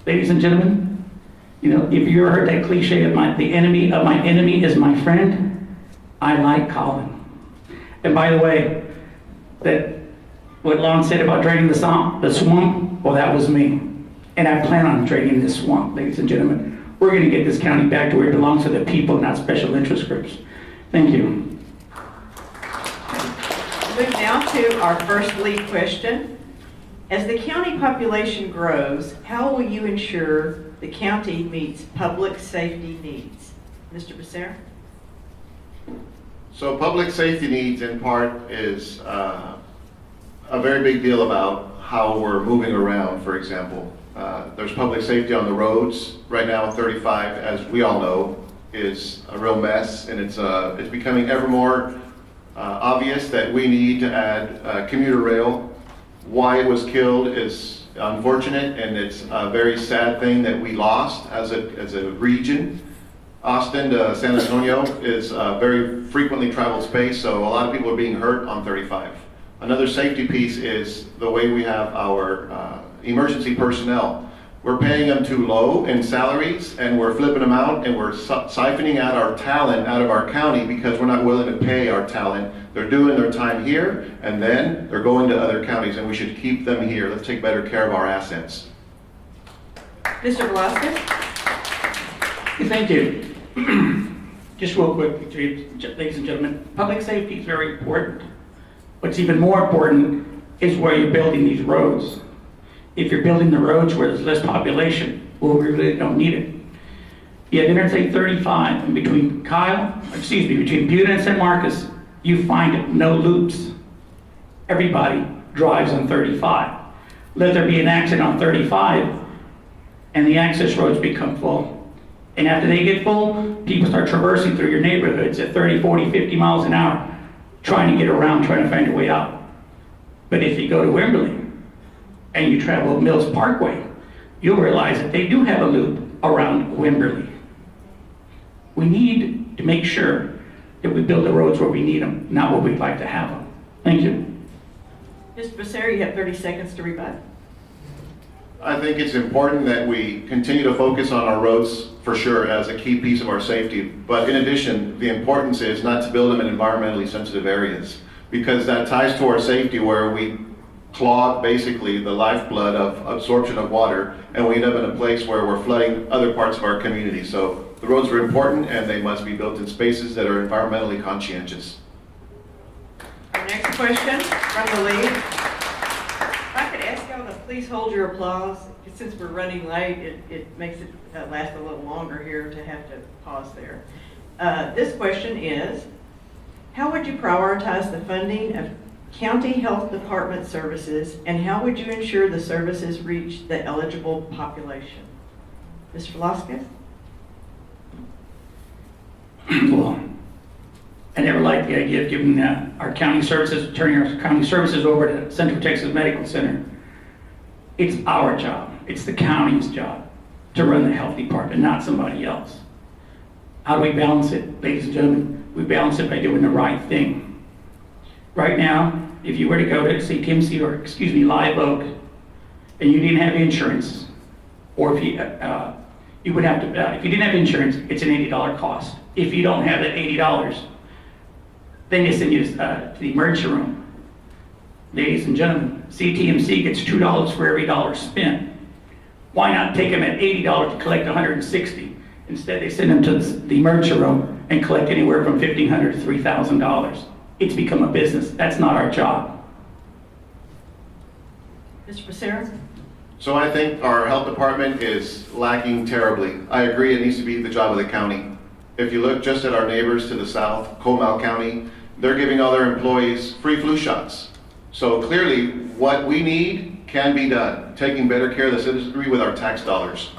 Ladies and gentlemen, if you ever heard that cliche of the enemy of my enemy is my friend, I like Colin. And by the way, what Lon said about draining the swamp, well, that was me. And I plan on draining this swamp, ladies and gentlemen. We're going to get this county back to where it belongs to the people, not special interest groups. Thank you. Move now to our first lead question. As the county population grows, how will you ensure the county meets public safety needs? Mr. Becerra? So public safety needs in part is a very big deal about how we're moving around, for example. There's public safety on the roads. Right now, 35, as we all know, is a real mess, and it's becoming ever more obvious that we need to add commuter rail. Why it was killed is unfortunate, and it's a very sad thing that we lost as a region. Austin to San Antonio is a very frequently traveled space, so a lot of people are being hurt on 35. Another safety piece is the way we have our emergency personnel. We're paying them too low in salaries, and we're flipping them out, and we're siphoning out our talent out of our county because we're not willing to pay our talent. They're doing their time here, and then they're going to other counties, and we should keep them here. Let's take better care of our assets. Mr. Velasquez? Thank you. Just real quick, ladies and gentlemen, public safety is very important. What's even more important is where you're building these roads. If you're building the roads where there's less population, well, we really don't need it. You have Interstate 35, and between Buda and San Marcos, you find no loops. Everybody drives on 35. Let there be an accident on 35, and the access roads become full. And after they get full, people start traversing through your neighborhoods at 30, 40, 50 miles an hour, trying to get around, trying to find a way out. But if you go to Wimberley and you travel Mills Parkway, you'll realize that they do have a loop around Wimberley. We need to make sure that we build the roads where we need them, not where we'd like to have them. Thank you. Mr. Becerra, you have 30 seconds to rebut. I think it's important that we continue to focus on our roads for sure as a key piece of our safety. But in addition, the importance is not to build them in environmentally sensitive areas, because that ties to our safety where we clog basically the lifeblood of absorption of water, and we end up in a place where we're flooding other parts of our community. So the roads are important, and they must be built in spaces that are environmentally conscientious. Our next question from the lead. If I could ask y'all to please hold your applause. Since we're running late, it makes it last a little longer here to have to pause there. This question is, how would you prioritize the funding of county health department services, and how would you ensure the services reach the eligible population? Mr. Velasquez? Well, I never liked the idea of giving our county services, turning our county services over to Central Texas Medical Center. It's our job. It's the county's job to run the health department, not somebody else. How do we balance it, ladies and gentlemen? We balance it by doing the right thing. Right now, if you were to go to CTMC or, Live Oak, and you didn't have insurance, or if you would have to, if you didn't have insurance, it's an $80 cost. If you don't have that $80, then they send you to the emergency room. Ladies and gentlemen, CTMC gets $2 for every dollar spent. Why not take them at $80 to collect $160? Instead, they send them to the emergency room and collect anywhere from $1,500 to $3,000. It's become a business. That's not our job. Mr. Becerra? So I think our health department is lacking terribly. I agree it needs to be the job of the county. If you look just at our neighbors to the south, Comal County, they're giving all their employees free flu shots. So clearly, what we need can be done, taking better care of the citizenry with our tax dollars.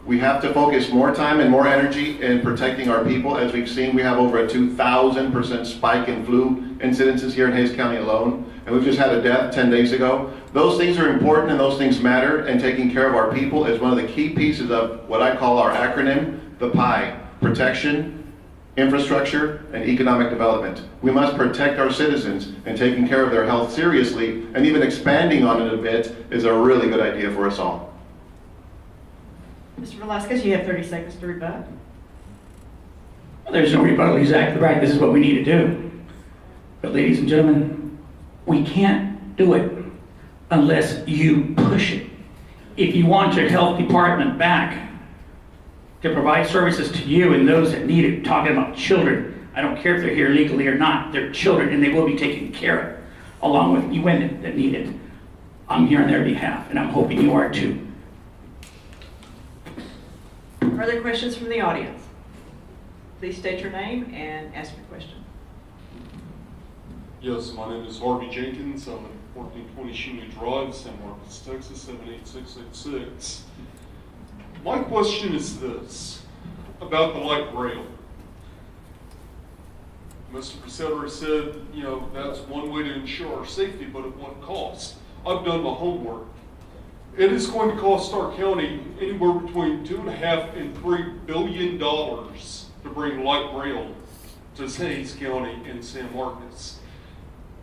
We have to focus more time and more energy in protecting our people. As we've seen, we have over a 2,000% spike in flu incidences here in Hays County alone, and we've just had a death 10 days ago. Those things are important and those things matter, and taking care of our people is one of the key pieces of what I call our acronym, the PIE: protection, infrastructure, and economic development. We must protect our citizens, and taking care of their health seriously, and even expanding on it a bit, is a really good idea for us all. Mr. Velasquez, you have 30 seconds to rebut. There's no rebuttal. Exactly right. This is what we need to do. But ladies and gentlemen, we can't do it unless you push it. if you want your health department back to provide services to you and those that need it, talking about children, I don't care if they're here legally or not, they're children and they will be taken care of, along with you women that need it. I'm here on their behalf, and I'm hoping you are too. Further questions from the audience? Please state your name and ask your question. Yes, my name is Harvey Jenkins. I live at 1420 Shuley Drive, San Marcos, Texas, 78686. My question is this, about the light rail. Mr. Presetter said, that's one way to ensure our safety, but at what cost? I've done my homework. It is going to cost our county anywhere between $2.5 and $3 billion to bring light rail to Hays County and San Marcos.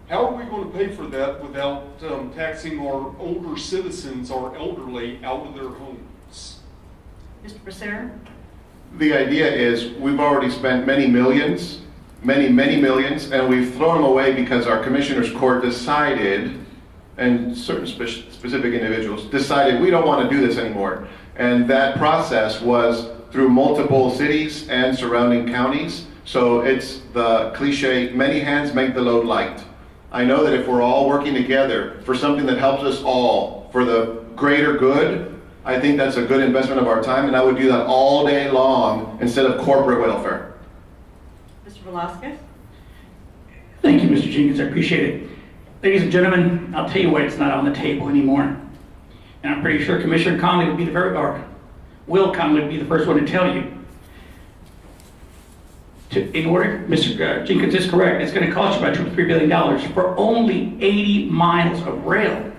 How are we going to pay for that without taxing our older citizens, our elderly, out of their homes? Mr. Becerra? The idea is we've already spent many millions, many millions, and we've thrown them away because our Commissioners Court decided, and certain specific individuals decided we don't want to do this anymore. And that process was through multiple cities and surrounding counties. So it's the cliche, many hands make the load light. I know that if we're all working together for something that helps us all, for the greater good, I think that's a good investment of our time, and I would do that all day long instead of corporate welfare. Mr. Velasquez? Thank you, Mr. Jenkins, I appreciate it. Ladies and gentlemen, I'll tell you what, it's not on the table anymore. And I'm pretty sure Commissioner Conley would be Will Conley would be the first one to tell you. In order, Mr. Jenkins is correct, it's going to cost you about $2 to $3 billion for only 80 miles of rail.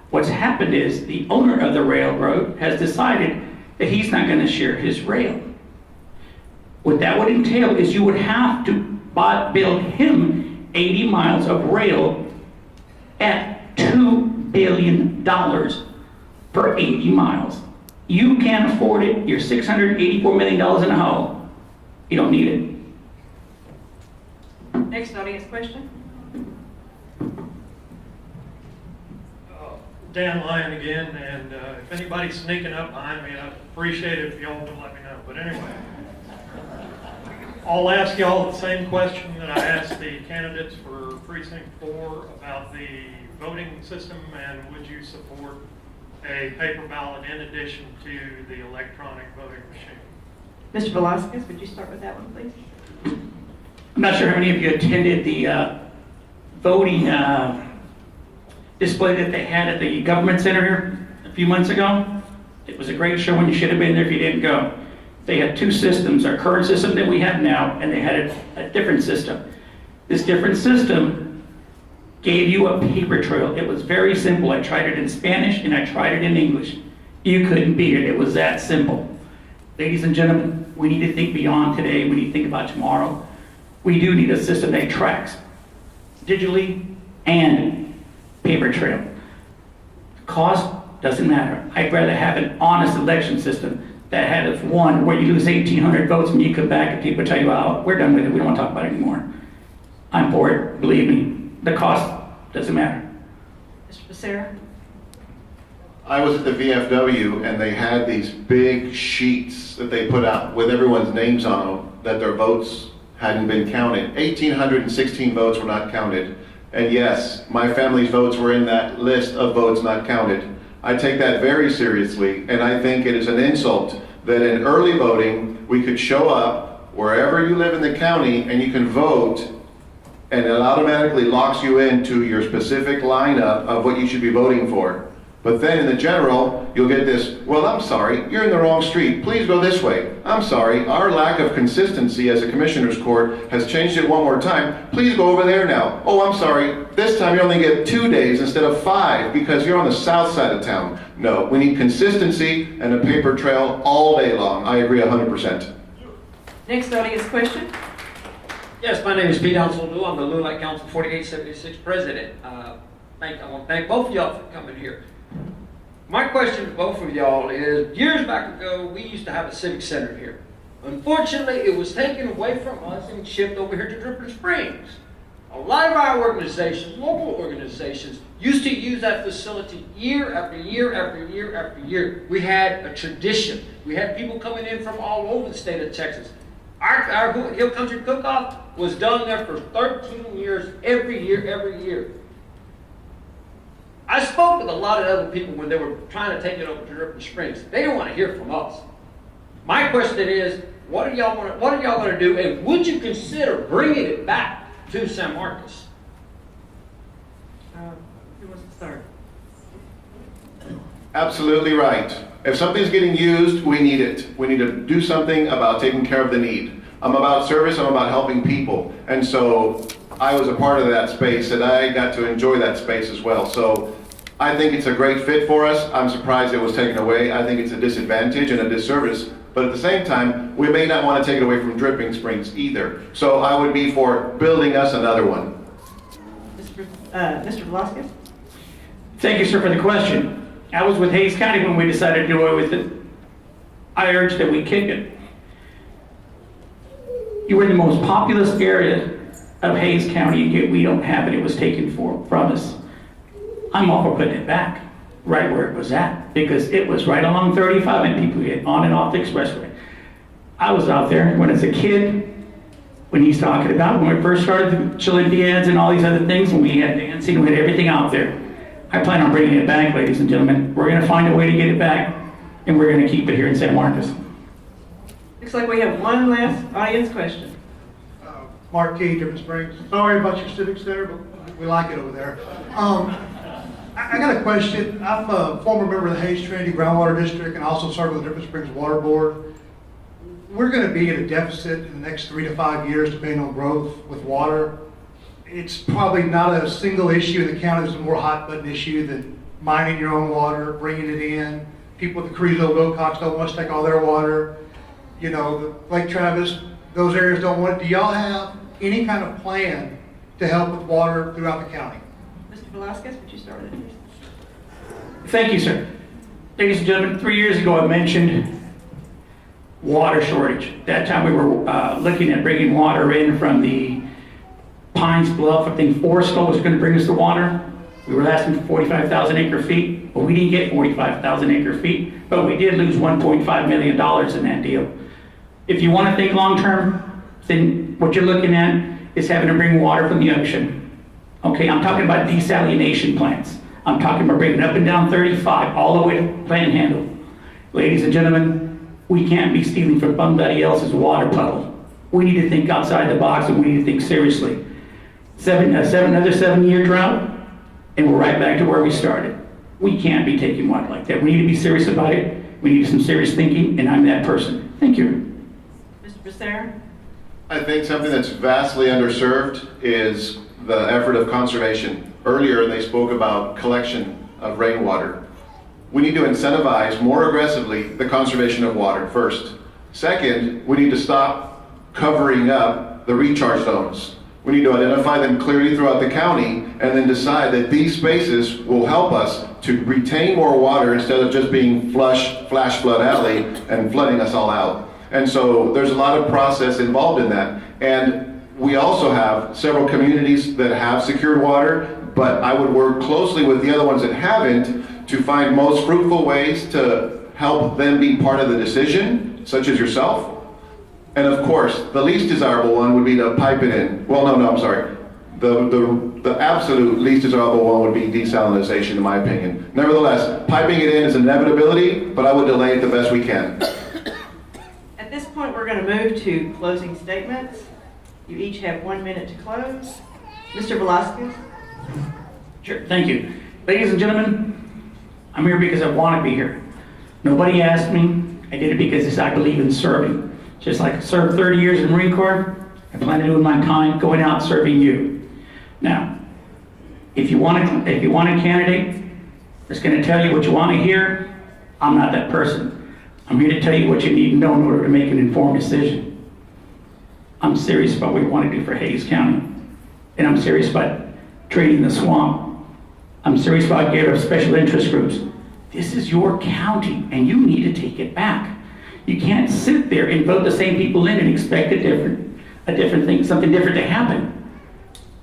What's happened is the owner of the railroad has decided that he's not going to share his rail. What that would entail is you would have to build him 80 miles of rail at $2 billion per 80 miles. You can't afford it. You're $684 million in a hole. You don't need it. Next audience question. Dan Lyon again, and if anybody's sneaking up behind me, I'd appreciate it if y'all would let me know. But anyway, I'll ask y'all the same question that I asked the candidates for Precinct 4 about the voting system, and would you support a paper ballot in addition to the electronic voting machine? Mr. Velasquez, would you start with that one, please? I'm not sure how many of you attended the voting display that they had at the government center here a few months ago. It was a great show, and you should have been there if you didn't go. They had two systems, our current system that we have now, and they had a different system. This different system gave you a paper trail. It was very simple. I tried it in Spanish and I tried it in English. You couldn't beat it. It was that simple. Ladies and gentlemen, we need to think beyond today. We need to think about tomorrow. We do need a system that tracks digitally and paper trail. Cost doesn't matter. I'd rather have an honest election system that had one where you lose 1,800 votes and you come back and people tell you, oh, we're done with it. We don't want to talk about it anymore. I'm for it. Believe me. The cost doesn't matter. Mr. Becerra? I was at the VFW and they had these big sheets that they put out with everyone's names on them that their votes hadn't been counted. 1,816 votes were not counted. And yes, my family's votes were in that list of votes not counted. I take that very seriously, and I think it is an insult that in early voting, we could show up wherever you live in the county and you can vote, and it automatically locks you into your specific lineup of what you should be voting for. But then in the general, you'll get this, well, I'm sorry, you're in the wrong street. Please go this way. I'm sorry, our lack of consistency as a commissioner's court has changed it one more time. Please go over there now. Oh, I'm sorry, this time you only get 2 days instead of 5 because you're on the south side of town. No, we need consistency and a paper trail all day long. I agree 100%. Next audience question. Yes, my name is Pete Hounslow. I'm the Little Lake Council 4876 president. I want to thank both of y'all for coming here. My question to both of y'all is, years back ago, we used to have a civic center here. Unfortunately, it was taken away from us and shipped over here to Dripping Springs. A lot of our organizations, local organizations, used to use that facility year after year after year after year. We had a tradition. We had people coming in from all over the state of Texas. Our Hill Country Cook-Off was done there for 13 years, every year. I spoke with a lot of other people when they were trying to take it over to Dripping Springs. They didn't want to hear from us. My question is, what are y'all going to do, and would you consider bringing it back to San Marcos? Who wants to start? Absolutely right. If something's getting used, we need it. We need to do something about taking care of the need. I'm about service, I'm about helping people. And so I was a part of that space, and I got to enjoy that space as well. So I think it's a great fit for us. I'm surprised it was taken away. I think it's a disadvantage and a disservice. But at the same time, we may not want to take it away from Dripping Springs either. So I would be for building us another one. Mr. Velasquez? Thank you, sir, for the question. I was with Hays County when we decided to do away with it. I urge that we kick it. You were in the most populous area of Hays County, and yet we don't have it. It was taken from us. I'm all for putting it back right where it was at, because it was right along 35 and people get on and off the expressway. I was out there when as a kid, when he's talking about when we first started the Chilean and all these other things, when we had dancing, we had everything out there. I plan on bringing it back, ladies and gentlemen. We're going to find a way to get it back, and we're going to keep it here in San Marcos. Looks like we have one last audience question. Mark Key, Dripping Springs. Sorry about your civic center, but we like it over there. I got a question. I'm a former member of the Hays Trinity Groundwater District and also serve with the Dripping Springs Water Board. We're going to be at a deficit in the next 3 to 5 years, depending on growth with water. It's probably not a single issue in the county. It's a more hot button issue than mining your own water, bringing it in. People at the Carrizo Wilcox don't want to take all their water. You know, Lake Travis, those areas don't want it. Do y'all have any kind of plan to help with water throughout the county? Mr. Velasquez, would you start with it? Thank you, sir. Ladies and gentlemen, 3 years ago I mentioned water shortage. That time we were looking at bringing water in from the Pines Bluff. I think Forrestal was going to bring us the water. We were asking for 45,000 acre feet, but we didn't get 45,000 acre feet, but we did lose $1.5 million in that deal. If you want to think long term, then what you're looking at is having to bring water from the ocean. Okay, I'm talking about desalination plants. I'm talking about bringing up and down 35 all the way to Panhandle. Ladies and gentlemen, we can't be stealing from somebody else's water puddle. We need to think outside the box, and we need to think seriously. Another 7-year drought, and we're right back to where we started. We can't be taking water like that. We need to be serious about it. We need some serious thinking, and I'm that person. Thank you. Mr. Becerra? I think something that's vastly underserved is the effort of conservation. Earlier, they spoke about collection of rainwater. We need to incentivize more aggressively the conservation of water first. Second, we need to stop covering up the recharge zones. We need to identify them clearly throughout the county and then decide that these spaces will help us to retain more water instead of just being flash flood alley and flooding us all out. And so there's a lot of process involved in that. And we also have several communities that have secured water, but I would work closely with the other ones that haven't to find most fruitful ways to help them be part of the decision, such as yourself. And of course, the least desirable one would be to pipe it in. Well, no, I'm sorry. The absolute least desirable one would be desalinization, in my opinion. Nevertheless, piping it in is an inevitability, but I would delay it the best we can. At this point, we're going to move to closing statements. You each have 1 minute to close. Mr. Velasquez? Sure, thank you. Ladies and gentlemen, I'm here because I want to be here. Nobody asked me. I did it because I believe in serving. Just like I served 30 years in the Marine Corps, I plan to do my time going out serving you. Now, if you want a candidate that's going to tell you what you want to hear, I'm not that person. I'm here to tell you what you need to know in order to make an informed decision. I'm serious about what we want to do for Hays County. And I'm serious about trading the swamp. I'm serious about getting rid of special interest groups. This is your county, and you need to take it back. You can't sit there and vote the same people in and expect a different thing, something different to happen.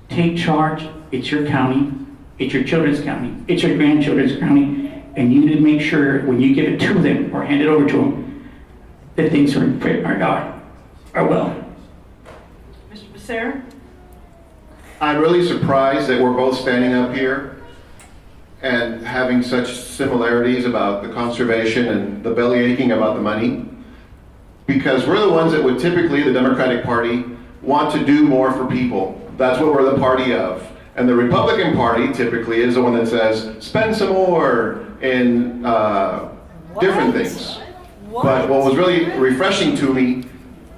take charge. It's your county. It's your children's county. It's your grandchildren's county. And you need to make sure when you give it to them or hand it over to them, that things are well. Mr. Becerra? I'm really surprised that we're both standing up here and having such similarities about the conservation and the belly aching about the money, because we're the ones that would typically, the Democratic Party, want to do more for people. That's what we're the party of. And the Republican Party typically is the one that says, spend some more in different things. But what was really refreshing to me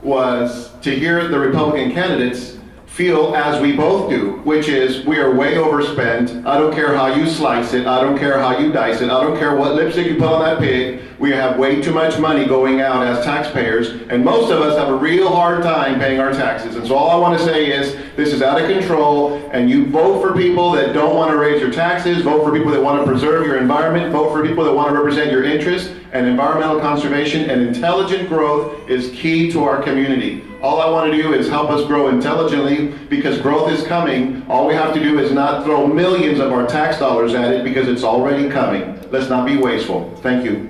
was to hear the Republican candidates feel as we both do, which is we are way overspent. I don't care how you slice it. I don't care how you dice it. I don't care what lipstick you put on that pig. We have way too much money going out as taxpayers, and most of us have a real hard time paying our taxes. And so all I want to say is this is out of control, and you vote for people that don't want to raise your taxes, vote for people that want to preserve your environment, vote for people that want to represent your interests, and environmental conservation and intelligent growth is key to our community. All I want to do is help us grow intelligently, because growth is coming. All we have to do is not throw millions of our tax dollars at it, because it's already coming. Let's not be wasteful. Thank you.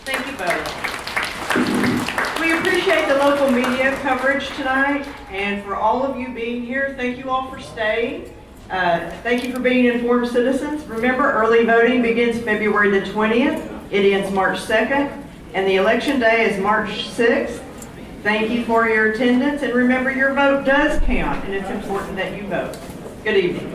Thank you both. We appreciate the local media coverage tonight, and for all of you being here, thank you all for staying. Thank you for being informed citizens. Remember, early voting begins February the 20th. It ends March 2nd, and the election day is March 6th. Thank you for your attendance, and remember, your vote does count, and it's important that you vote. Good evening.